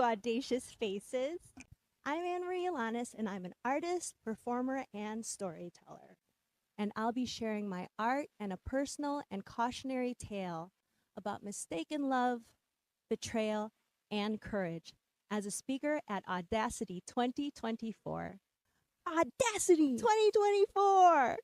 Audacious Faces. I'm Anne-Marie Alanis, and I'm an artist, performer, and storyteller. And I'll be sharing my art and a personal and cautionary tale about mistaken love, betrayal, and courage as a speaker at Audacity 2024. Audacity 2024!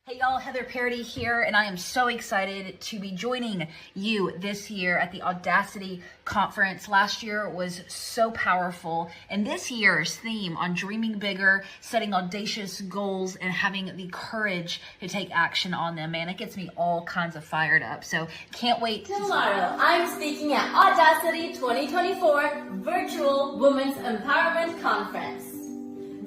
Hey y'all, Heather Parody here, and I am so excited to be joining you this year at the Audacity conference. Last year was so powerful, and this year's theme on dreaming bigger, setting audacious goals, and having the courage to take action on them, man, it gets me all kinds of fired up. So can't wait. Tomorrow, I'm speaking at Audacity 2024 Virtual Women's Empowerment Conference.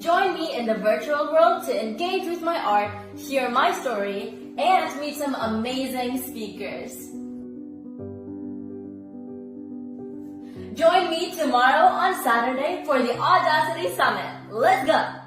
Join me in the virtual world to engage with my art, hear my story, and meet some amazing speakers. Join me tomorrow on Saturday for the Audacity Summit. Let's go!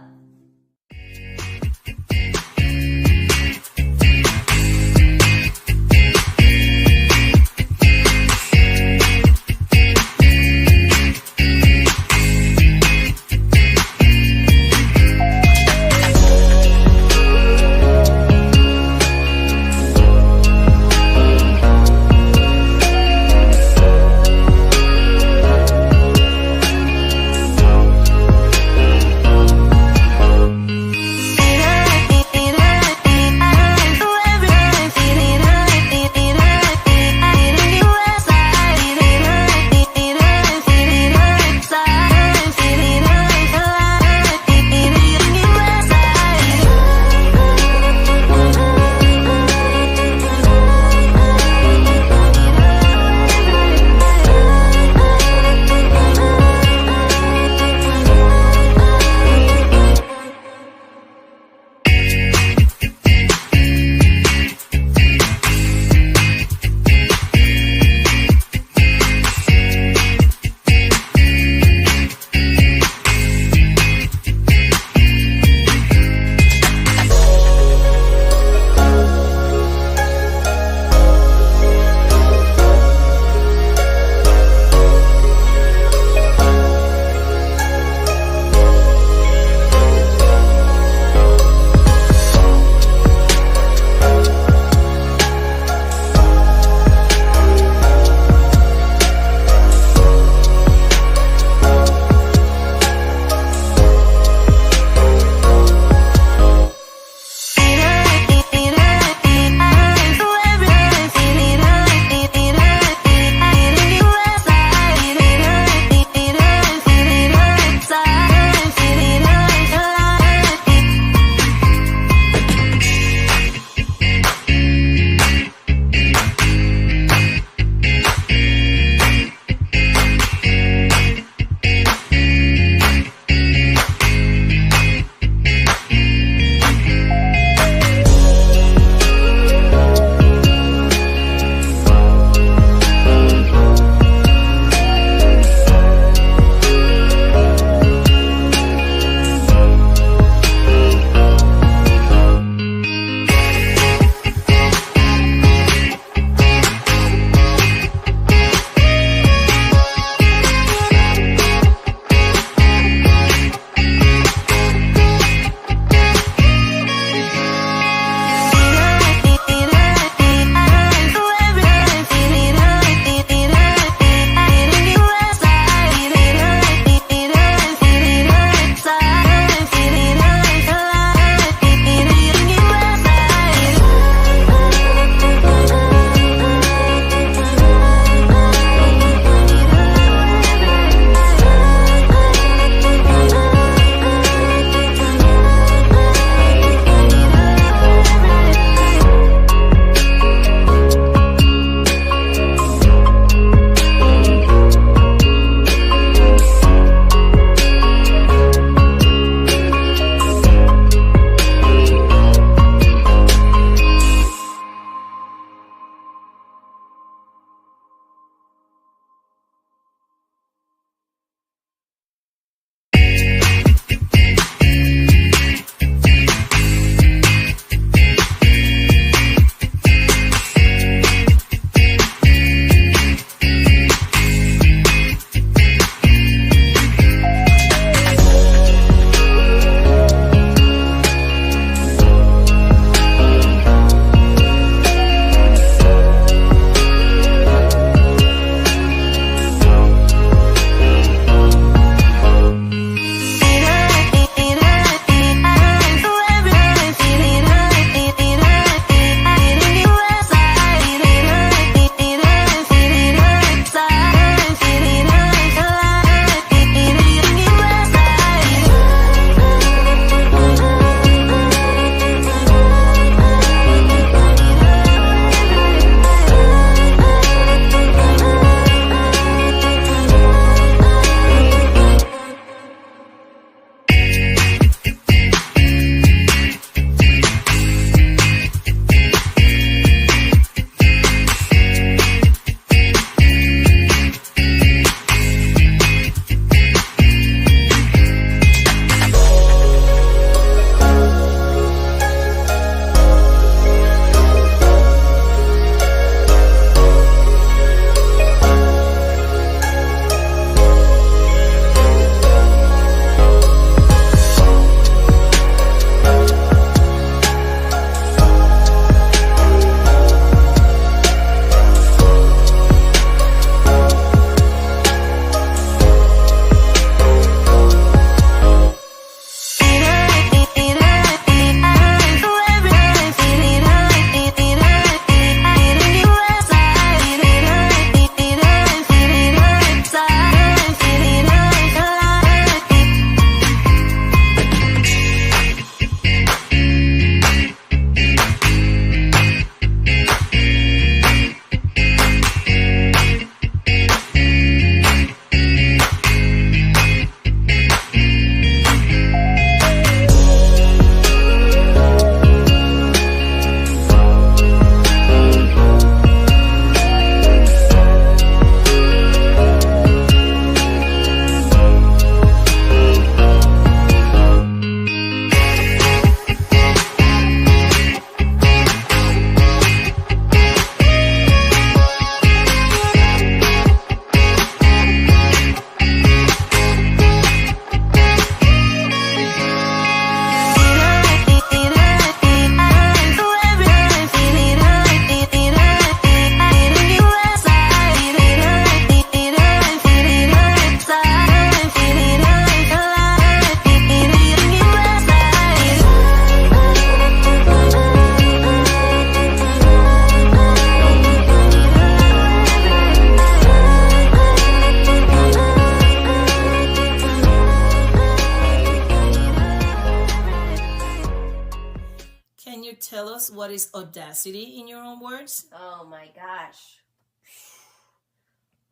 is audacity in your own words? Oh my gosh.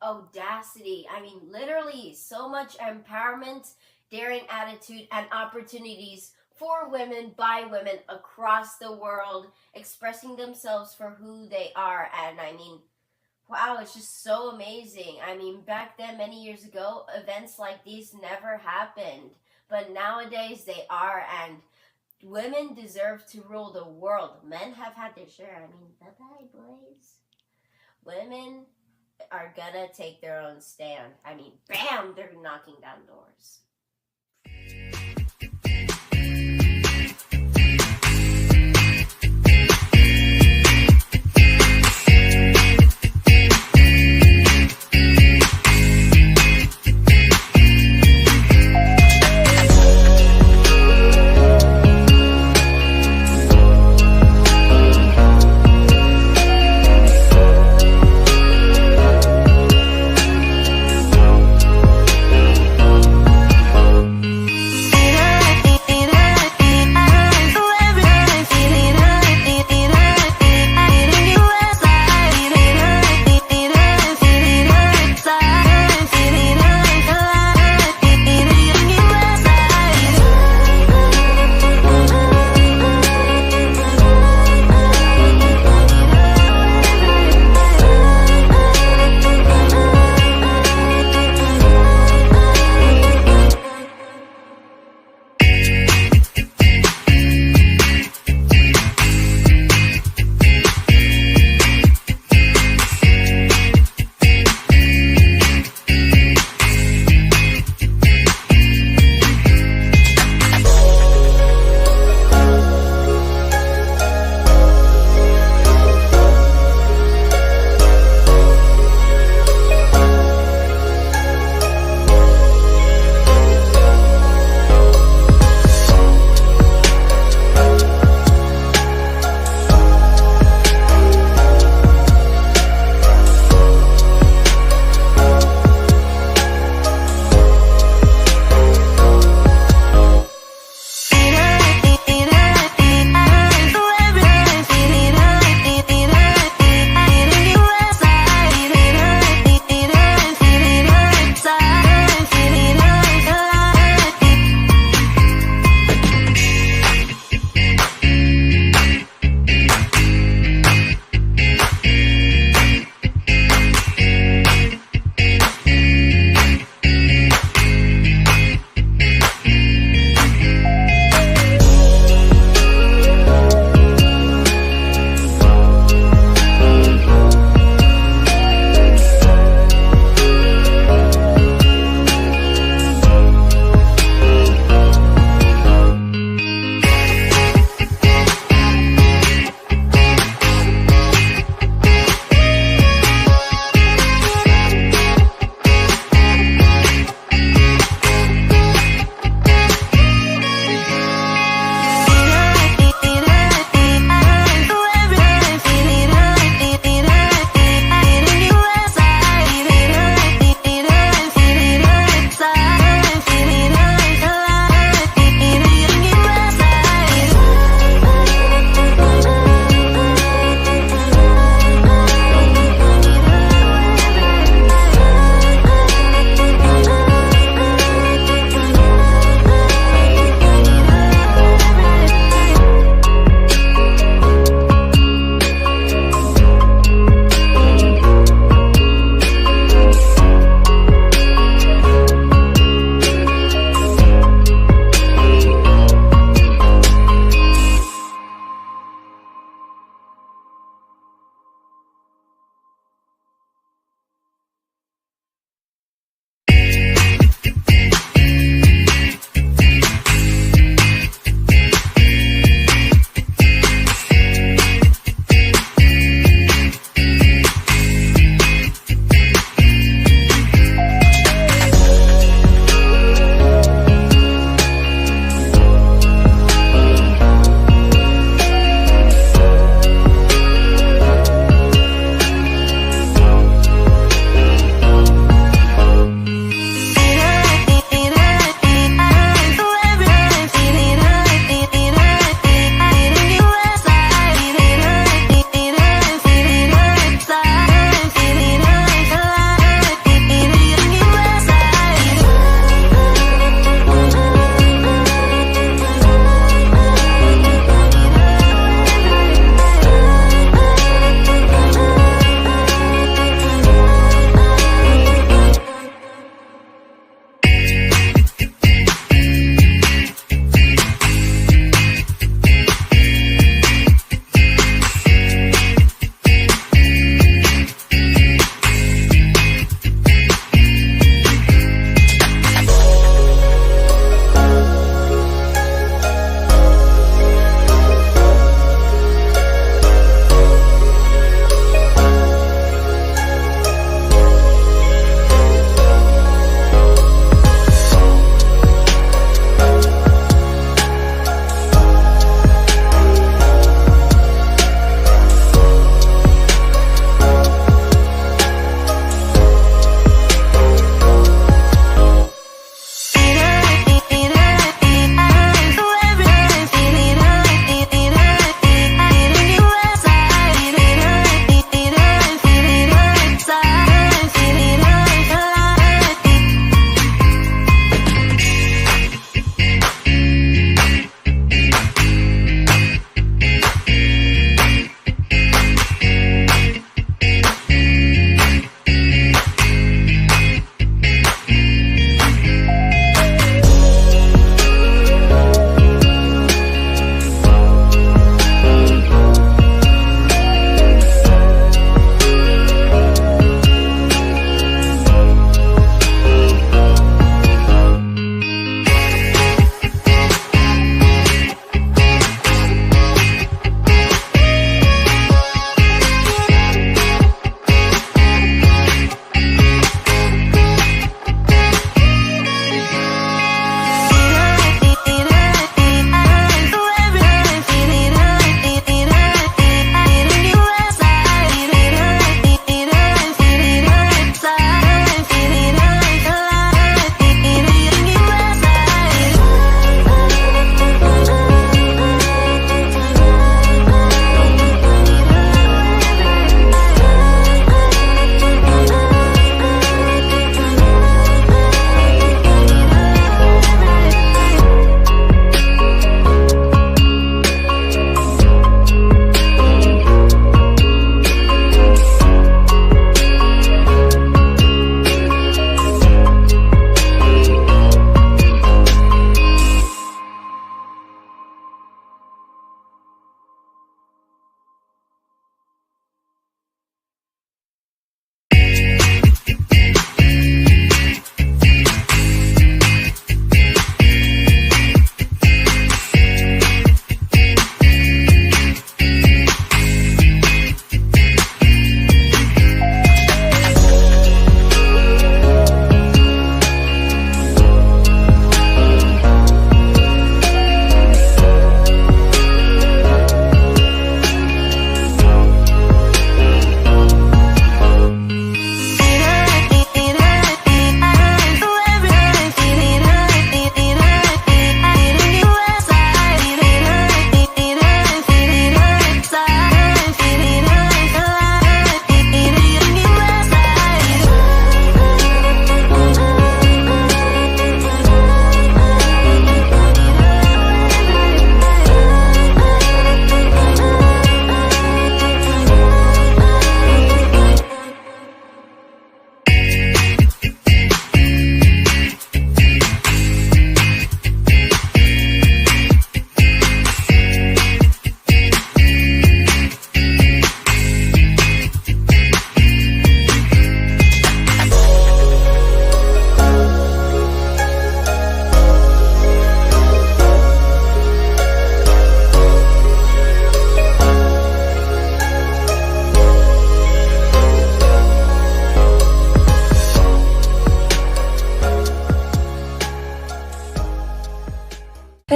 Audacity. I mean, literally, so much empowerment, daring attitude, and opportunities for women by women across the world, expressing themselves for who they are. And I mean, wow, it's just so amazing. I mean, back then, many years ago, events like these never happened. But nowadays, they are. And women deserve to rule the world. Men have had their share. I mean, bye-bye, boys. Women are gonna take their own stand. I mean, bam, they're knocking down doors.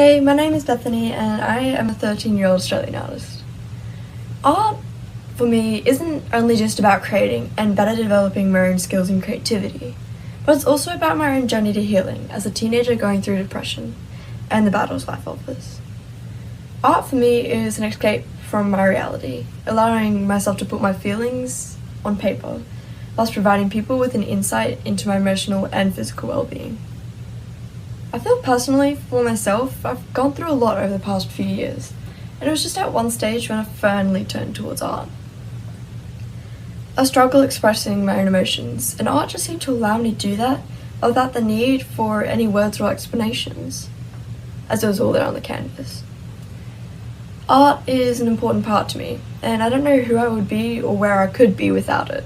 Hey, my name is Bethany and I am a 13-year-old Australian artist. Art, for me, isn't only just about creating and better developing my own skills and creativity, but it's also about my own journey to healing as a teenager going through depression and the battles life offers. Art for me is an escape from my reality, allowing myself to put my feelings on paper, whilst providing people with an insight into my emotional and physical well-being. I feel personally, for myself, I've gone through a lot over the past few years, and it was just at one stage when I finally turned towards art. I struggle expressing my own emotions, and art just seemed to allow me to do that without the need for any words or explanations, as it was all there on the canvas. Art is an important part to me, and I don't know who I would be or where I could be without it.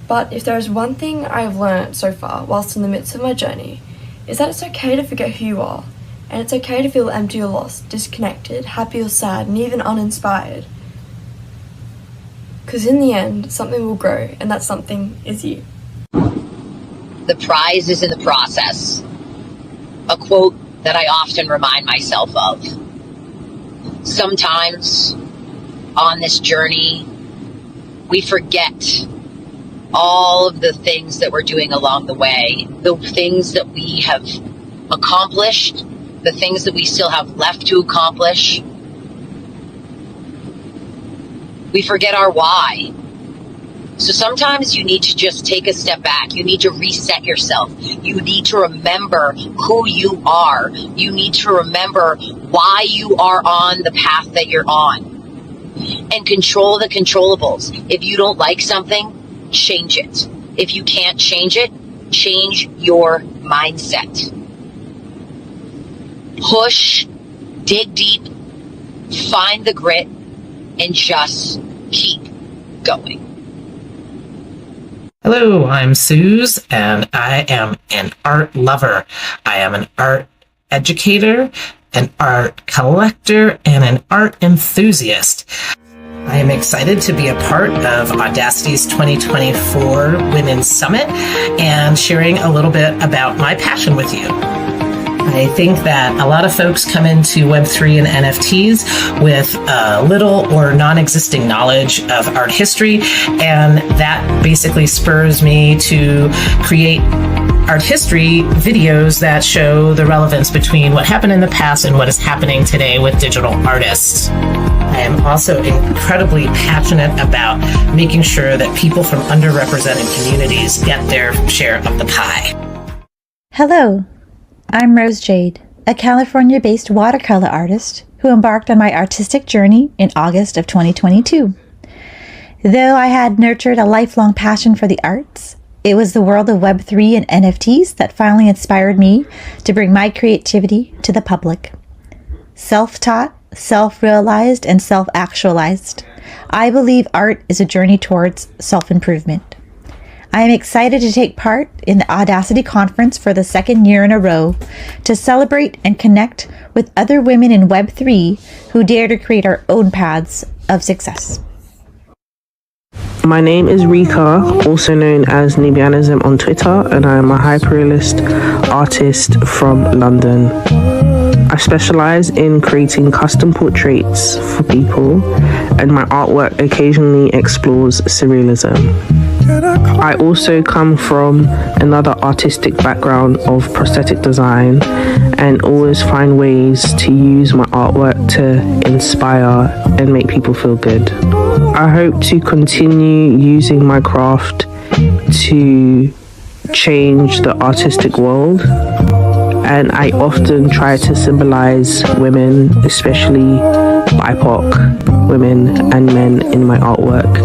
But if there is one thing I have learned so far whilst in the midst of my journey, is that it's okay to forget who you are, and it's okay to feel empty or lost, disconnected, happy or sad, and even uninspired. Because in the end, something will grow, and that something is you. The prize is in the process. A quote that I often remind myself of. Sometimes on this journey, we forget all of the things that we're doing along the way, the things that we have accomplished, the things that we still have left to accomplish. We forget our why. So sometimes you need to just take a step back. You need to reset yourself. You need to remember who you are. You need to remember why you are on the path that you're on. And control the controllables. If you don't like something, change it. If you can't change it, change your mindset. Push, dig deep, find the grit, and just keep going. Hello, I'm Suze, and I am an art lover. I am an art educator, an art collector, and an art enthusiast. I am excited to be a part of Audacity's 2024 Women's Summit and sharing a little bit about my passion with you. I think that a lot of folks come into Web3 and NFTs with little or non-existing knowledge of art history, and that basically spurs me to create art history videos that show the relevance between what happened in the past and what is happening today with digital artists. I am also incredibly passionate about making sure that people from underrepresented communities get their share of the pie. Hello, I'm Rose Jade, a California-based watercolor artist who embarked on my artistic journey in August of 2022. Though I had nurtured a lifelong passion for the arts, it was the world of Web3 and NFTs that finally inspired me to bring my creativity to the public. Self-taught, self-realized, and self-actualized, I believe art is a journey towards self-improvement. I am excited to take part in the Audacity Conference for the second year in a row to celebrate and connect with other women in Web3 who dare to create our own paths of success. My name is Rika, also known as Nibianism on Twitter, and I am a hyperrealist artist from London. I specialize in creating custom portraits for people, and my artwork occasionally explores surrealism. I also come from another artistic background of prosthetic design and always find ways to use my artwork to inspire and make people feel good. I hope to continue using my craft to change the artistic world, and I often try to symbolize women, especially BIPOC women and men in my artwork,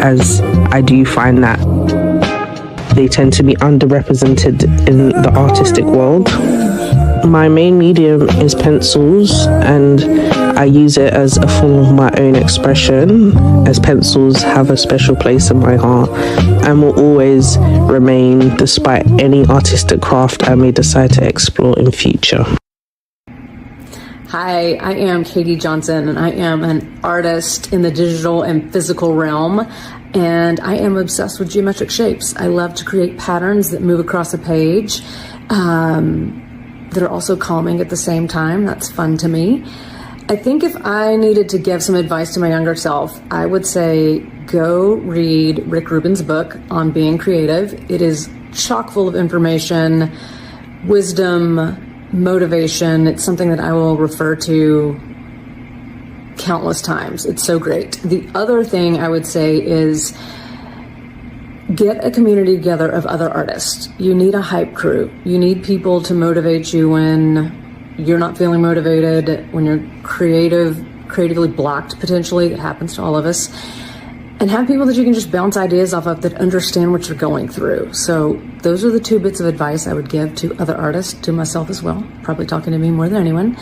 as I do find that they tend to be underrepresented in the artistic world. My main medium is pencils, and I use it as a form of my own expression, as pencils have a special place in my heart and will always remain despite any artistic craft I may decide to explore in future. Hi, I am Katie Johnson, and I am an artist in the digital and physical realm, and I am obsessed with geometric shapes. I love to create patterns that move across a page. that are also calming at the same time. That's fun to me. I think if I needed to give some advice to my younger self, I would say go read Rick Rubin's book on being creative. It is chock full of information, wisdom, motivation. It's something that I will refer to countless times. It's so great. The other thing I would say is get a community together of other artists. You need a hype crew. You need people to motivate you when you're not feeling motivated, when you're creatively blocked, potentially. It happens to all of us. And have people that you can just bounce ideas off of that understand what you're going through. So those are the two bits of advice I would give to other artists, to myself as well, probably talking to me more than anyone.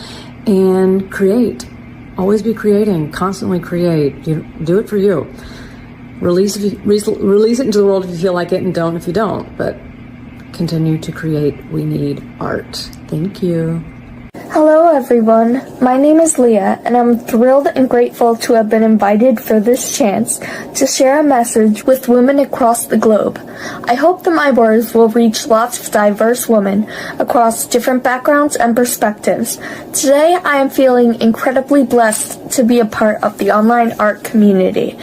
And create. Always be creating, constantly create. Do it for you. Release it into the world if you feel like it, and don't if you don't. But continue to create. We need art. Thank you. Hello everyone, my name is Leah and I'm thrilled and grateful to have been invited for this chance to share a message with women across the globe. I hope that my words will reach lots of diverse women across different backgrounds and perspectives. Today I am feeling incredibly blessed to be a part of the online art community.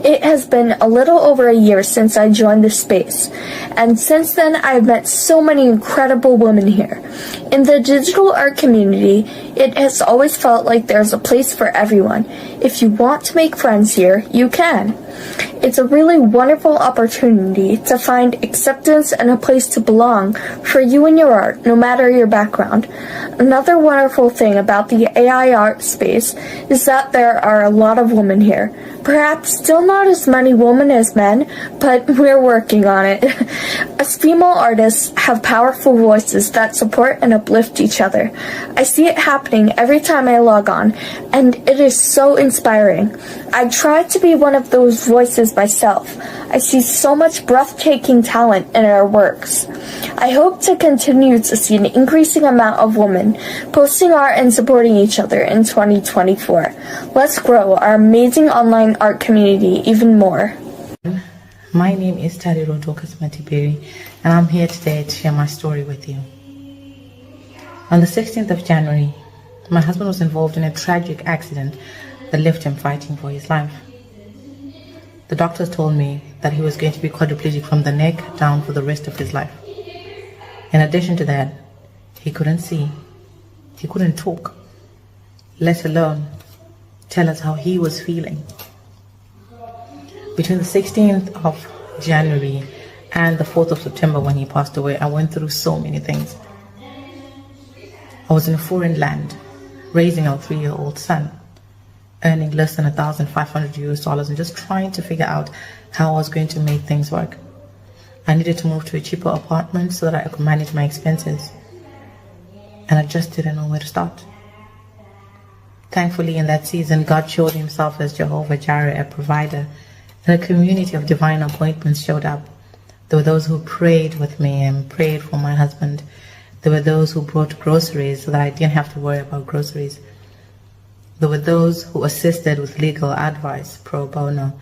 It has been a little over a year since I joined the space, and since then I've met so many incredible women here. In the digital art community, it has always felt like there's a place for everyone. If you want to make friends here, you can. It's a really wonderful opportunity to find acceptance and a place to belong for you and your art, no matter your background. Another wonderful thing about the AI art space is that there are a lot of women here. Perhaps still not as many women as men, but we're working on it. As female artists have powerful voices that support and uplift each other. I see it happening every time I log on, and it is so inspiring. I try to be one of those voices myself. I see so much breathtaking talent in our works. I hope to continue to see an increasing amount of women posting art and supporting each other in 2024. Let's grow our amazing online art community even more. My name is Tariro Dorcas Matiberi, and I'm here today to share my story with you. On the 16th of January, my husband was involved in a tragic accident that left him fighting for his life. The doctors told me that he was going to be quadriplegic from the neck down for the rest of his life. In addition to that, he couldn't see, he couldn't talk, let alone tell us how he was feeling. Between the 16th of January and the 4th of September when he passed away, I went through so many things. I was in a foreign land, raising our 3-year-old son, earning less than $1,500 and just trying to figure out how I was going to make things work. I needed to move to a cheaper apartment so that I could manage my expenses. And I just didn't know where to start. Thankfully, in that season, God showed himself as Jehovah Jireh, a provider, and a community of divine appointments showed up. There were those who prayed with me and prayed for my husband. There were those who brought groceries so that I didn't have to worry about groceries. There were those who assisted with legal advice, pro bono.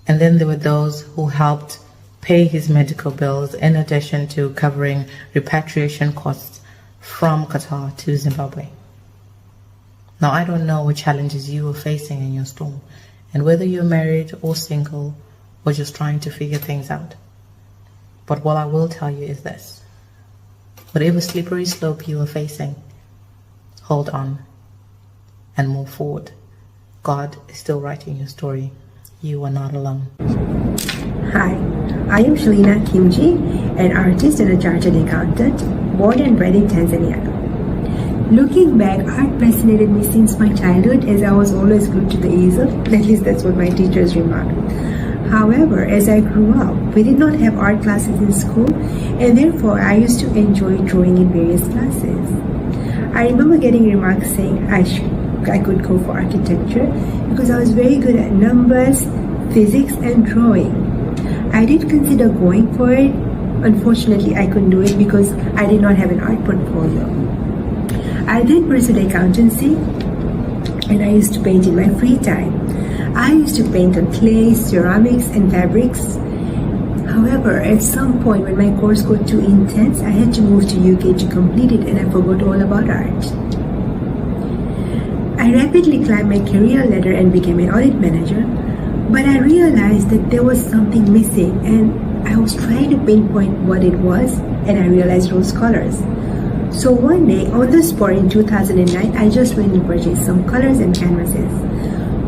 And then there were those who helped pay his medical bills in addition to covering repatriation costs from Qatar to Zimbabwe. Now, I don't know what challenges you are facing in your storm, and whether you're married or single or just trying to figure things out. But what I will tell you is this. Whatever slippery slope you are facing, hold on and move forward. God is still writing your story. You are not alone. Hi, I am Shalina Kimji, an artist and a chartered accountant, born and bred in Tanzania. Looking back, art fascinated me since my childhood as I was always glued to the easel. At least that's what my teachers remarked. However, as I grew up, we did not have art classes in school, and therefore I used to enjoy drawing in various classes. I remember getting remarks saying I could go for architecture because I was very good at numbers, physics, and drawing. I did consider going for it. Unfortunately, I couldn't do it because I did not have an art portfolio. I then pursued accountancy, and I used to paint in my free time. I used to paint on clay, ceramics, and fabrics. However, at some point when my course got too intense, I had to move to UK to complete it and I forgot all about art. I rapidly climbed my career ladder and became an audit manager, but I realized that there was something missing and I was trying to pinpoint what it was and I realized rose colors. So one day, on the spot in 2009, I just went and purchased some colors and canvases.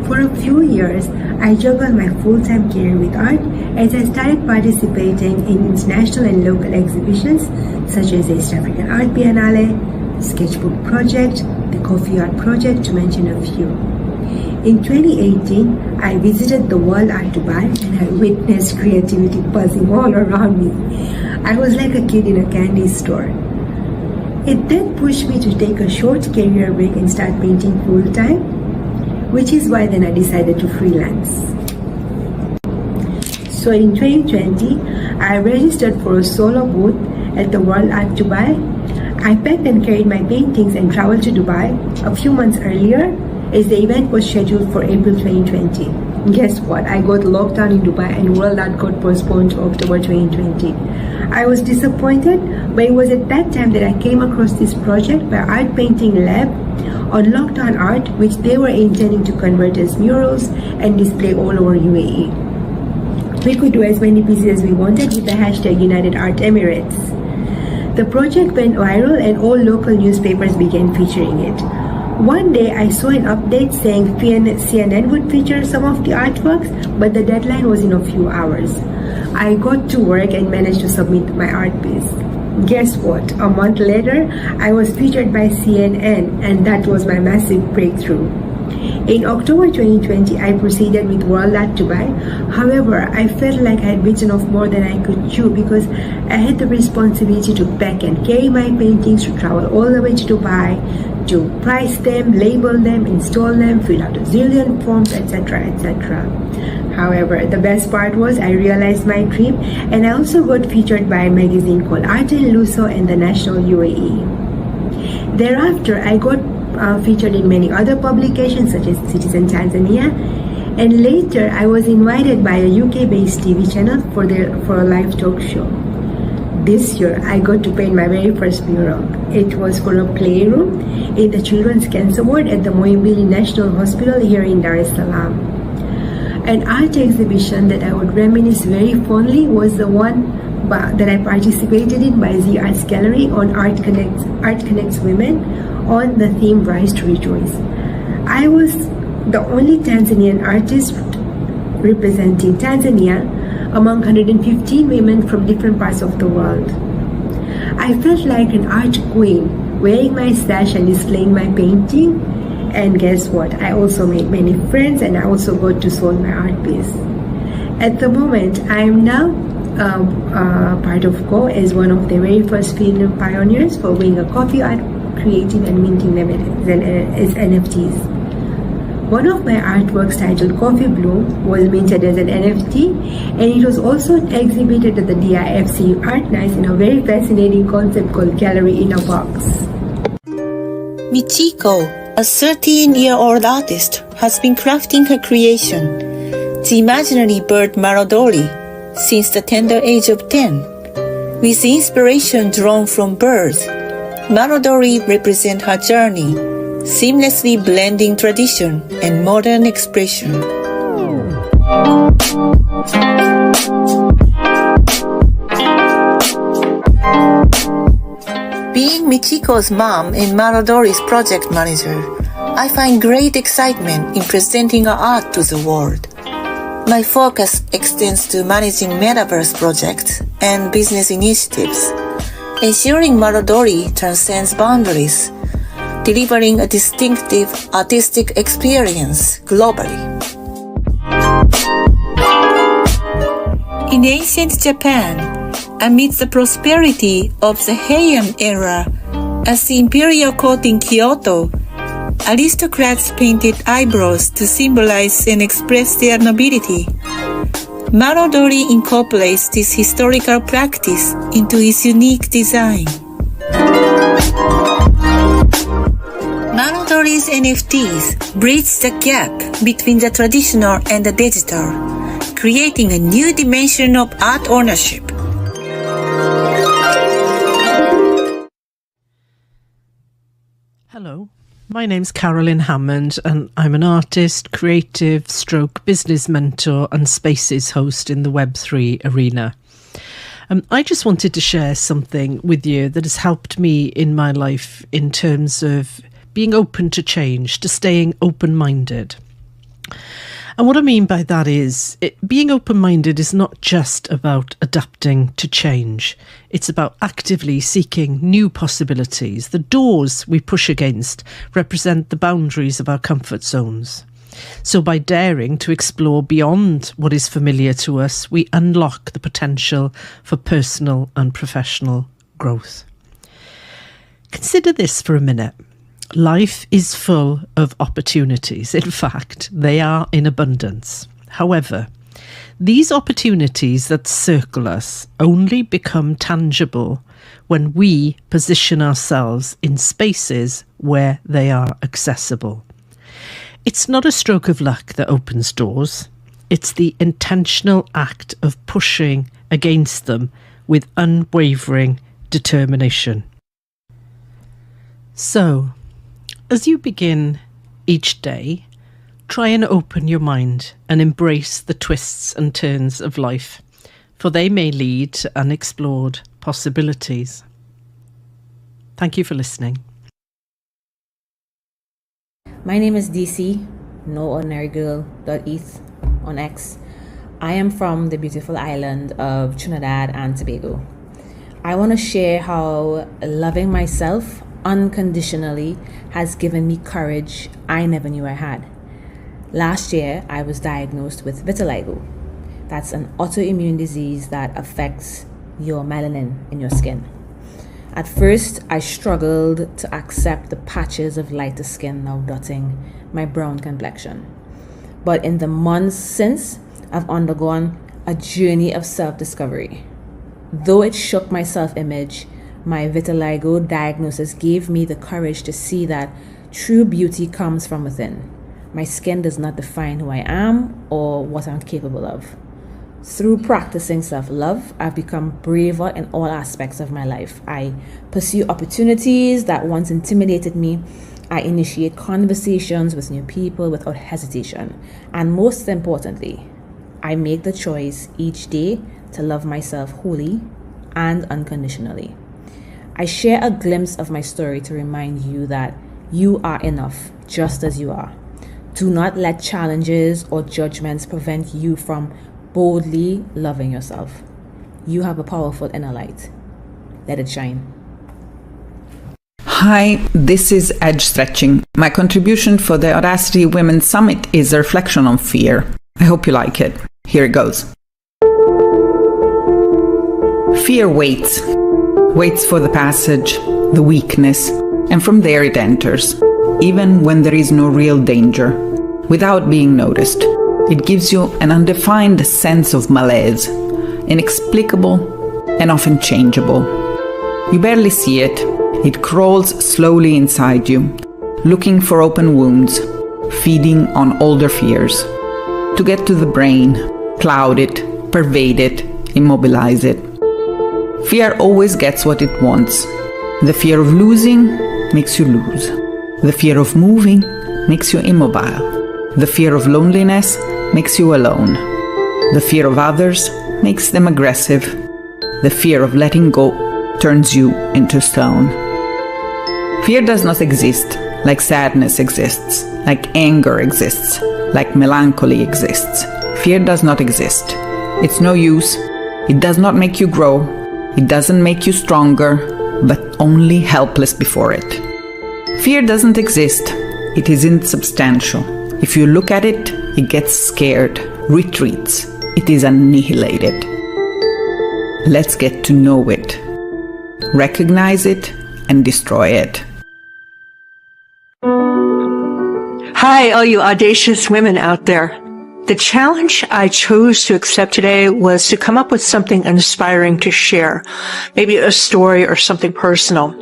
For a few years, I juggled my full-time career with art as I started participating in international and local exhibitions such as the East African Art Biennale, Sketchbook Project, the Coffee Art Project, to mention a few. In 2018, I visited the World Art Dubai and I witnessed creativity buzzing all around me. I was like a kid in a candy store. It then pushed me to take a short career break and start painting full-time, which is why then I decided to freelance. So in 2020, I registered for a solo booth at the World Art Dubai. I packed and carried my paintings and traveled to Dubai a few months earlier as the event was scheduled for April 2020. Guess what? I got locked down in Dubai and World Art got postponed to October 2020. I was disappointed, but it was at that time that I came across this project by Art Painting Lab on lockdown art, which they were intending to convert as murals and display all over UAE. We could do as many pieces as we wanted with the hashtag United Art Emirates. The project went viral and all local newspapers began featuring it. One day I saw an update saying CNN would feature some of the artworks, but the deadline was in a few hours. I got to work and managed to submit my art piece. Guess what? A month later, I was featured by CNN and that was my massive breakthrough. In October 2020, I proceeded with World Art Dubai. However, I felt like I had bitten off more than I could chew because I had the responsibility to pack and carry my paintings, to travel all the way to Dubai, to price them, label them, install them, fill out a zillion forms, etc., etc. However, the best part was I realized my dream and I also got featured by a magazine called Arte Luso and the National UAE. Thereafter, I got featured in many other publications such as Citizen Tanzania, and later I was invited by a UK-based TV channel for a live talk show. This year, I got to paint my very first mural. It was for a playroom in the Children's Cancer Ward at the Muhimbili National Hospital here in Dar es Salaam. An art exhibition that I would reminisce very fondly was the one that I participated in by Z Arts Gallery on Art Connects Women on the theme Rise to Rejoice. I was the only Tanzanian artist representing Tanzania among 115 women from different parts of the world. I felt like an art queen, wearing my sash and displaying my painting. And guess what? I also made many friends and I also got to sell my art piece. At the moment, I am now part of Co as one of the very first female pioneers for being a coffee art creating and minting them as NFTs. One of my artworks titled Coffee Bloom was minted as an NFT and it was also exhibited at the DIFC Art Nights in a very fascinating concept called Gallery in a Box. Michiko, a 13-year-old artist, has been crafting her creation, the imaginary bird Marodori, since the tender age of 10. With inspiration drawn from birds, Marodori represents her journey, seamlessly blending tradition and modern expression. Being Michiko's mom and Marodori's project manager, I find great excitement in presenting her art to the world. My focus extends to managing metaverse projects and business initiatives, ensuring Marodori transcends boundaries, delivering a distinctive artistic experience globally. In ancient Japan, amidst the prosperity of the Heian era, as the imperial court in Kyoto, aristocrats painted eyebrows to symbolize and express their nobility. Marodori incorporates this historical practice into its unique design. Marodori's NFTs bridge the gap between the traditional and the digital, creating a new dimension of art ownership. Hello, my name's Carolyn Hammond and I'm an artist, creative, business mentor and spaces host in the Web3 arena. I just wanted to share something with you that has helped me in my life in terms of being open to change, to staying open-minded. And what I mean by that is being open-minded is not just about adapting to change. It's about actively seeking new possibilities. The doors we push against represent the boundaries of our comfort zones. So by daring to explore beyond what is familiar to us, we unlock the potential for personal and professional growth. Consider this for a minute. Life is full of opportunities. In fact, they are in abundance. However, these opportunities that circle us only become tangible when we position ourselves in spaces where they are accessible. It's not a stroke of luck that opens doors. It's the intentional act of pushing against them with unwavering determination. So, as you begin each day, try and open your mind and embrace the twists and turns of life, for they may lead to unexplored possibilities. Thank you for listening. My name is DC, noordinarygirl.eth on X. I am from the beautiful island of Trinidad and Tobago. I want to share how loving myself unconditionally has given me courage I never knew I had. Last year, I was diagnosed with vitiligo. That's an autoimmune disease that affects your melanin in your skin. At first, I struggled to accept the patches of lighter skin now dotting my brown complexion. But in the months since, I've undergone a journey of self-discovery. Though it shook my self-image, my vitiligo diagnosis gave me the courage to see that true beauty comes from within. My skin does not define who I am or what I'm capable of. Through practicing self-love, I've become braver in all aspects of my life. I pursue opportunities that once intimidated me. I initiate conversations with new people without hesitation. And most importantly, I make the choice each day to love myself wholly and unconditionally. I share a glimpse of my story to remind you that you are enough just as you are. Do not let challenges or judgments prevent you from boldly loving yourself. You have a powerful inner light. Let it shine. Hi, this is Edge Stretching. My contribution for the Audacity Women's Summit is a reflection on fear. I hope you like it. Here it goes. Fear waits for the passage, the weakness, and from there it enters, even when there is no real danger, without being noticed. It gives you an undefined sense of malaise, inexplicable and often changeable. You barely see it. It crawls slowly inside you, looking for open wounds, feeding on older fears. To get to the brain, cloud it, pervade it, immobilize it. Fear always gets what it wants. The fear of losing makes you lose. The fear of moving makes you immobile. The fear of loneliness makes you alone. The fear of others makes them aggressive. The fear of letting go turns you into stone. Fear does not exist like sadness exists, like anger exists, like melancholy exists. Fear does not exist. It's no use. It does not make you grow. It doesn't make you stronger, but only helpless before it. Fear doesn't exist. It is insubstantial. If you look at it, it gets scared, retreats. It is annihilated. Let's get to know it, recognize it, and destroy it. Hi, all you audacious women out there. The challenge I chose to accept today was to come up with something inspiring to share, maybe a story or something personal.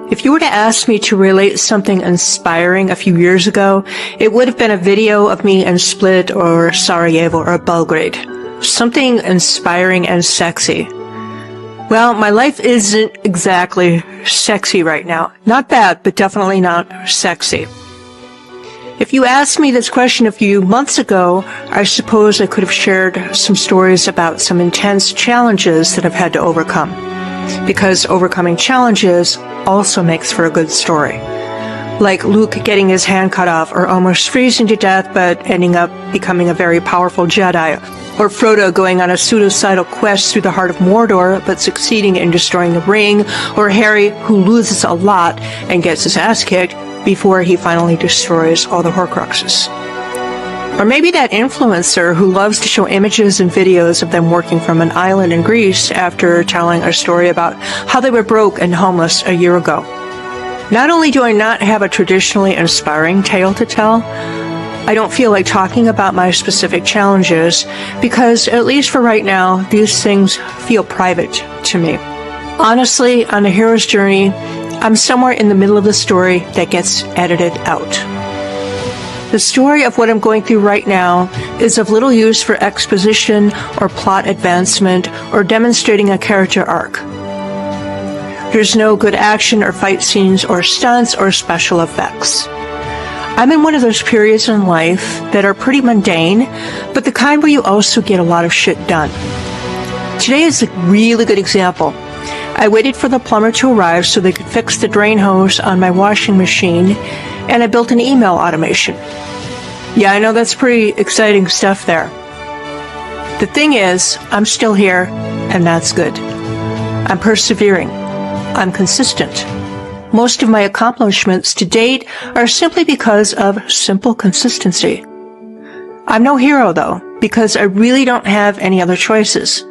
If you were to ask me to relate something inspiring a few years ago, it would have been a video of me in Split or Sarajevo or Belgrade. Something inspiring and sexy. Well, my life isn't exactly sexy right now. Not bad, but definitely not sexy. If you asked me this question a few months ago, I suppose I could have shared some stories about some intense challenges that I've had to overcome. Because overcoming challenges also makes for a good story. Like Luke getting his hand cut off or almost freezing to death but ending up becoming a very powerful Jedi. Or Frodo going on a suicidal quest through the heart of Mordor but succeeding in destroying the ring. Or Harry who loses a lot and gets his ass kicked before he finally destroys all the Horcruxes. Or maybe that influencer who loves to show images and videos of them working from an island in Greece after telling a story about how they were broke and homeless a year ago. Not only do I not have a traditionally inspiring tale to tell, I don't feel like talking about my specific challenges because, at least for right now, these things feel private to me. Honestly, on the hero's journey, I'm somewhere in the middle of the story that gets edited out. The story of what I'm going through right now is of little use for exposition or plot advancement or demonstrating a character arc. There's no good action or fight scenes or stunts or special effects. I'm in one of those periods in life that are pretty mundane, but the kind where you also get a lot of shit done. Today is a really good example. I waited for the plumber to arrive so they could fix the drain hose on my washing machine, and I built an email automation. Yeah, I know that's pretty exciting stuff there. The thing is, I'm still here, and that's good. I'm persevering. I'm consistent. Most of my accomplishments to date are simply because of simple consistency. I'm no hero, though, because I really don't have any other choices.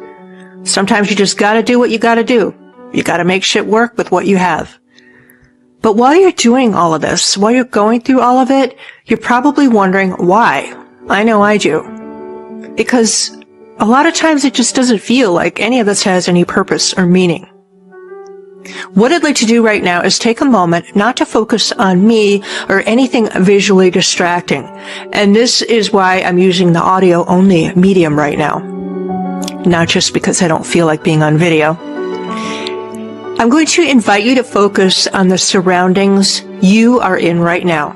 Sometimes you just gotta do what you gotta do. You gotta make shit work with what you have. But while you're doing all of this, while you're going through all of it, you're probably wondering why. I know I do. Because a lot of times it just doesn't feel like any of this has any purpose or meaning. What I'd like to do right now is take a moment not to focus on me or anything visually distracting. And this is why I'm using the audio-only medium right now. Not just because I don't feel like being on video. I'm going to invite you to focus on the surroundings you are in right now.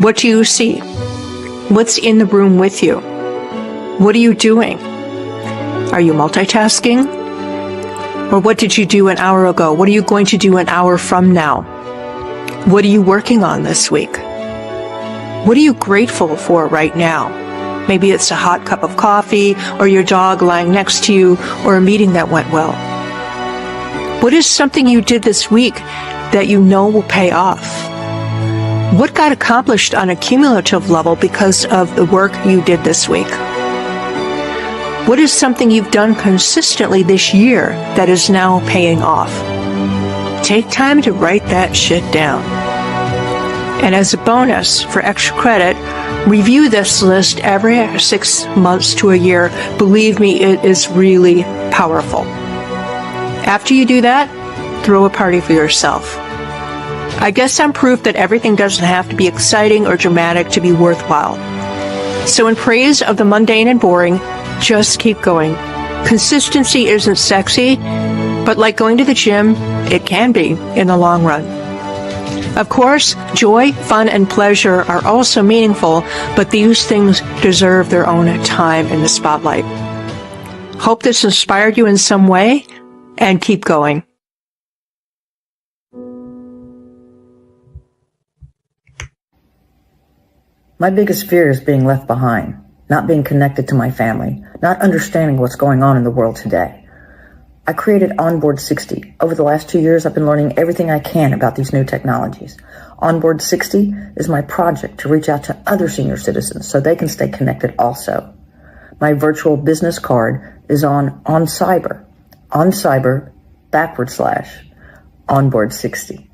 What do you see? What's in the room with you? What are you doing? Are you multitasking? Or what did you do an hour ago? What are you going to do an hour from now? What are you working on this week? What are you grateful for right now? Maybe it's a hot cup of coffee, or your dog lying next to you, or a meeting that went well. What is something you did this week that you know will pay off? What got accomplished on a cumulative level because of the work you did this week? What is something you've done consistently this year that is now paying off? Take time to write that shit down. And as a bonus, for extra credit, review this list every 6 months to a year. Believe me, it is really powerful. After you do that, throw a party for yourself. I guess I'm proof that everything doesn't have to be exciting or dramatic to be worthwhile. So in praise of the mundane and boring, just keep going. Consistency isn't sexy, but like going to the gym, it can be in the long run. Of course, joy, fun, and pleasure are also meaningful, but these things deserve their own time in the spotlight. Hope this inspired you in some way, and keep going. My biggest fear is being left behind, not being connected to my family, not understanding what's going on in the world today. I created Onboard 60. Over the last 2 years, I've been learning everything I can about these new technologies. Onboard 60 is my project to reach out to other senior citizens so they can stay connected also. My virtual business card is on Cyber, /Onboard 60.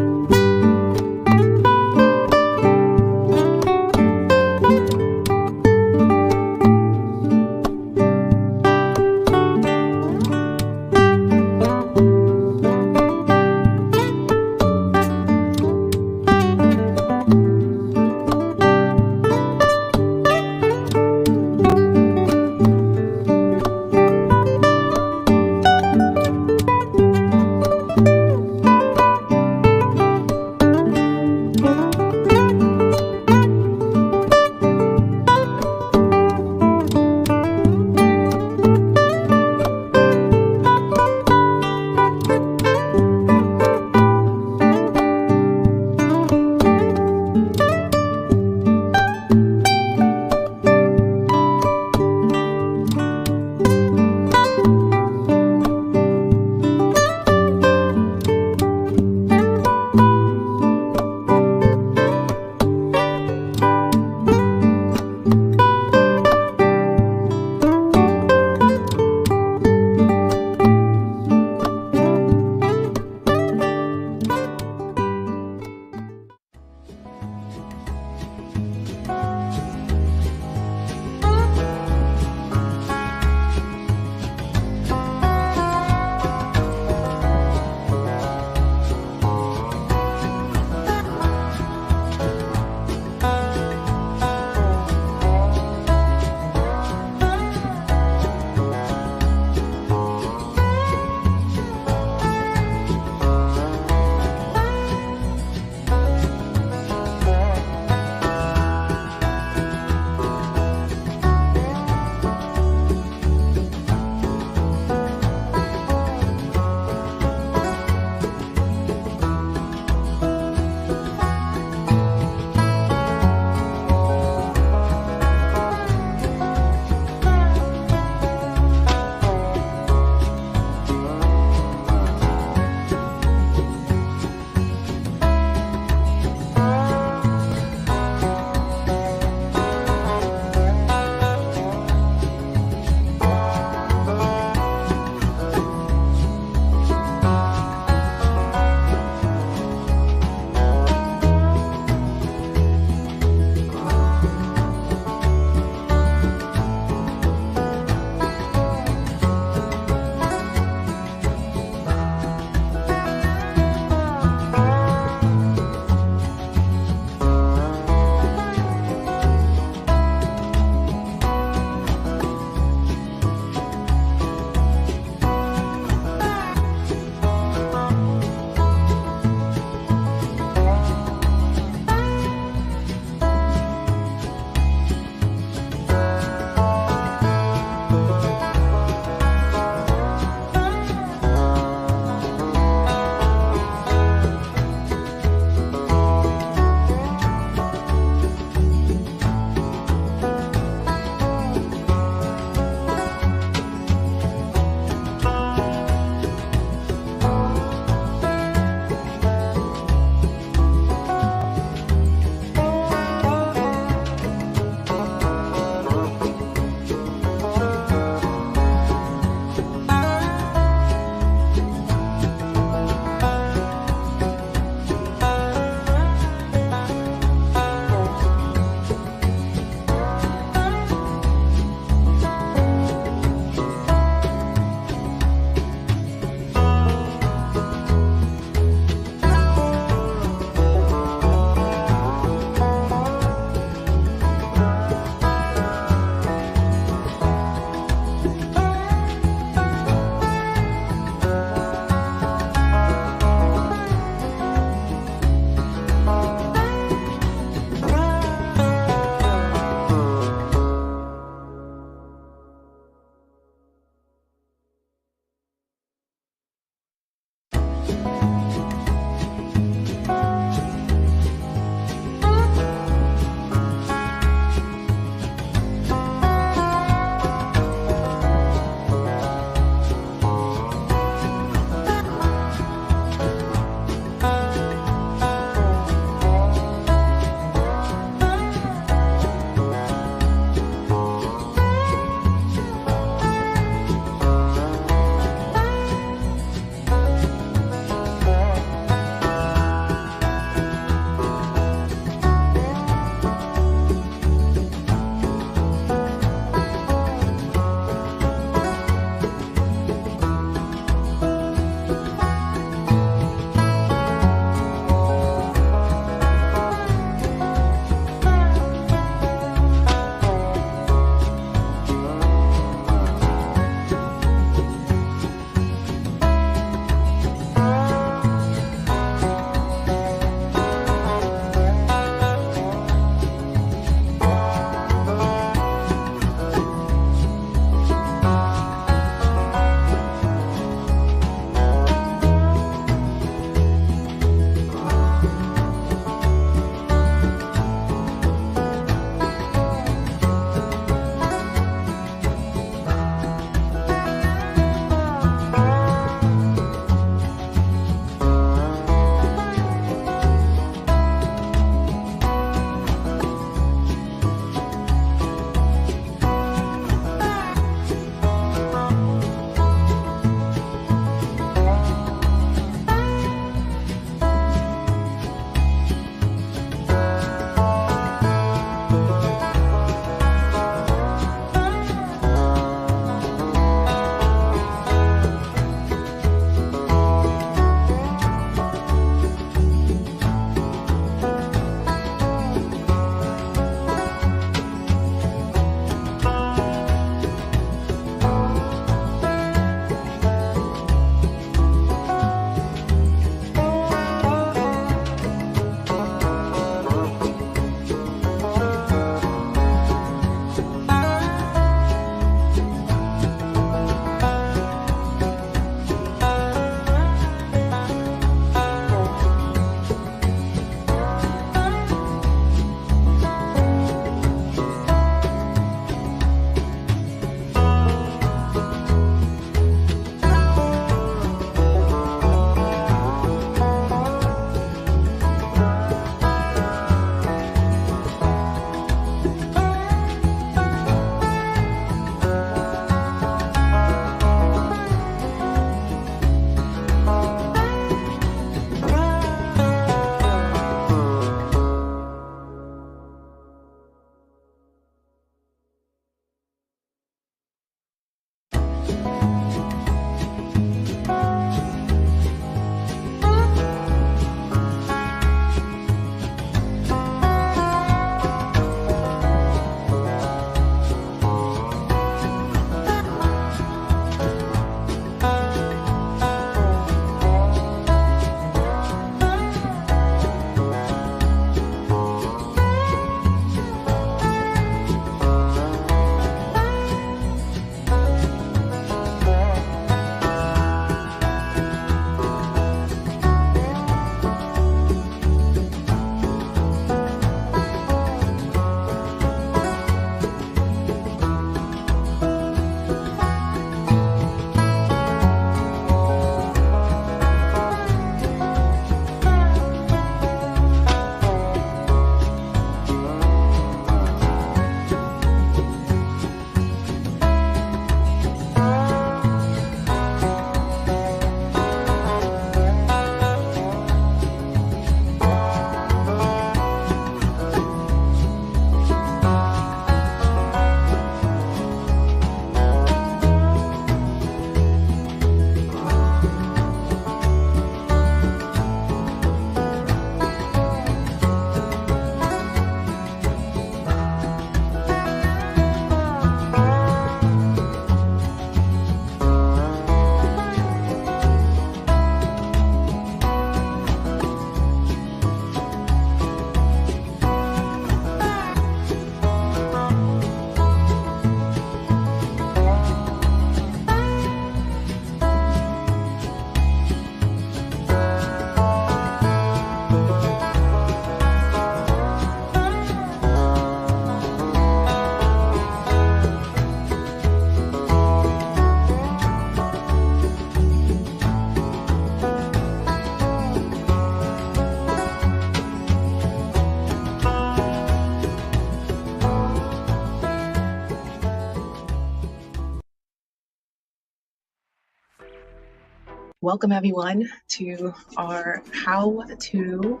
Welcome everyone to our How to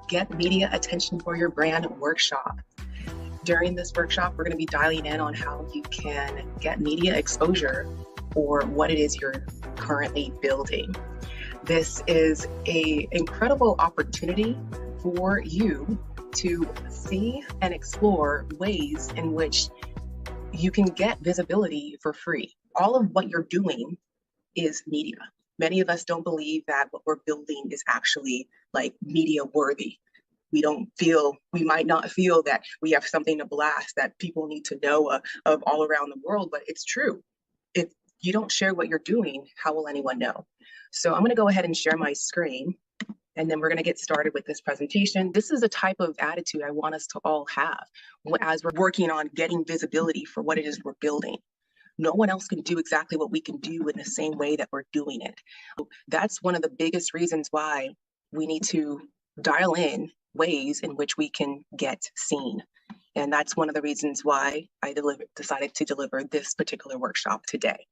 Get Media Attention for Your Brand workshop. During this workshop, we're going to be dialing in on how you can get media exposure for what it is you're currently building. This is an incredible opportunity for you to see and explore ways in which you can get visibility for free. All of what you're doing is media. Many of us don't believe that what we're building is actually like media worthy. We might not feel that we have something to blast that people need to know of all around the world, but it's true. If you don't share what you're doing, how will anyone know? So I'm going to go ahead and share my screen, and then we're going to get started with this presentation. This is a type of attitude I want us to all have as we're working on getting visibility for what it is we're building. No one else can do exactly what we can do in the same way that we're doing it. That's one of the biggest reasons why we need to dial in ways in which we can get seen. And that's one of the reasons why I decided to deliver this particular workshop today.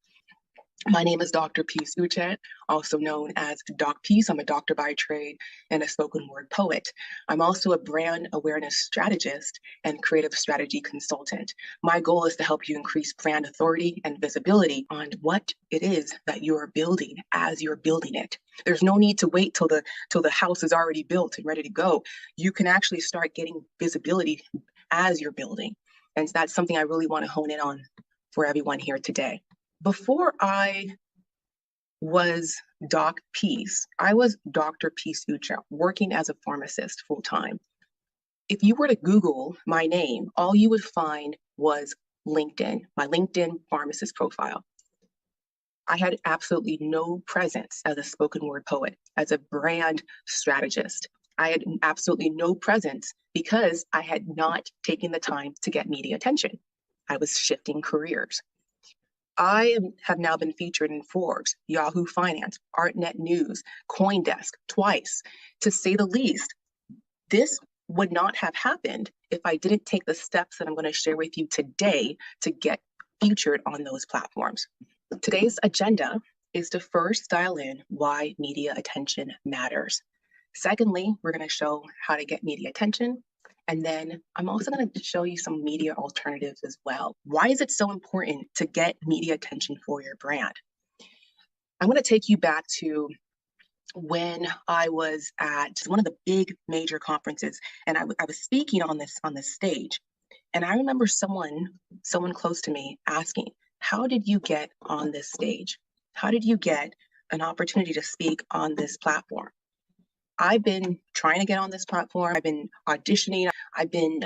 My name is Dr. Peace Uchet, also known as Doc Peace. I'm a doctor by trade and a spoken word poet. I'm also a brand awareness strategist and creative strategy consultant. My goal is to help you increase brand authority and visibility on what it is that you're building as you're building it. There's no need to wait till the house is already built and ready to go. You can actually start getting visibility as you're building. And that's something I really want to hone in on for everyone here today. Before I was Doc Peace, I was Dr. Peace Ucha, working as a pharmacist full time. If you were to Google my name, all you would find was LinkedIn, my LinkedIn pharmacist profile. I had absolutely no presence as a spoken word poet, as a brand strategist. I had absolutely no presence because I had not taken the time to get media attention. I was shifting careers. I have now been featured in Forbes, Yahoo Finance, ArtNet News, CoinDesk twice. To say the least, this would not have happened if I didn't take the steps that I'm going to share with you today to get featured on those platforms. Today's agenda is to first dial in why media attention matters. Secondly, we're going to show how to get media attention. And then I'm also going to show you some media alternatives as well. Why is it so important to get media attention for your brand? I'm going to take you back to when I was at one of the big major conferences, and I was speaking on this stage. And I remember someone close to me asking, how did you get on this stage? How did you get an opportunity to speak on this platform? I've been trying to get on this platform. I've been auditioning. I've been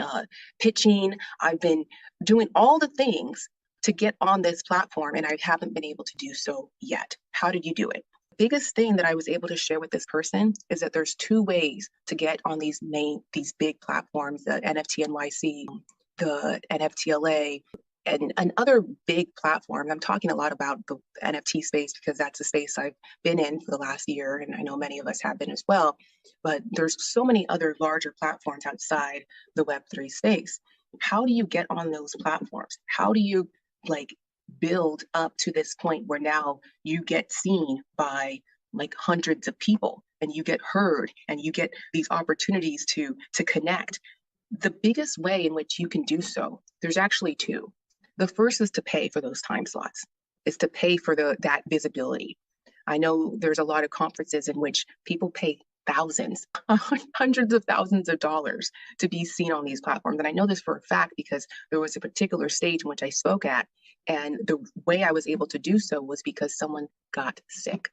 pitching. I've been doing all the things to get on this platform, and I haven't been able to do so yet. How did you do it? The biggest thing that I was able to share with this person is that there's two ways to get on these big platforms, the NFT NYC, the NFTLA, and other big platforms. I'm talking a lot about the NFT space because that's a space I've been in for the last year, and I know many of us have been as well. But there's so many other larger platforms outside the Web3 space. How do you get on those platforms? How do you build up to this point where now you get seen by hundreds of people, and you get heard, and you get these opportunities to connect? The biggest way in which you can do so, there's actually two. The first is to pay for those time slots, is to pay for that visibility. I know there's a lot of conferences in which people pay thousands, hundreds of thousands of dollars to be seen on these platforms. And I know this for a fact because there was a particular stage in which I spoke at, and the way I was able to do so was because someone got sick.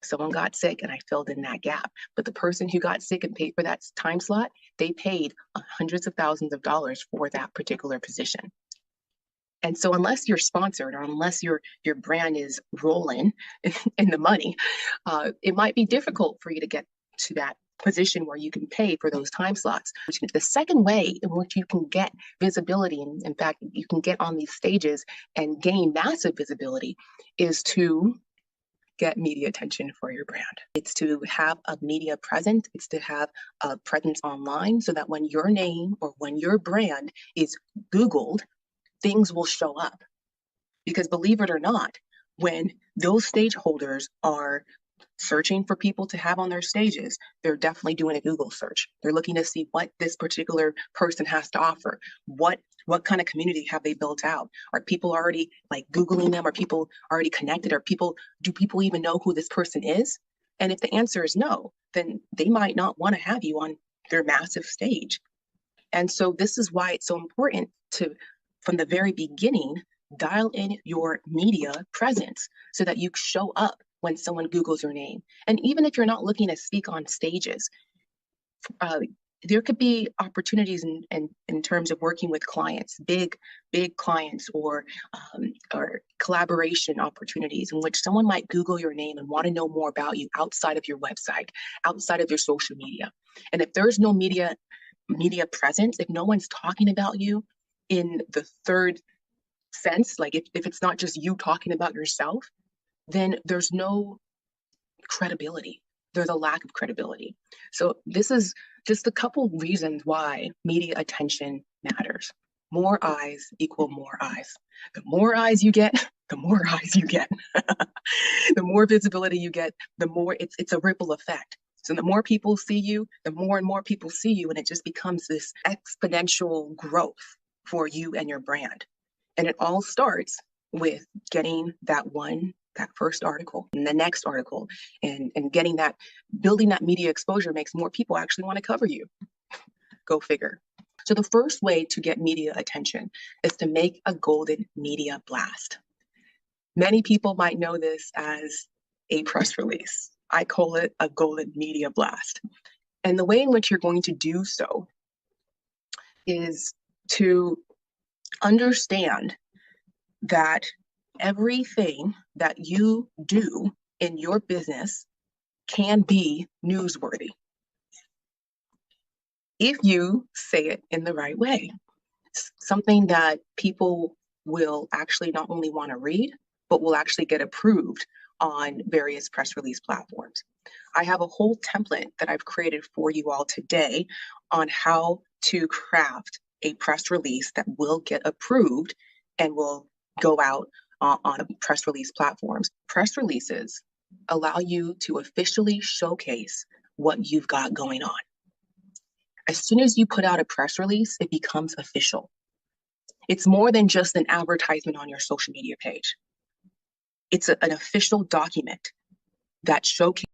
Someone got sick and I filled in that gap. But the person who got sick and paid for that time slot, they paid hundreds of thousands of dollars for that particular position. And so unless you're sponsored or unless your brand is rolling in the money, it might be difficult for you to get to that position where you can pay for those time slots. The second way in which you can get visibility, and in fact, you can get on these stages and gain massive visibility, is to get media attention for your brand. It's to have a media presence. It's to have a presence online so that when your name or when your brand is Googled, things will show up. Because believe it or not, when those stakeholders are searching for people to have on their stages. They're definitely doing a Google search. They're looking to see what this particular person has to offer. What kind of community have they built out? Are people already like Googling them? Are people already connected? Do people even know who this person is? And if the answer is no, then they might not want to have you on their massive stage. And so this is why it's so important to, from the very beginning, dial in your media presence so that you show up when someone Googles your name. And even if you're not looking to speak on stages, there could be opportunities in terms of working with clients, big clients, or collaboration opportunities in which someone might Google your name and want to know more about you outside of your website, outside of your social media. And if there's no media presence, if no one's talking about you in the third sense, like if it's not just you talking about yourself, then there's no credibility. There's a lack of credibility. So this is just a couple reasons why media attention matters. More eyes equal more eyes. The more eyes you get, the more eyes you get. The more visibility you get, the more it's a ripple effect. So the more people see you, the more and more people see you, and it just becomes this exponential growth for you and your brand. And it all starts with getting that first article and the next article, and building that media exposure makes more people actually want to cover you. Go figure. So the first way to get media attention is to make a golden media blast. Many people might know this as a press release. I call it a golden media blast. And the way in which you're going to do so is to understand that everything that you do in your business can be newsworthy if you say it in the right way. Something that people will actually not only want to read, but will actually get approved on various press release platforms. I have a whole template that I've created for you all today on how to craft a press release that will get approved and will go out on press release platforms. Press releases allow you to officially showcase what you've got going on. As soon as you put out a press release, it becomes official. It's more than just an advertisement on your social media page. It's an official document that showcases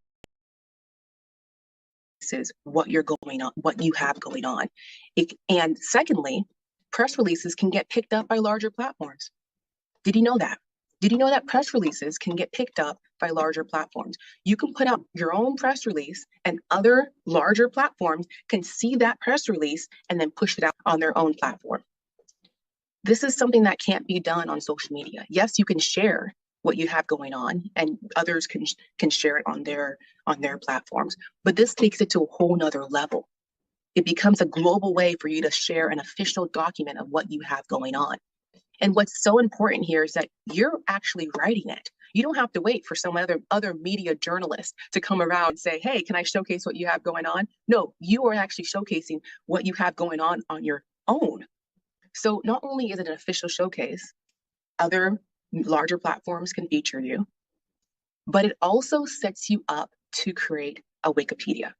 what you're going on, what you have going on. And secondly, press releases can get picked up by larger platforms. Did you know that? Did you know that press releases can get picked up by larger platforms? You can put out your own press release and other larger platforms can see that press release and then push it out on their own platform. This is something that can't be done on social media. Yes, you can share what you have going on and others can share it on their platforms, but this takes it to a whole nother level. It becomes a global way for you to share an official document of what you have going on. And what's so important here is that you're actually writing it. You don't have to wait for some other media journalist to come around and say, hey, can I showcase what you have going on? No, you are actually showcasing what you have going on your own. So not only is it an official showcase, other larger platforms can feature you, but it also sets you up to create a Wikipedia.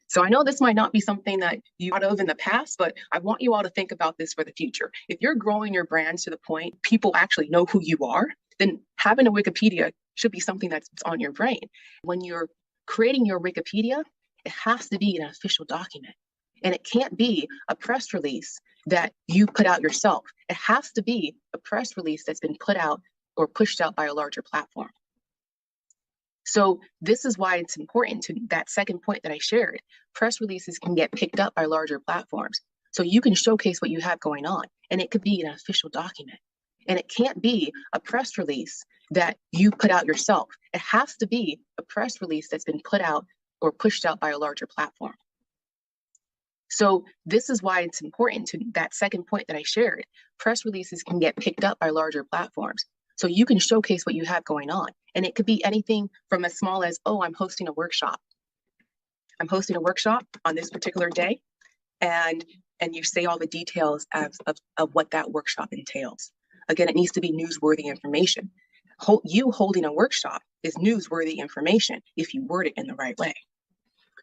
So I know this might not be something that you thought of in the past, but I want you all to think about this for the future. If you're growing your brands to the point people actually know who you are, then having a Wikipedia should be something that's on your brain. When you're creating your Wikipedia, it has to be an official document. And it can't be a press release that you put out yourself. It has to be a press release that's been put out or pushed out by a larger platform. So this is why it's important to that second point that I shared. Press releases can get picked up by larger platforms. So you can showcase what you have going on, and it could be an official document. And it can't be a press release that you put out yourself. It has to be a press release that's been put out or pushed out by a larger platform. So this is why it's important to that second point that I shared. Press releases can get picked up by larger platforms. So you can showcase what you have going on. And it could be anything from as small as, oh, I'm hosting a workshop. I'm hosting a workshop on this particular day. And you say all the details of what that workshop entails. Again, it needs to be newsworthy information. You holding a workshop is newsworthy information if you word it in the right way.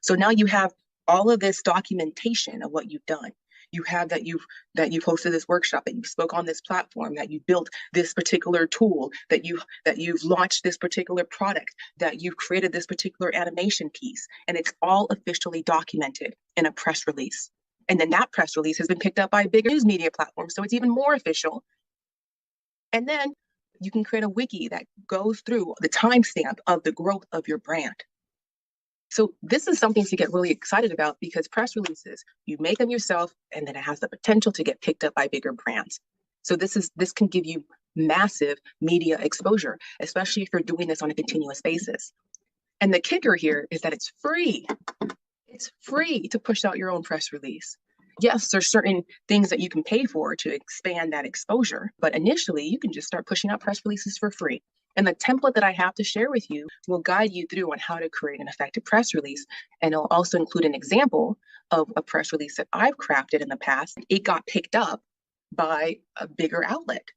So now you have all of this documentation of what you've done. You have that you've hosted this workshop, that you spoke on this platform, that you built this particular tool, that you've launched this particular product, that you've created this particular animation piece, and it's all officially documented in a press release. And then that press release has been picked up by bigger news media platforms, so it's even more official. And then you can create a wiki that goes through the timestamp of the growth of your brand. So this is something to get really excited about, because press releases, you make them yourself, and then it has the potential to get picked up by bigger brands. So this can give you massive media exposure, especially if you're doing this on a continuous basis. And the kicker here is that it's free. It's free to push out your own press release. Yes, there's certain things that you can pay for to expand that exposure, but initially you can just start pushing out press releases for free. And the template that I have to share with you will guide you through on how to create an effective press release. And it'll also include an example of a press release that I've crafted in the past. It got picked up by a bigger outlet.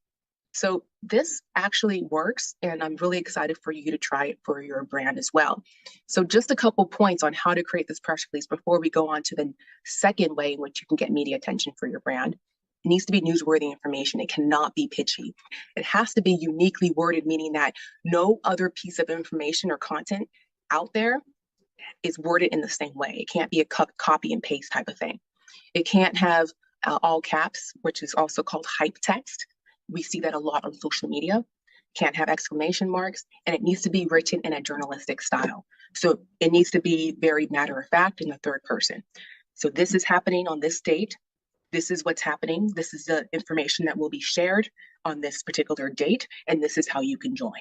So this actually works, and I'm really excited for you to try it for your brand as well. So just a couple points on how to create this press release before we go on to the second way in which you can get media attention for your brand. It needs to be newsworthy information. It cannot be pitchy. It has to be uniquely worded, meaning that no other piece of information or content out there is worded in the same way. It can't be a copy and paste type of thing. It can't have all caps, which is also called hype text. We see that a lot on social media. Can't have exclamation marks, and it needs to be written in a journalistic style. So it needs to be very matter of fact in the third person. So this is happening on this date. This is what's happening. This is the information that will be shared on this particular date, and this is how you can join.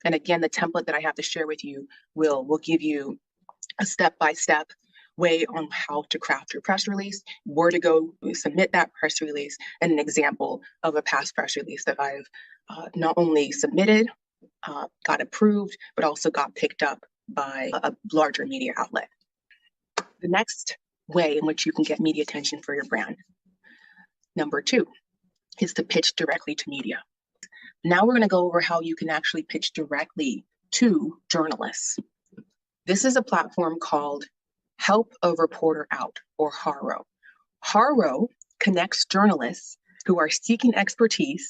And again, the template that I have to share with you will give you a step-by-step way on how to craft your press release, where to go submit that press release, and an example of a past press release that I've not only submitted, got approved, but also got picked up by a larger media outlet. The next way in which you can get media attention for your brand, number 2, is to pitch directly to media. Now we're going to go over how you can actually pitch directly to journalists. This is a platform called Help a Reporter Out, or HARO. HARO connects journalists who are seeking expertise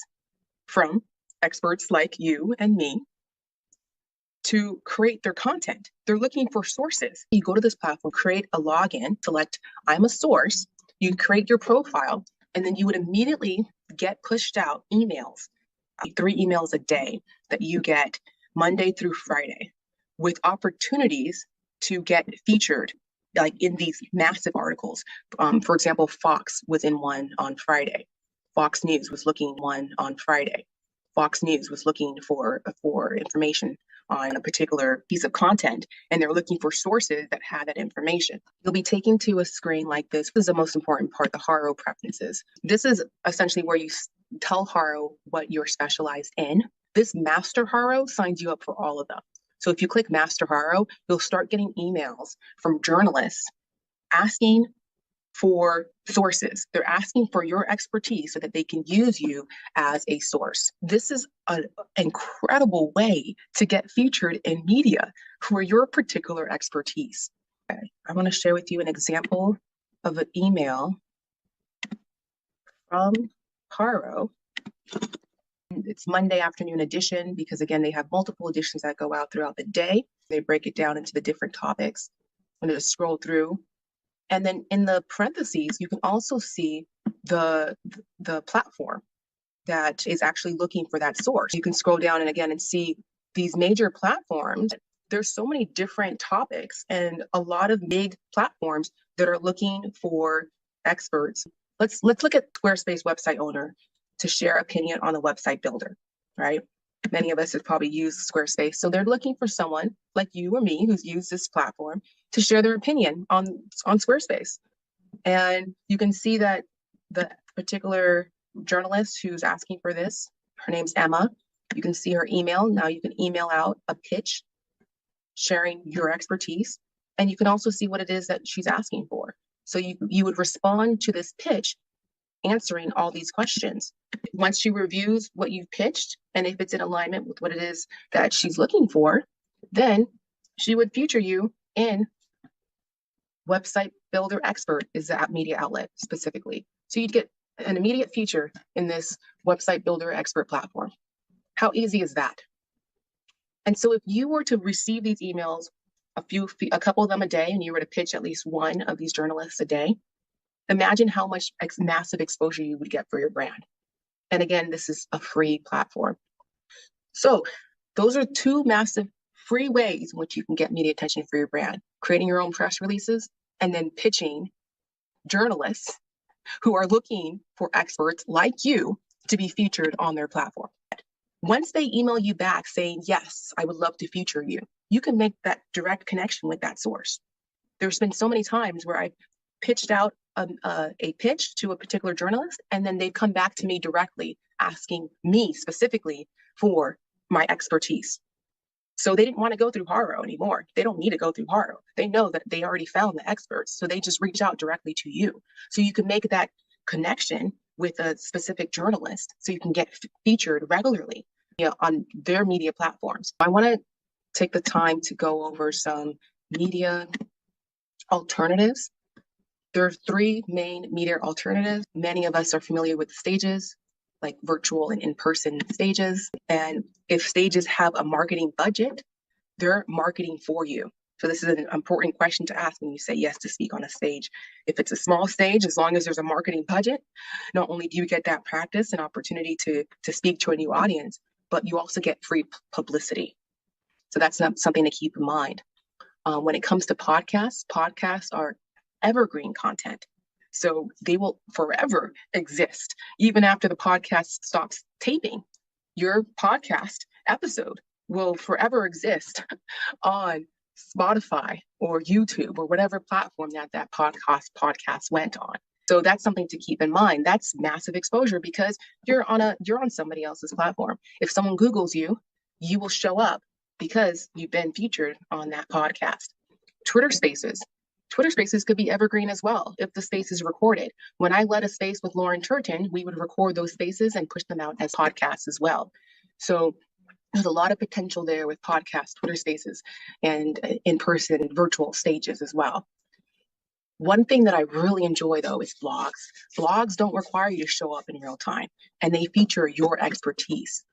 from experts like you and me to create their content. They're looking for sources. You go to this platform, create a login, select I'm a source, you create your profile, and then you would immediately get pushed out emails, 3 emails a day that you get Monday through Friday, with opportunities to get featured like in these massive articles. For example, Fox was in one on Friday. Fox News was looking one on Friday. Fox News was looking for information on a particular piece of content, and they're looking for sources that have that information. You'll be taken to a screen like this. This is the most important part, the HARO preferences. This is essentially where you tell HARO what you're specialized in. This master HARO signs you up for all of them. So if you click Master HARO, you'll start getting emails from journalists asking for sources. They're asking for your expertise so that they can use you as a source. This is an incredible way to get featured in media for your particular expertise. Okay. I want to share with you an example of an email from HARO. It's Monday afternoon edition, because again, they have multiple editions that go out throughout the day. They break it down into the different topics. I'm going to scroll through. And then in the parentheses, you can also see the platform that is actually looking for that source. You can scroll down and again and see these major platforms. There's so many different topics and a lot of big platforms that are looking for experts. Let's look at Squarespace website owner to share opinion on the website builder, right? Many of us have probably used Squarespace. So they're looking for someone like you or me who's used this platform to share their opinion on Squarespace. And you can see that the particular journalist who's asking for this, her name's Emma. You can see her email. Now you can email out a pitch sharing your expertise. And you can also see what it is that she's asking for. So you would respond to this pitch answering all these questions. Once she reviews what you've pitched, and if it's in alignment with what it is that she's looking for, Then she would feature you in Website Builder Expert is that media outlet specifically. So you'd get an immediate feature in this Website Builder Expert platform. How easy is that? And so if you were to receive these emails, a couple of them a day, and you were to pitch at least one of these journalists a day, imagine how much massive exposure you would get for your brand. And again, this is a free platform. So those are two massive free ways in which you can get media attention for your brand: creating your own press releases and then pitching journalists who are looking for experts like you to be featured on their platform. Once they email you back saying, yes, I would love to feature you, you can make that direct connection with that source. There's been so many times where I've pitched out a pitch to a particular journalist, and then they've come back to me directly asking me specifically for my expertise. So they didn't want to go through Haro anymore. They don't need to go through Haro. They know that they already found the experts. So they just reach out directly to you. So you can make that connection with a specific journalist so you can get featured regularly, on their media platforms. I want to take the time to go over some media alternatives. There are three main media alternatives. Many of us are familiar with stages, like virtual and in-person stages. And if stages have a marketing budget, they're marketing for you. So this is an important question to ask when you say yes to speak on a stage. If it's a small stage, as long as there's a marketing budget, not only do you get that practice and opportunity to speak to a new audience, but you also get free publicity. So that's not something to keep in mind. When it comes to podcasts are evergreen content. So they will forever exist. Even after the podcast stops taping, your podcast episode will forever exist on Spotify or YouTube or whatever platform that podcast went on. So that's something to keep in mind. That's massive exposure because you're on somebody else's platform. If someone Googles you, you will show up because you've been featured on that podcast. Twitter Spaces could be evergreen as well if the space is recorded. When I led a space with Lauren Turton, we would record those spaces and push them out as podcasts as well. So there's a lot of potential there with podcasts, Twitter Spaces, and in-person virtual stages as well. One thing that I really enjoy, though, is blogs. Blogs don't require you to show up in real time, and they feature your expertise.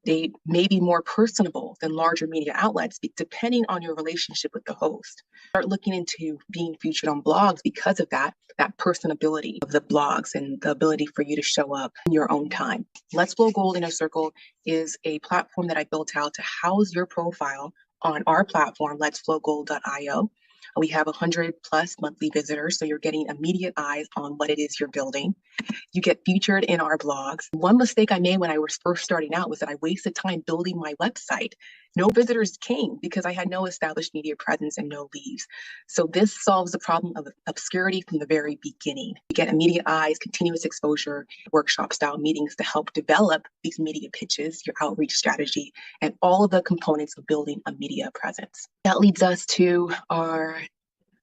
They may be more personable than larger media outlets, depending on your relationship with the host. Start looking into being featured on blogs because of that personability of the blogs and the ability for you to show up in your own time. Let's Flow Gold Inner Circle is a platform that I built out to house your profile on our platform, letsflowgold.io. We have 100 plus monthly visitors, so you're getting immediate eyes on what it is you're building. You get featured in our blogs. One mistake I made when I was first starting out was that I wasted time building my website. No visitors came because I had no established media presence and no leads. So this solves the problem of obscurity from the very beginning. You get immediate eyes, continuous exposure, workshop style meetings to help develop these media pitches, your outreach strategy, and all of the components of building a media presence. That leads us to our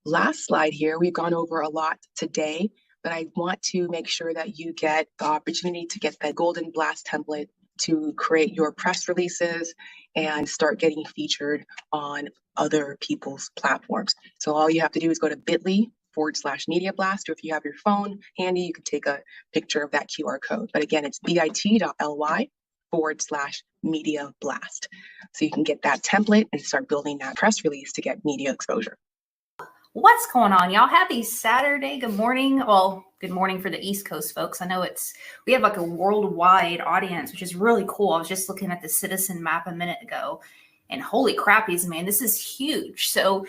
last slide here. We've gone over a lot today, but I want to make sure that you get the opportunity to get the Golden Blast template to create your press releases and start getting featured on other people's platforms. So all you have to do is go to bit.ly/media blast, or if you have your phone handy, you can take a picture of that QR code. But again, it's bit.ly/media blast. So you can get that template and start building that press release to get media exposure. What's going on, y'all? Happy Saturday. Good morning. Well, good morning for the East Coast folks. I know we have like a worldwide audience, which is really cool. I was just looking at the citizen map a minute ago, and holy crappies, man, this is huge. So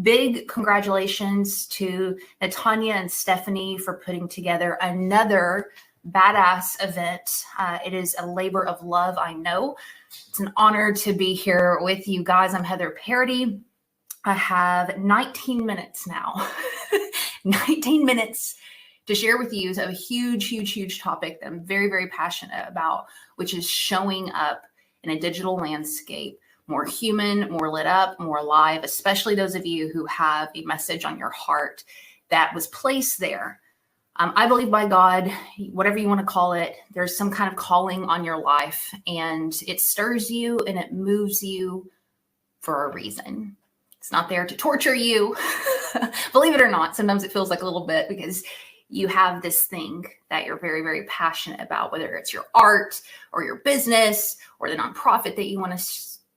big congratulations to Natanya and Stephanie for putting together another badass event. It is a labor of love, I know. It's an honor to be here with you guys. I'm Heather Parody. I have 19 minutes now, 19 minutes to share with you a huge topic that I'm very, very passionate about, which is showing up in a digital landscape, more human, more lit up, more alive, especially those of you who have a message on your heart that was placed there. I believe by God, whatever you want to call it, there's some kind of calling on your life, and it stirs you and it moves you for a reason. It's not there to torture you. Believe it or not, sometimes it feels like a little bit, because you have this thing that you're very, very passionate about, whether it's your art or your business or the nonprofit that you want to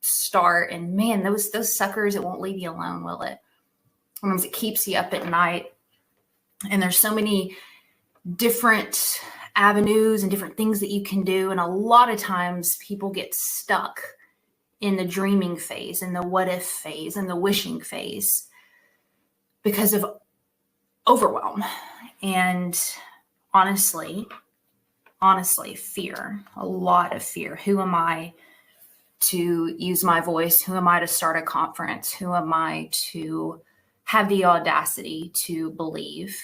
start. And man, those suckers, it won't leave you alone, will it? Sometimes it keeps you up at night. And there's so many different avenues and different things that you can do. And a lot of times people get stuck in the dreaming phase and the what if phase and the wishing phase because of overwhelm and honestly, fear, a lot of fear. Who am I to use my voice? Who am I to start a conference? Who am I to have the audacity to believe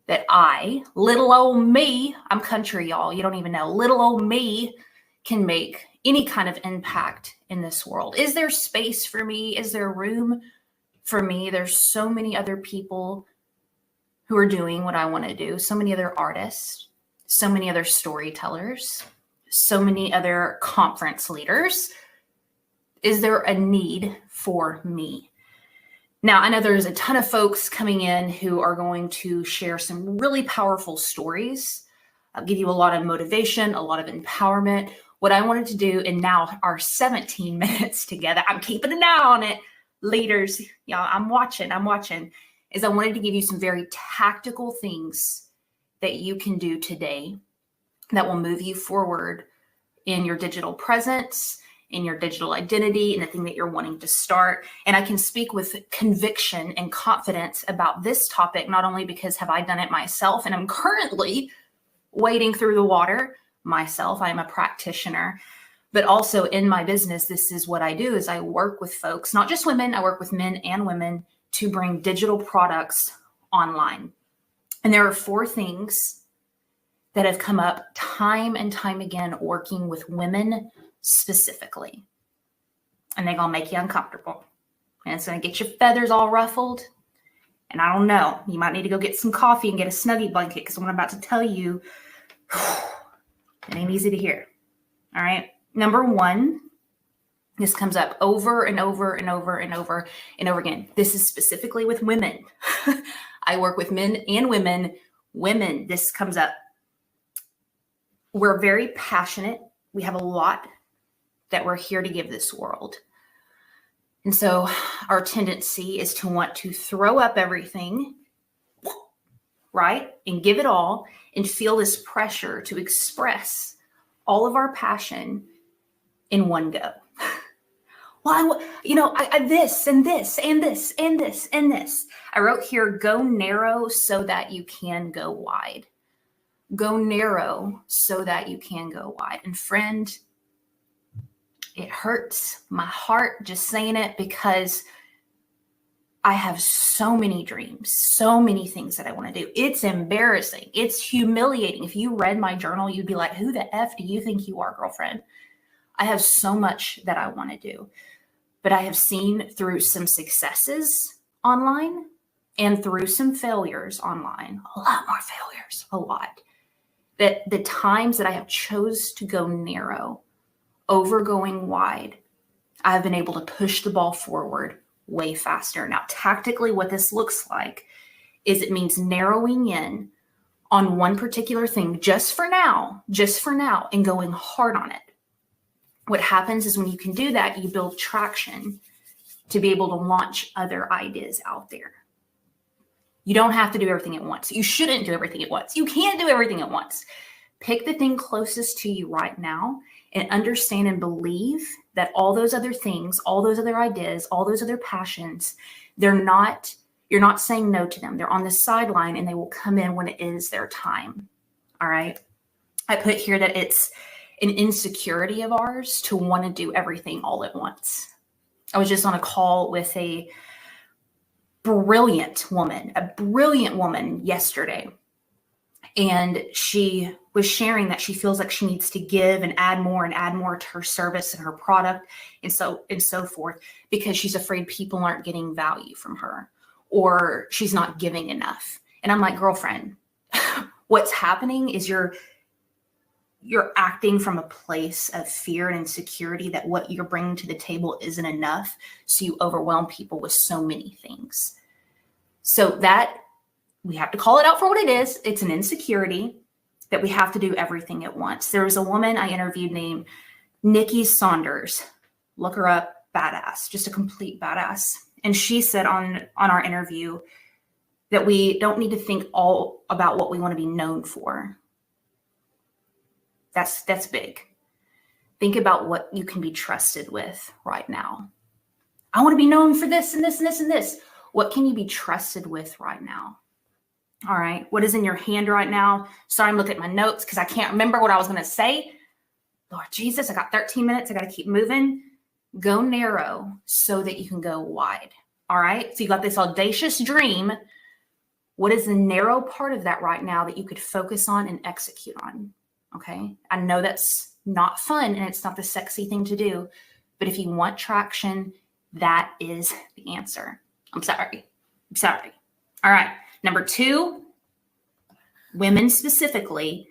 that I, little old me, I'm country, y'all, you don't even know, little old me can make any kind of impact in this world? Is there space for me? Is there room for me? There's so many other people who are doing what I want to do, so many other artists, so many other storytellers, so many other conference leaders. Is there a need for me? Now, I know there's a ton of folks coming in who are going to share some really powerful stories. I'll give you a lot of motivation, a lot of empowerment. What I wanted to do in now our 17 minutes together, I'm keeping an eye on it, leaders, y'all, I'm watching, is I wanted to give you some very tactical things that you can do today that will move you forward in your digital presence, in your digital identity, and the thing that you're wanting to start. And I can speak with conviction and confidence about this topic, not only because have I done it myself, and I'm currently wading through the water myself. I am a practitioner, but also in my business, this is what I do is I work with folks, not just women, I work with men and women to bring digital products online. And there are 4 things that have come up time and time again working with women specifically. And they're going to make you uncomfortable. And it's going to get your feathers all ruffled. And I don't know, you might need to go get some coffee and get a Snuggie blanket, because what I'm about to tell you, it ain't easy to hear. All right. Number 1, this comes up over and over and over and over and over again. This is specifically with women. I work with men and women. Women, this comes up. We're very passionate. We have a lot that we're here to give this world. And so our tendency is to want to throw up everything, right? And give it all and feel this pressure to express all of our passion in one go. Well, I this and this and this and this and this. I wrote here, go narrow so that you can go wide. Go narrow so that you can go wide. And friend, it hurts my heart just saying it, because I have so many dreams, so many things that I want to do. It's embarrassing. It's humiliating. If you read my journal, you'd be like, who the F do you think you are, girlfriend? I have so much that I want to do. But I have seen through some successes online and through some failures online, a lot more failures, a lot, that the times that I have chose to go narrow over going wide, I've been able to push the ball forward way faster. Now, tactically, what this looks like is it means narrowing in on one particular thing just for now, and going hard on it. What happens is when you can do that, you build traction to be able to launch other ideas out there. You don't have to do everything at once. You shouldn't do everything at once. You can't do everything at once. Pick the thing closest to you right now and understand and believe that all those other things, all those other ideas, all those other passions, you're not saying no to them. They're on the sideline and they will come in when it is their time. All right. I put here that it's an insecurity of ours to want to do everything all at once. I was just on a call with a brilliant woman yesterday. And she was sharing that she feels like she needs to give and add more to her service and her product and so forth, because she's afraid people aren't getting value from her or she's not giving enough. And I'm like, girlfriend, what's happening is you're you're acting from a place of fear and insecurity that what you're bringing to the table isn't enough. So you overwhelm people with so many things. So that we have to call it out for what it is. It's an insecurity that we have to do everything at once. There was a woman I interviewed named Nikki Saunders. Look her up, badass, just a complete badass. And she said on our interview that we don't need to think all about what we want to be known for. That's big. Think about what you can be trusted with right now. I want to be known for this and this and this and this. What can you be trusted with right now? All right. What is in your hand right now? Sorry, I'm looking at my notes because I can't remember what I was going to say. Lord Jesus, I got 13 minutes. I got to keep moving. Go narrow so that you can go wide. All right. So you got this audacious dream. What is the narrow part of that right now that you could focus on and execute on? Okay. I know that's not fun and it's not the sexy thing to do, but if you want traction, that is the answer. I'm sorry. All right. Number 2, women specifically.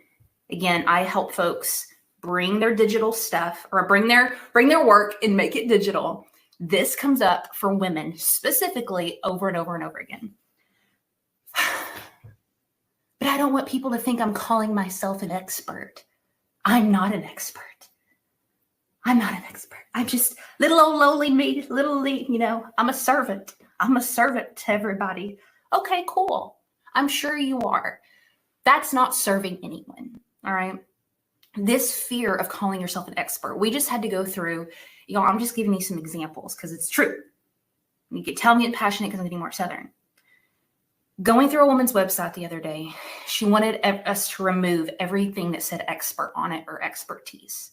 Again, I help folks bring their digital stuff or bring their work and make it digital. This comes up for women specifically over and over and over again. But I don't want people to think I'm calling myself an expert. I'm not an expert. I'm just little old lowly me, I'm a servant. I'm a servant to everybody. Okay, cool. I'm sure you are. That's not serving anyone. All right. This fear of calling yourself an expert, we just had to go through, I'm just giving you some examples because it's true. You could tell me I'm passionate because I'm getting more Southern. Going through a woman's website the other day, she wanted us to remove everything that said expert on it or expertise.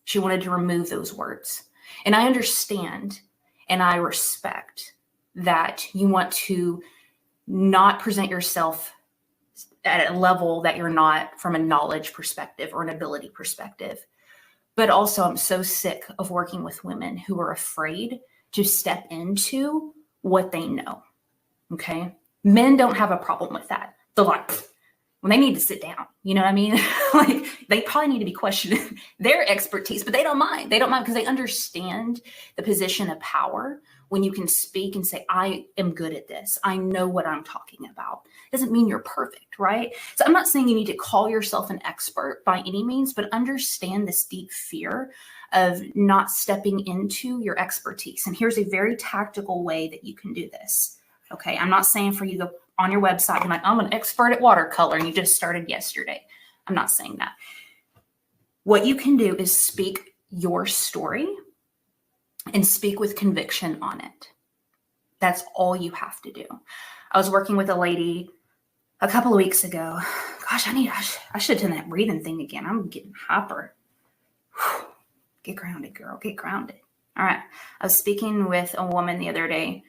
She wanted to remove those words. And I understand and I respect that you want to not present yourself at a level that you're not from a knowledge perspective or an ability perspective. But also, I'm so sick of working with women who are afraid to step into what they know. Okay? Men don't have a problem with that. They're like, when they need to sit down, you know what I mean? Like they probably need to be questioning their expertise, but they don't mind. They don't mind because they understand the position of power when you can speak and say, I am good at this. I know what I'm talking about. Doesn't mean you're perfect, right? So I'm not saying you need to call yourself an expert by any means, but understand this deep fear of not stepping into your expertise. And here's a very tactical way that you can do this. Okay, I'm not saying for you to go on your website and like, I'm an expert at watercolor and you just started yesterday. I'm not saying that. What you can do is speak your story and speak with conviction on it. That's all you have to do. I was working with a lady a couple of weeks ago. Gosh, I should have done that breathing thing again. I'm getting hyper. Whew. Get grounded, girl. Get grounded. All right. I was speaking with a woman the other day,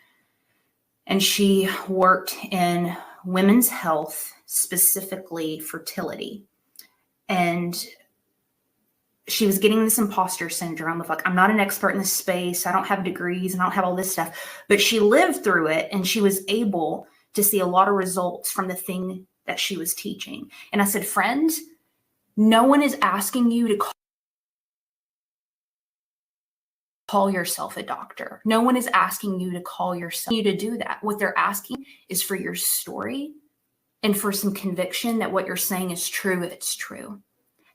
and she worked in women's health, specifically fertility. And she was getting this imposter syndrome of like, I'm not an expert in this space. I don't have degrees and I don't have all this stuff. But she lived through it and she was able to see a lot of results from the thing that she was teaching. And I said, friend, no one is asking you to call yourself a doctor. No one is asking you to call yourself to do that. What they're asking is for your story and for some conviction that what you're saying is true if it's true.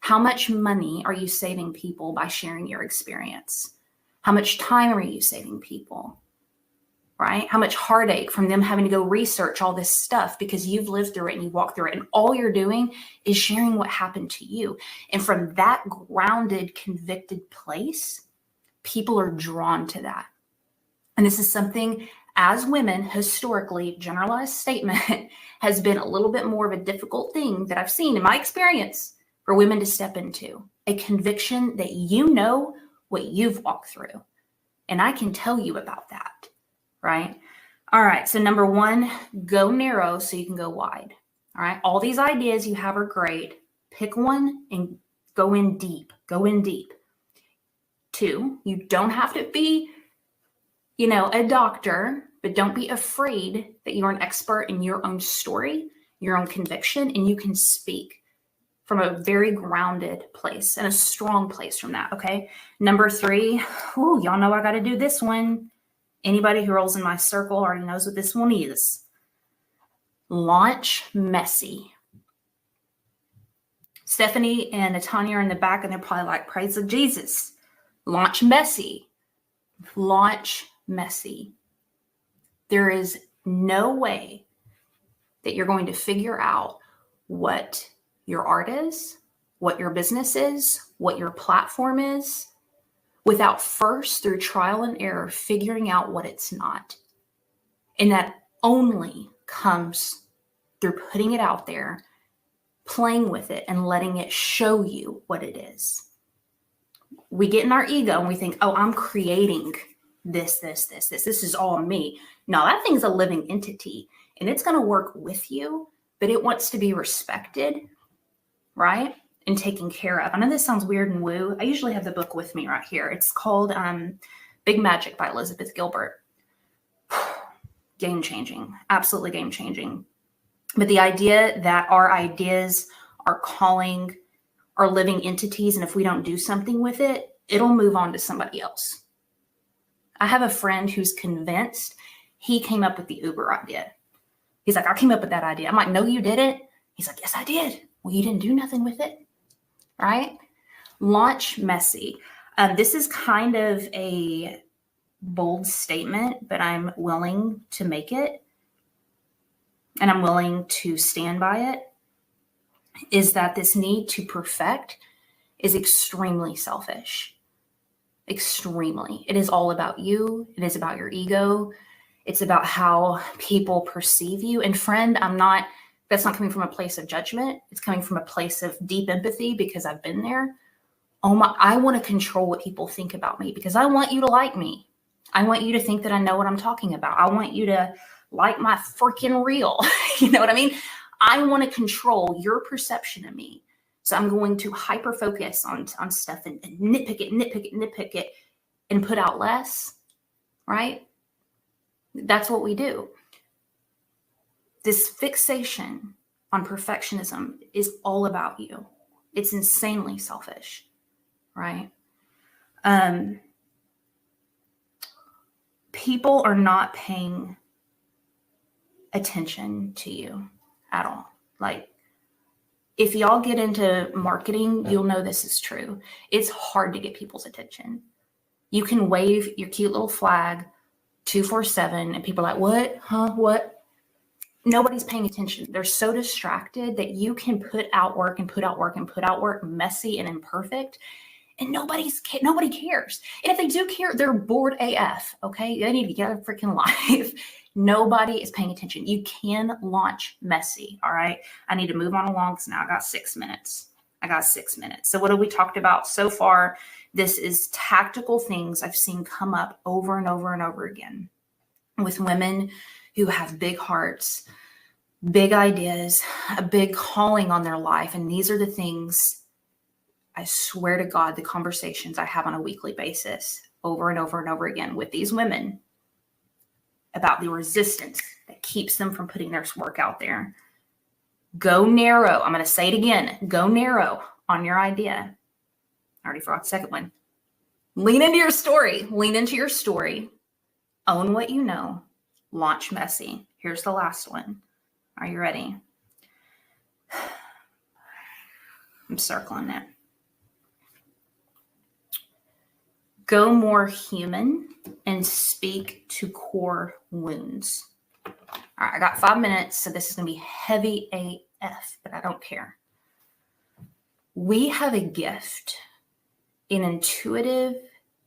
How much money are you saving people by sharing your experience? How much time are you saving people? Right? How much heartache from them having to go research all this stuff because you've lived through it and you walked through it. And all you're doing is sharing what happened to you. And from that grounded, convicted place, people are drawn to that. And this is something as women, historically, generalized statement has been a little bit more of a difficult thing that I've seen in my experience for women to step into. A conviction that you know what you've walked through. And I can tell you about that, right? All right, so number 1, go narrow so you can go wide. All right, all these ideas you have are great. Pick one and go in deep. Go in deep. 2, you don't have to be, a doctor, but don't be afraid that you're an expert in your own story, your own conviction, and you can speak from a very grounded place and a strong place from that, okay? Number 3, ooh, y'all know I got to do this one. Anybody who rolls in my circle already knows what this one is. Launch messy. Stephanie and Natanya are in the back, and they're probably like, praise of Jesus. Launch messy. Launch messy. There is no way that you're going to figure out what your art is, what your business is, what your platform is, without first, through trial and error, figuring out what it's not. And that only comes through putting it out there, playing with it, and letting it show you what it is. We get in our ego and we think, oh, I'm creating this. This is all me. No, that thing's a living entity, and it's going to work with you, but it wants to be respected, right? And taken care of. I know this sounds weird and woo. I usually have the book with me right here. It's called Big Magic by Elizabeth Gilbert. Game changing, absolutely game changing. But the idea that our ideas are calling our living entities, and if we don't do something with it, it'll move on to somebody else. I have a friend who's convinced he came up with the Uber idea. He's like, I came up with that idea. I'm like, no, you didn't. He's like, yes, I did. Well, you didn't do nothing with it, right? Launch messy. This is kind of a bold statement, but I'm willing to make it, and I'm willing to stand by it, is that this need to perfect is extremely selfish. Extremely. It is all about you. It is about your ego. It's about how people perceive you. And friend, that's not coming from a place of judgment. It's coming from a place of deep empathy, because I've been there. I want to control what people think about me, because I want you to like me. I want you to think that I know what I'm talking about. I want you to like my freaking reel. You know what I mean? I want to control your perception of me. So I'm going to hyper focus on stuff and nitpick it and put out less, right? That's what we do. This fixation on perfectionism is all about you. It's insanely selfish, right? People are not paying attention to you at all. Like, if y'all get into marketing, you'll know this is true. It's hard to get people's attention. You can wave your cute little flag 247 and people are like, what? Huh? What? Nobody's paying attention. They're so distracted that you can put out work messy and imperfect, and nobody cares. And if they do care, they're bored AF, okay? They need to get out of freaking life. Nobody is paying attention. You can launch messy, all right? I need to move on along because now I got 6 minutes. So what have we talked about so far? This is tactical things I've seen come up over and over and over again with women who have big hearts, big ideas, a big calling on their life. And these are the things, I swear to God, the conversations I have on a weekly basis over and over and over again with these women about the resistance that keeps them from putting their work out there. Go narrow. I'm going to say it again. Go narrow on your idea. I already forgot the second one. Lean into your story. Own what you know. Launch messy. Here's the last one. Are you ready? I'm circling it. Go more human and speak to core wounds. All right, I got 5 minutes, so this is going to be heavy AF, but I don't care. We have a gift, an intuitive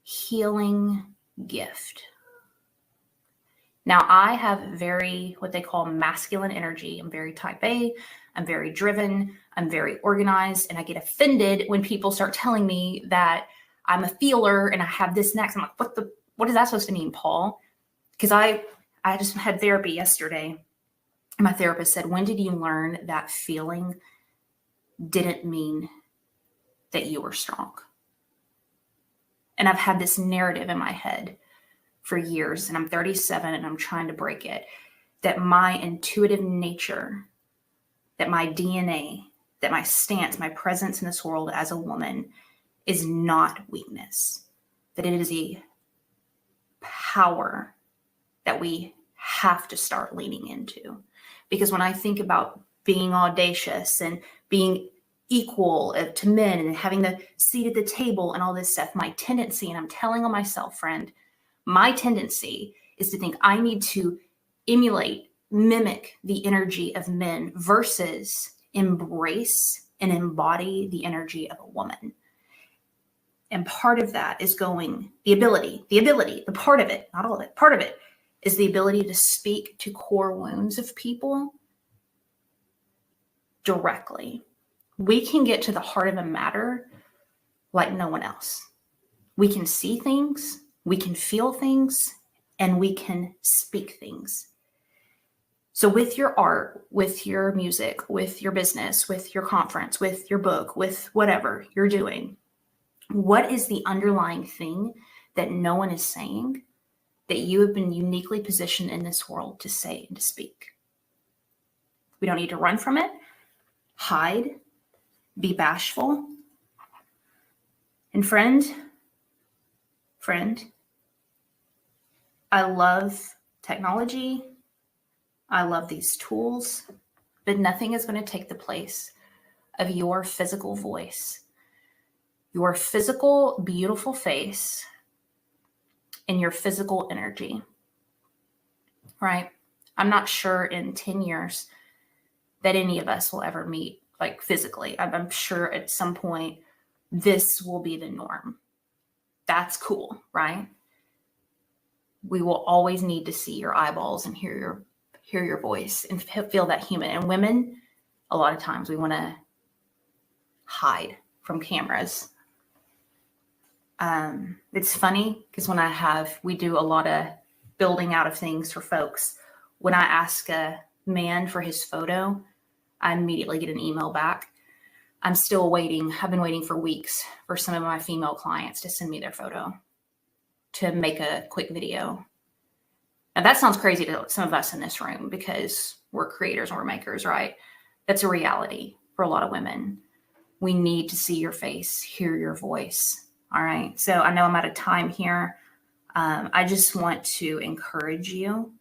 healing gift. Now, I have what they call masculine energy. I'm very type A. I'm very driven. I'm very organized. And I get offended when people start telling me that I'm a feeler and I have this next. I'm like, what is that supposed to mean, Paul? Because I just had therapy yesterday. And my therapist said, when did you learn that feeling didn't mean that you were strong? And I've had this narrative in my head for years, and I'm 37 and I'm trying to break it, that my intuitive nature, that my DNA that my stance, my presence in this world as a woman is not weakness, that it is a power that we have to start leaning into. Because when I think about being audacious and being equal to men and having the seat at the table and all this stuff, my tendency, and I'm telling on myself, friend, my tendency is to think I need to emulate, mimic the energy of men versus embrace and embody the energy of a woman. And part of that is the part of it, not all of it, part of it is the ability to speak to core wounds of people directly. We can get to the heart of a matter like no one else. We can see things, we can feel things, and we can speak things. So with your art, with your music, with your business, with your conference, with your book, with whatever you're doing, what is the underlying thing that no one is saying that you have been uniquely positioned in this world to say and to speak? We don't need to run from it, hide, be bashful. And friend, I love technology. I love these tools, but nothing is going to take the place of your physical voice, your physical, beautiful face, and your physical energy, right? I'm not sure in 10 years that any of us will ever meet, like physically. I'm sure at some point this will be the norm. That's cool, right? We will always need to see your eyeballs and hear your voice and feel that human. And women, a lot of times we want to hide from cameras. It's funny because when we do a lot of building out of things for folks. When I ask a man for his photo, I immediately get an email back. I'm still waiting. I've been waiting for weeks for some of my female clients to send me their photo to make a quick video. Now that sounds crazy to some of us in this room because we're creators and we're makers, right? That's a reality for a lot of women. We need to see your face, hear your voice. All right. So I know I'm out of time here. I just want to encourage you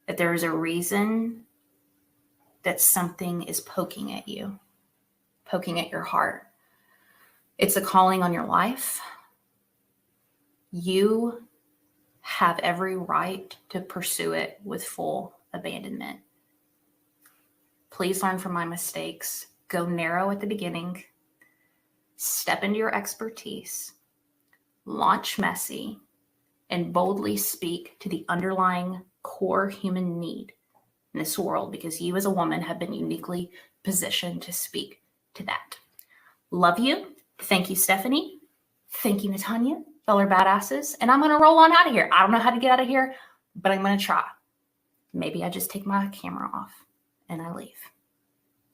that there is a reason that something is poking at you, poking at your heart. It's a calling on your life. You have every right to pursue it with full abandonment. Please learn from my mistakes. Go narrow at the beginning. Step into your expertise. Launch messy and boldly speak to the underlying core human need in this world, because you as a woman have been uniquely positioned to speak to that. Love you. Thank you, Stephanie. Thank you, Natanya. Y'all are badasses. And I'm going to roll on out of here. I don't know how to get out of here, but I'm going to try. Maybe I just take my camera off and I leave.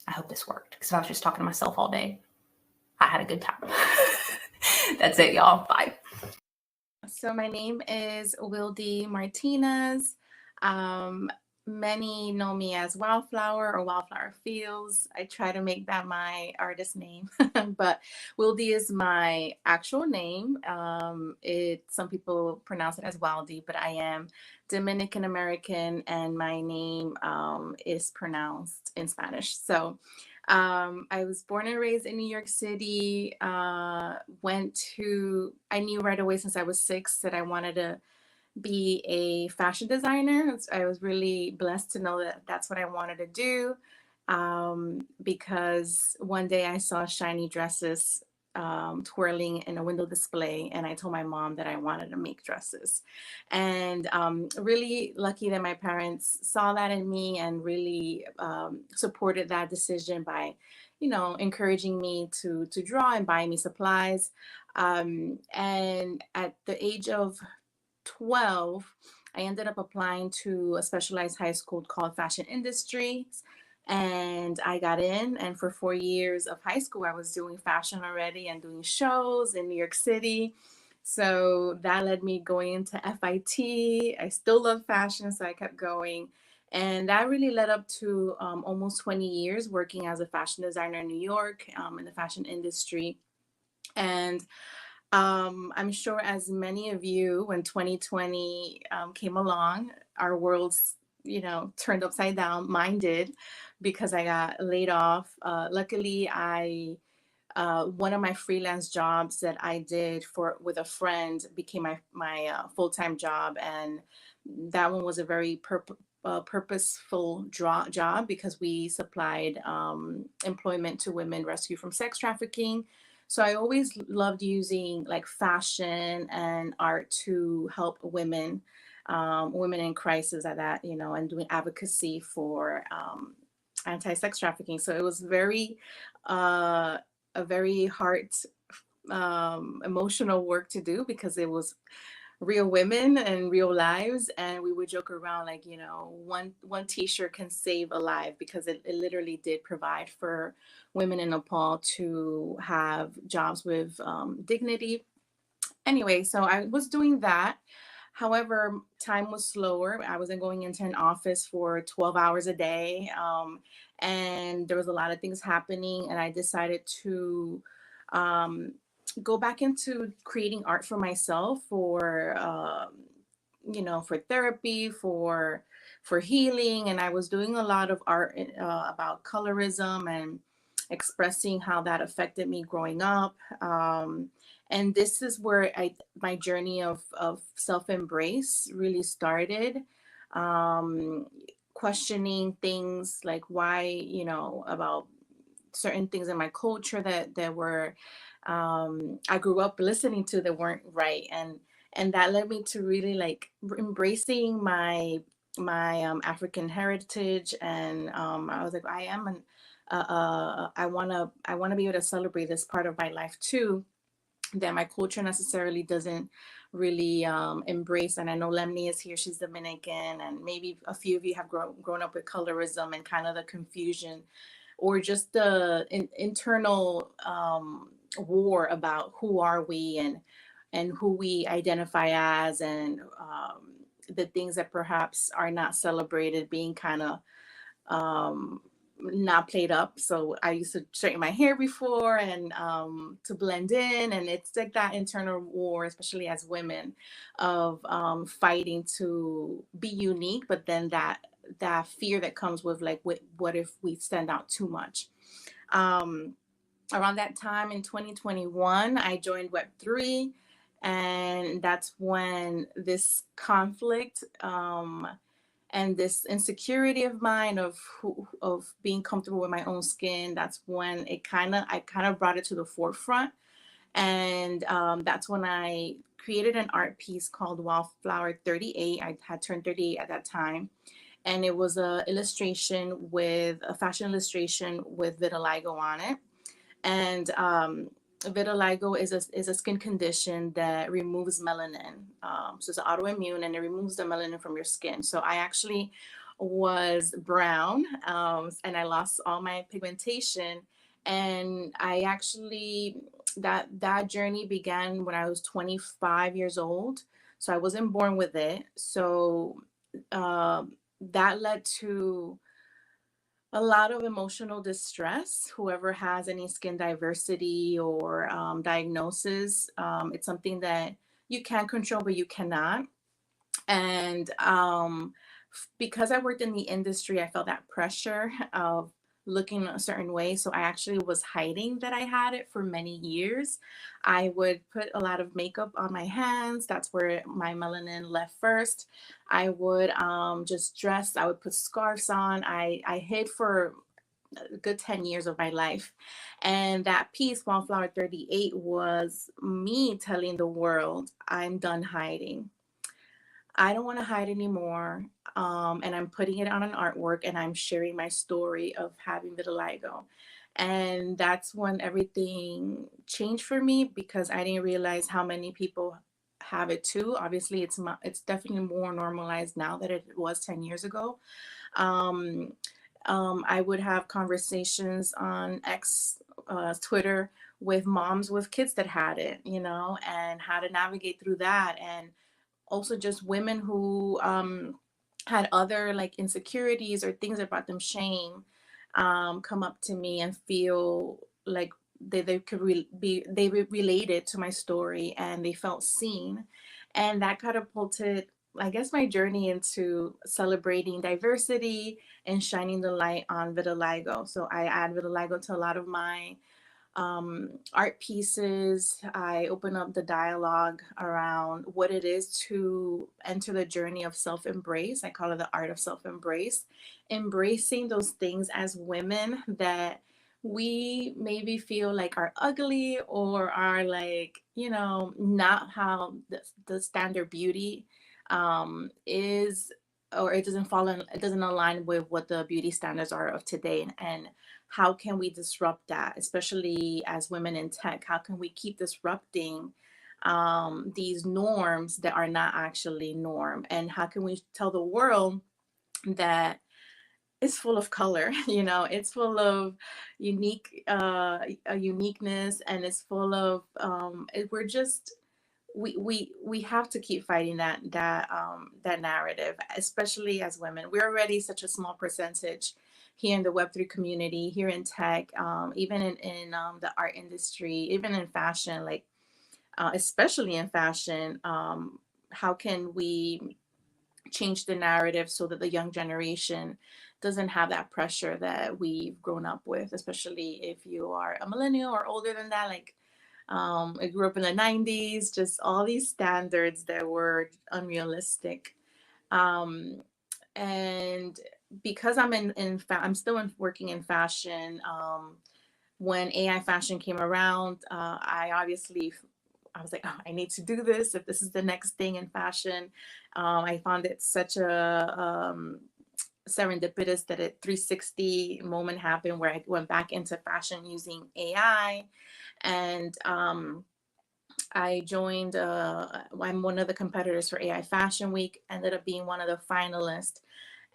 I hope this worked, because if I was just talking to myself all day, I had a good time. That's it, y'all. Bye. So my name is Wildy Martinez. Many know me as Wildflower or Wildflower Fields. I try to make that my artist name, but Wildy is my actual name. Some people pronounce it as Wildy, but I am Dominican American, and my name is pronounced in Spanish. So I was born and raised in New York City. I knew right away since I was 6 that I wanted to be a fashion designer. I was really blessed to know that that's what I wanted to do, because one day I saw shiny dresses twirling in a window display, and I told my mom that I wanted to make dresses. And really lucky that my parents saw that in me and really supported that decision by, encouraging me to draw and buying me supplies. And at the age of 12, I ended up applying to a specialized high school called Fashion Industries, and I got in. And for 4 years of high school, I was doing fashion already and doing shows in New York City. So that led me going into FIT. I still love fashion, so I kept going. And that really led up to almost 20 years working as a fashion designer in New York, in the fashion industry. And I'm sure as many of you, when 2020 came along, our worlds, turned upside down. Mine did, because I got laid off. Luckily, one of my freelance jobs that I did with a friend became my full-time job, and that one was a very purposeful job, because we supplied employment to women rescued from sex trafficking. So I always loved using like fashion and art to help women in crisis at that, and doing advocacy for anti-sex trafficking. So it was a very heart emotional work to do, because it was real women and real lives. And we would joke around like, one t-shirt can save a life, because it literally did provide for women in Nepal to have jobs with dignity. Anyway, so I was doing that. However, time was slower. I wasn't going into an office for 12 hours a day. And there was a lot of things happening, and I decided to go back into creating art for myself, for therapy, for healing. And I was doing a lot of art about colorism and expressing how that affected me growing up. And this is where my journey of self-embrace really started. Questioning things like why, about certain things in my culture that were I grew up listening to that weren't right, and that led me to really like embracing my African heritage. And I was like, I want to be able to celebrate this part of my life too, that my culture necessarily doesn't really embrace. And I know Lemni is here, she's Dominican, and maybe a few of you have grown up with colorism and kind of the confusion, or just the internal war about who are we and who we identify as, and the things that perhaps are not celebrated being kind of not played up. So I used to straighten my hair before, and to blend in, and it's like that internal war, especially as women, of fighting to be unique, but then that fear that comes with like, what if we stand out too much? Around that time in 2021, I joined Web3, and that's when this conflict and this insecurity of mine of being comfortable with my own skin, that's when I kind of brought it to the forefront. And that's when I created an art piece called Wildflower 38. I had turned 38 at that time. And it was a fashion illustration with vitiligo on it. And vitiligo is a skin condition that removes melanin. So it's autoimmune, and it removes the melanin from your skin. So I actually was brown, and I lost all my pigmentation. And I actually, that journey began when I was 25 years old. So I wasn't born with it. So that led to a lot of emotional distress. Whoever has any skin diversity or diagnosis, it's something that you can control, but you cannot. And because I worked in the industry, I felt that pressure of looking a certain way. So I actually was hiding that I had it for many years. I would put a lot of makeup on my hands. That's where my melanin left first. I would just dress. I would put scarves on. I hid for a good 10 years of my life. And that piece, Wildflower 38, was me telling the world, I'm done hiding. I don't want to hide anymore. And I'm putting it on an artwork, and I'm sharing my story of having vitiligo. And that's when everything changed for me, because I didn't realize how many people have it too. Obviously, it's definitely more normalized now than it was 10 years ago. I would have conversations on X, Twitter, with moms with kids that had it, and how to navigate through that. And also just women who had other like insecurities or things that brought them shame come up to me and feel like they could related to my story, and they felt seen. And that catapulted, I guess, my journey into celebrating diversity and shining the light on vitiligo. So I add vitiligo to a lot of my art pieces. I open up the dialogue around what it is to enter the journey of self-embrace. I call it the art of self-embrace, embracing those things as women that we maybe feel like are ugly or are like, you know, not how the standard beauty is, or it doesn't fall in, it doesn't align with what the beauty standards are of today. And how can we disrupt that, especially as women in tech? How can we keep disrupting these norms that are not actually norm? And how can we tell the world that it's full of color, you know, it's full of uniqueness, and it's full of we're just we have to keep fighting that narrative, especially as women. We're already such a small percentage here in the Web3 community, here in tech, even in the art industry, even in fashion, like especially in fashion. How can we change the narrative so that the young generation doesn't have that pressure that we've grown up with, especially if you are a millennial or older than that? Like, I grew up in the 90s, just all these standards that were unrealistic. And because I'm still working in fashion, when AI fashion came around, I was like, oh, I need to do this if this is the next thing in fashion. I found it such a serendipitous that a 360 moment happened where I went back into fashion using AI. And I joined, I'm one of the competitors for AI Fashion Week, ended up being one of the finalists.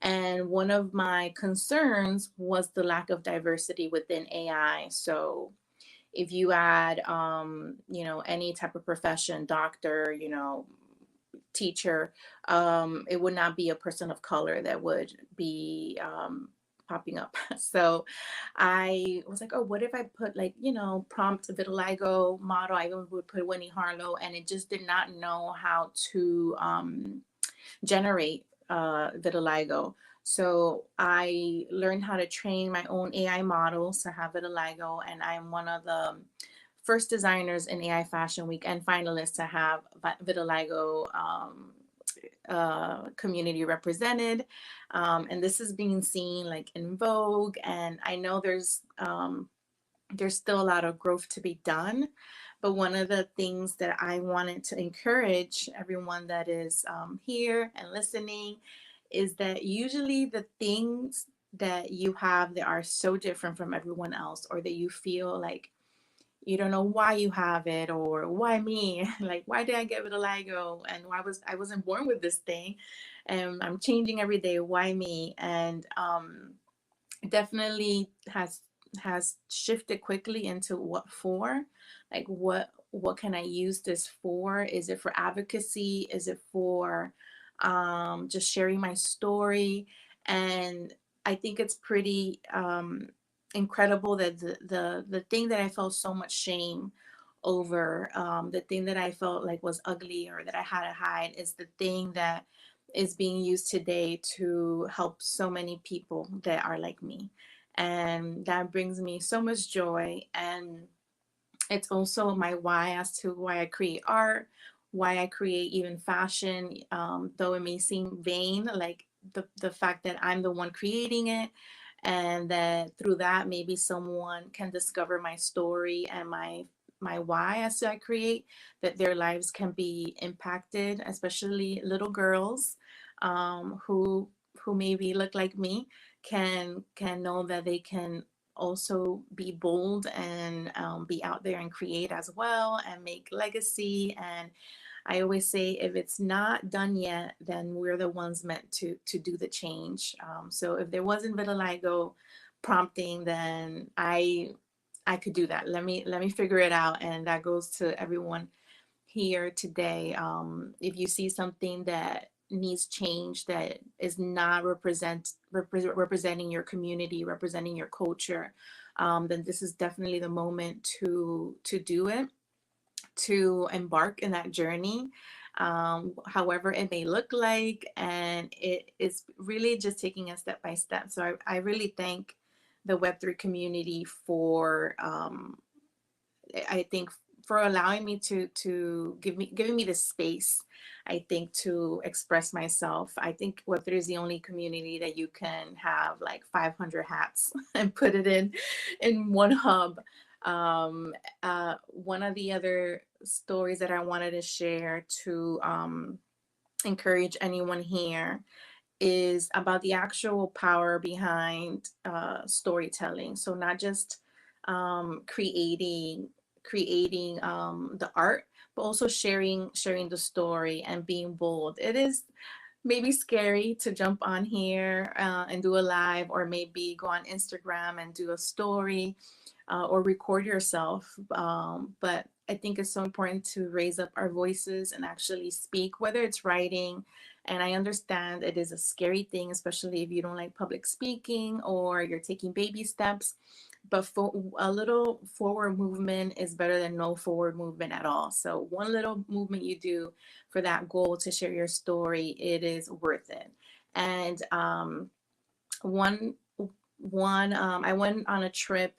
And one of my concerns was the lack of diversity within AI. So if you add, you know, any type of profession, doctor, you know, teacher, it would not be a person of color that would be popping up. So I was like, oh, what if I put like, you know, prompt vitiligo model? I even would put Winnie Harlow, and it just did not know how to generate vitiligo. So I learned how to train my own AI models to have vitiligo, and I'm one of the first designers in AI Fashion Week and finalists to have vitiligo community represented. And this is being seen like in Vogue, and I know there's still a lot of growth to be done. But one of the things that I wanted to encourage everyone that is here and listening is that usually the things that you have that are so different from everyone else, or that you feel like you don't know why you have it, or why me, like why did I get vitiligo, and I wasn't born with this thing, and I'm changing every day, why me? And definitely has shifted quickly into what for, like what can I use this for? Is it for advocacy? Is it for just sharing my story? And I think it's pretty incredible that the thing that I felt so much shame over, the thing that I felt like was ugly or that I had to hide, is the thing that is being used today to help so many people that are like me. And that brings me so much joy. And it's also my why as to why I create art, why I create even fashion, though it may seem vain, like the fact that I'm the one creating it, and that through that maybe someone can discover my story and my why as to I create, that their lives can be impacted, especially little girls who maybe look like me, can know that they can also be bold and be out there and create as well and make legacy. And I always say, if it's not done yet, then we're the ones meant to do the change. So if there wasn't vitiligo prompting, then I could do that. Let me figure it out. And that goes to everyone here today. If you see something that needs change, that is not representing your community, representing your culture, then this is definitely the moment to do it, to embark in that journey, however it may look like. And it is really just taking it step by step. So I really thank the Web3 community for, I think, for allowing me to giving me the space, I think, to express myself. I think Web3 is the only community that you can have like 500 hats and put it in one hub. One of the other stories that I wanted to share to encourage anyone here is about the actual power behind storytelling. So not just creating the art, but also sharing the story and being bold. It is maybe scary to jump on here and do a live, or maybe go on Instagram and do a story, or record yourself. But I think it's so important to raise up our voices and actually speak, whether it's writing. And I understand it is a scary thing, especially if you don't like public speaking or you're taking baby steps. But for a little forward movement is better than no forward movement at all. So one little movement you do for that goal to share your story, it is worth it. And I went on a trip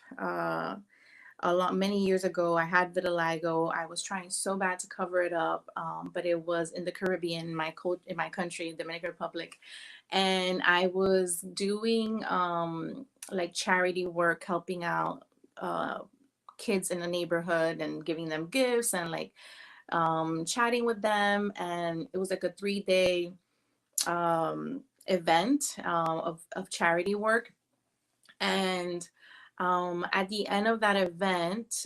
many years ago. I had vitiligo. I was trying so bad to cover it up, but it was in the Caribbean, in my country, Dominican Republic, and I was doing like charity work, helping out kids in the neighborhood and giving them gifts and like chatting with them. And it was like a 3-day event of charity work. And at the end of that event,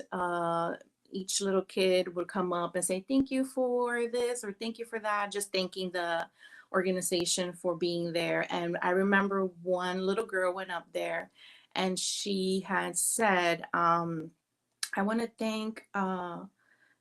each little kid would come up and say, thank you for this, or thank you for that, just thanking the organization for being there. And I remember one little girl went up there and she had said, I want to thank,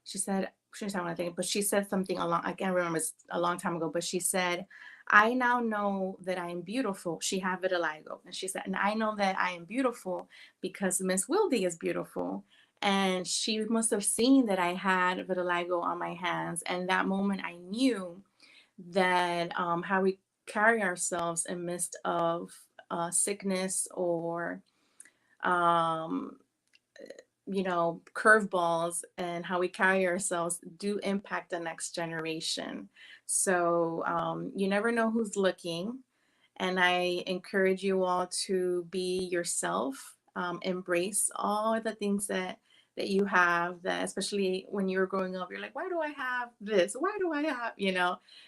she said, I want to thank, but she said something I can't remember, it's a long time ago, but she said, I now know that I am beautiful. She had vitiligo. And she said, and I know that I am beautiful because Miss Wildy is beautiful. And she must have seen that I had vitiligo on my hands. And that moment I knew that how we carry ourselves in midst of sickness or curveballs, and how we carry ourselves do impact the next generation. So you never know who's looking. And I encourage you all to be yourself, embrace all the things that you have, that especially when you're growing up, you're like, why do I have this? Why do I have,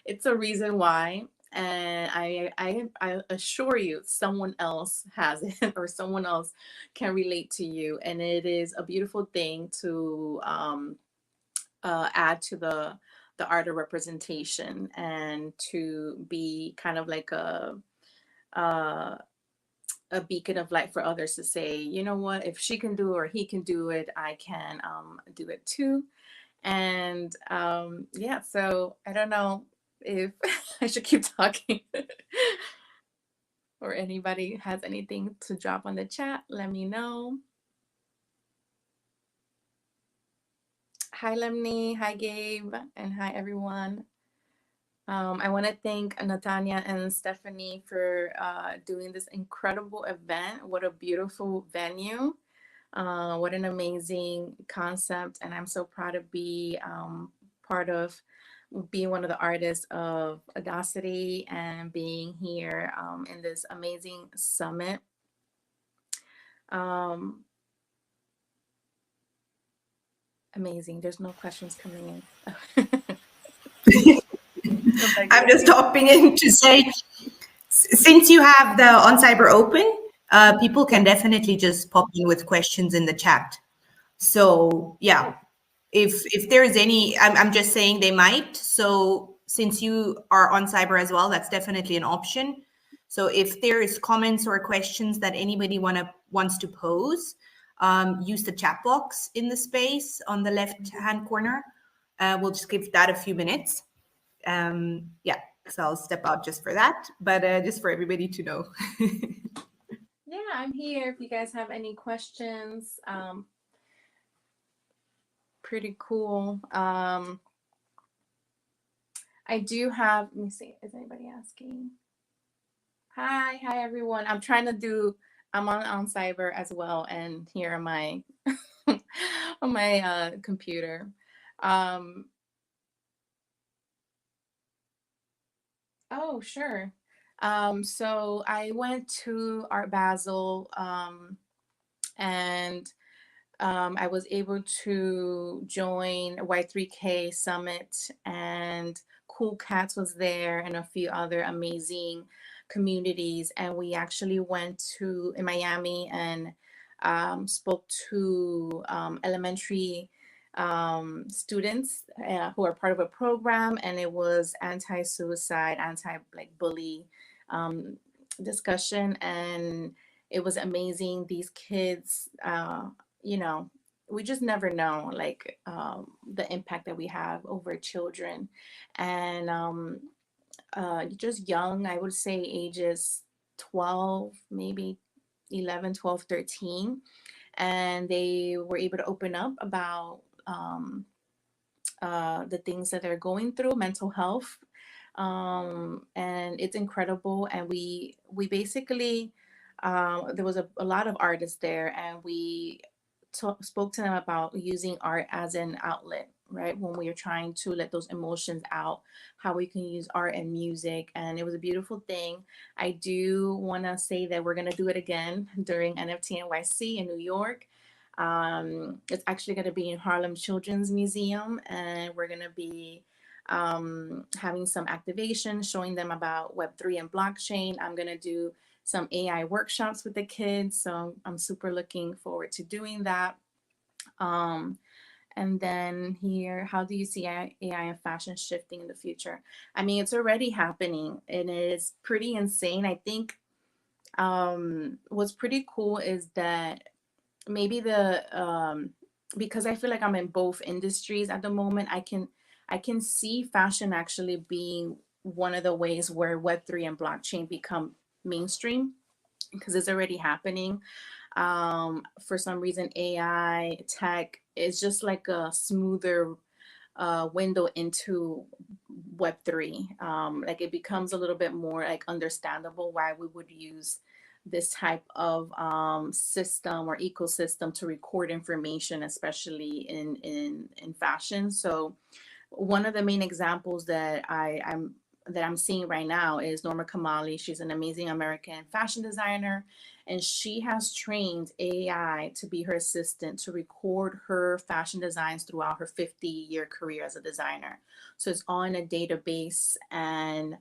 it's a reason why. And I assure you, someone else has it, or someone else can relate to you. And it is a beautiful thing to add to the art of representation, and to be kind of like a beacon of light for others to say, you know what, if she can do it or he can do it, I can do it too. And yeah, so I don't know if I should keep talking or anybody has anything to drop on the chat, let me know. Hi Lemny, hi Gabe, and hi everyone. I want to thank Natanya and Stephanie for doing this incredible event. What a beautiful venue. What an amazing concept. And I'm so proud to be part of being one of the artists of AWEDACITY and being here in this amazing summit. Amazing. There's no questions coming in. I'm just hopping in to say, since you have the On Cyber open, people can definitely just pop in with questions in the chat. So yeah, if there is any, I'm just saying they might. So since you are on Cyber as well, that's definitely an option. So if there is comments or questions that anybody wants to pose, use the chat box in the space on the left-hand corner. We'll just give that a few minutes. Yeah, so I'll step out just for that. But just for everybody to know. Yeah, I'm here if you guys have any questions. Pretty cool. I do have, let me see, is anybody asking? Hi everyone. I'm on Cyber as well, and here on my on my computer. Oh, sure. So I went to Art Basel, and I was able to join Y3K Summit, and Cool Cats was there, and a few other amazing communities. And we actually went to in Miami and spoke to elementary students who are part of a program, and it was anti-suicide, bully discussion, and it was amazing. These kids, we just never know, like, the impact that we have over children, and just young, I would say ages 12, maybe 11, 12, 13, and they were able to open up about the things that they're going through, mental health, and it's incredible. And we basically there was a lot of artists there, and we spoke to them about using art as an outlet, right? When we are trying to let those emotions out, how we can use art and music. And it was a beautiful thing. I do want to say that we're going to do it again during NFT NYC in New York. It's actually going to be in Harlem Children's Museum, and we're going to be having some activation, showing them about Web3 and blockchain. I'm going to do some AI workshops with the kids, so I'm super looking forward to doing that. And then here, how do you see AI and fashion shifting in the future? I mean, it's already happening, and it is pretty insane. I think what's pretty cool is that maybe because I feel like I'm in both industries at the moment, I can see fashion actually being one of the ways where Web3 and blockchain become mainstream, because it's already happening. For some reason, AI tech is just like a smoother window into Web3. Like, it becomes a little bit more like understandable why we would use this type of system or ecosystem to record information, especially in fashion. So one of the main examples that I'm seeing right now is Norma Kamali. She's an amazing American fashion designer, and she has trained AI to be her assistant to record her fashion designs throughout her 50-year career as a designer. So it's all in a database, and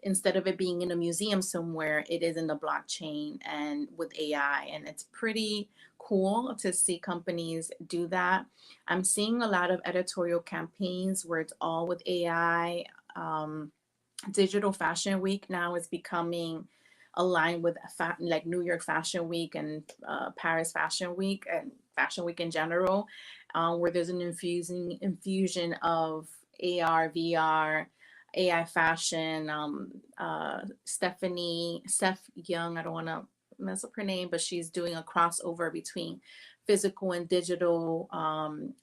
instead of it being in a museum somewhere, it is in the blockchain and with AI, and it's pretty cool to see companies do that. I'm seeing a lot of editorial campaigns where it's all with AI. Digital Fashion Week now is becoming aligned with like New York Fashion Week and Paris Fashion Week and Fashion Week in general, where there's an infusion of AR, VR, AI fashion. Steph Young, I don't want to mess up her name, but she's doing a crossover between physical and digital.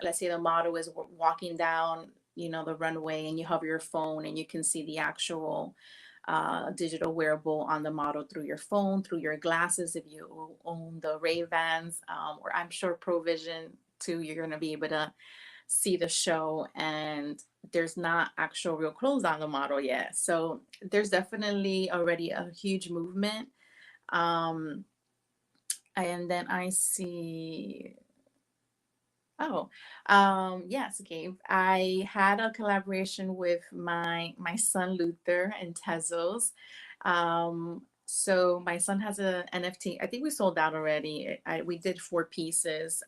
Let's say the model is walking down, the runway, and you hover your phone and you can see the actual digital wearable on the model through your phone, through your glasses, if you own the Ray-Bans, or I'm sure Provision too, you're going to be able to see the show, and there's not actual real clothes on the model yet. So there's definitely already a huge movement. And then I see, yes, Gabe, I had a collaboration with my son Luther and Tezos. So my son has a NFT. I think we sold out already. We did 4 pieces.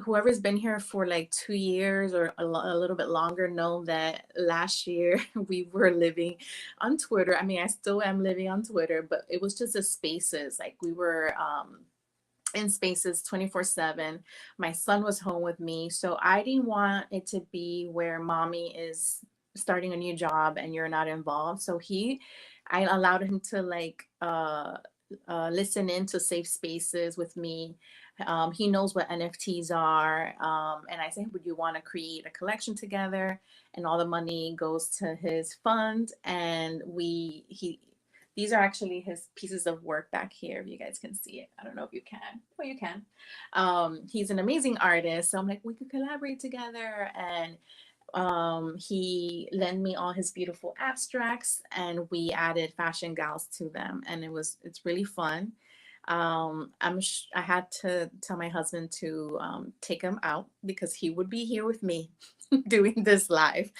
Whoever's been here for like 2 years or a little bit longer know that last year we were living on Twitter. I mean, I still am living on Twitter, but it was just the spaces. Like, we were, in spaces 24/7. My son was home with me, so I didn't want it to be where mommy is starting a new job and you're not involved. So I allowed him to listen into safe spaces with me. He knows what NFTs are, and I said, would you want to create a collection together? And all the money goes to his fund, and these are actually his pieces of work back here, if you guys can see it. I don't know if you can. Oh, you can. He's an amazing artist. So I'm like, we could collaborate together. And he lent me all his beautiful abstracts, and we added fashion gals to them. And it's really fun. I had to tell my husband to take him out because he would be here with me doing this live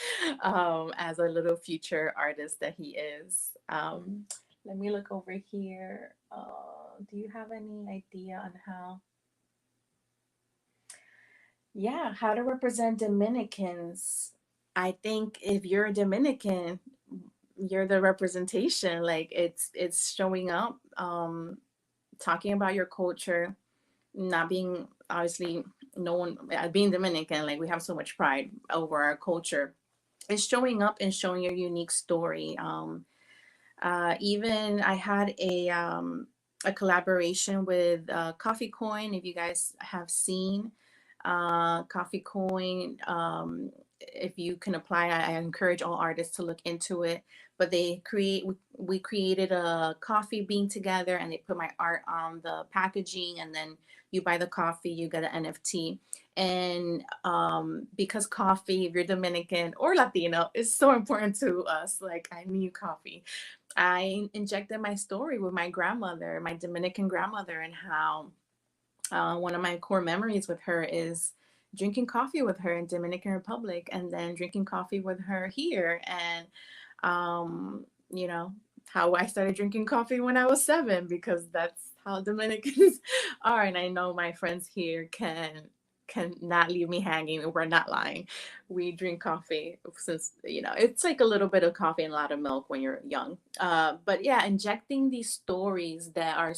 as a little future artist that he is. Let me look over here. Do you have any idea on how to represent Dominicans? I think if you're a Dominican, you're the representation. Like it's showing up, talking about your culture, not being obviously no one being Dominican. Like we have so much pride over our culture. It's showing up and showing your unique story. Even I had a collaboration with Coffee Coin. If you guys have seen Coffee Coin, if you can apply, I encourage all artists to look into it. But we created a coffee bean together, and they put my art on the packaging, and then you buy the coffee, you get an NFT. And because coffee, if you're Dominican or Latino, is so important to us. Like I need coffee. I injected my story with my grandmother, my Dominican grandmother, and how one of my core memories with her is drinking coffee with her in Dominican Republic, and then drinking coffee with her here. And how I started drinking coffee when I was 7, because that's how Dominicans are. And I know my friends here can not leave me hanging. We're not lying. We drink coffee since, it's like a little bit of coffee and a lot of milk when you're young. But yeah, injecting these stories that are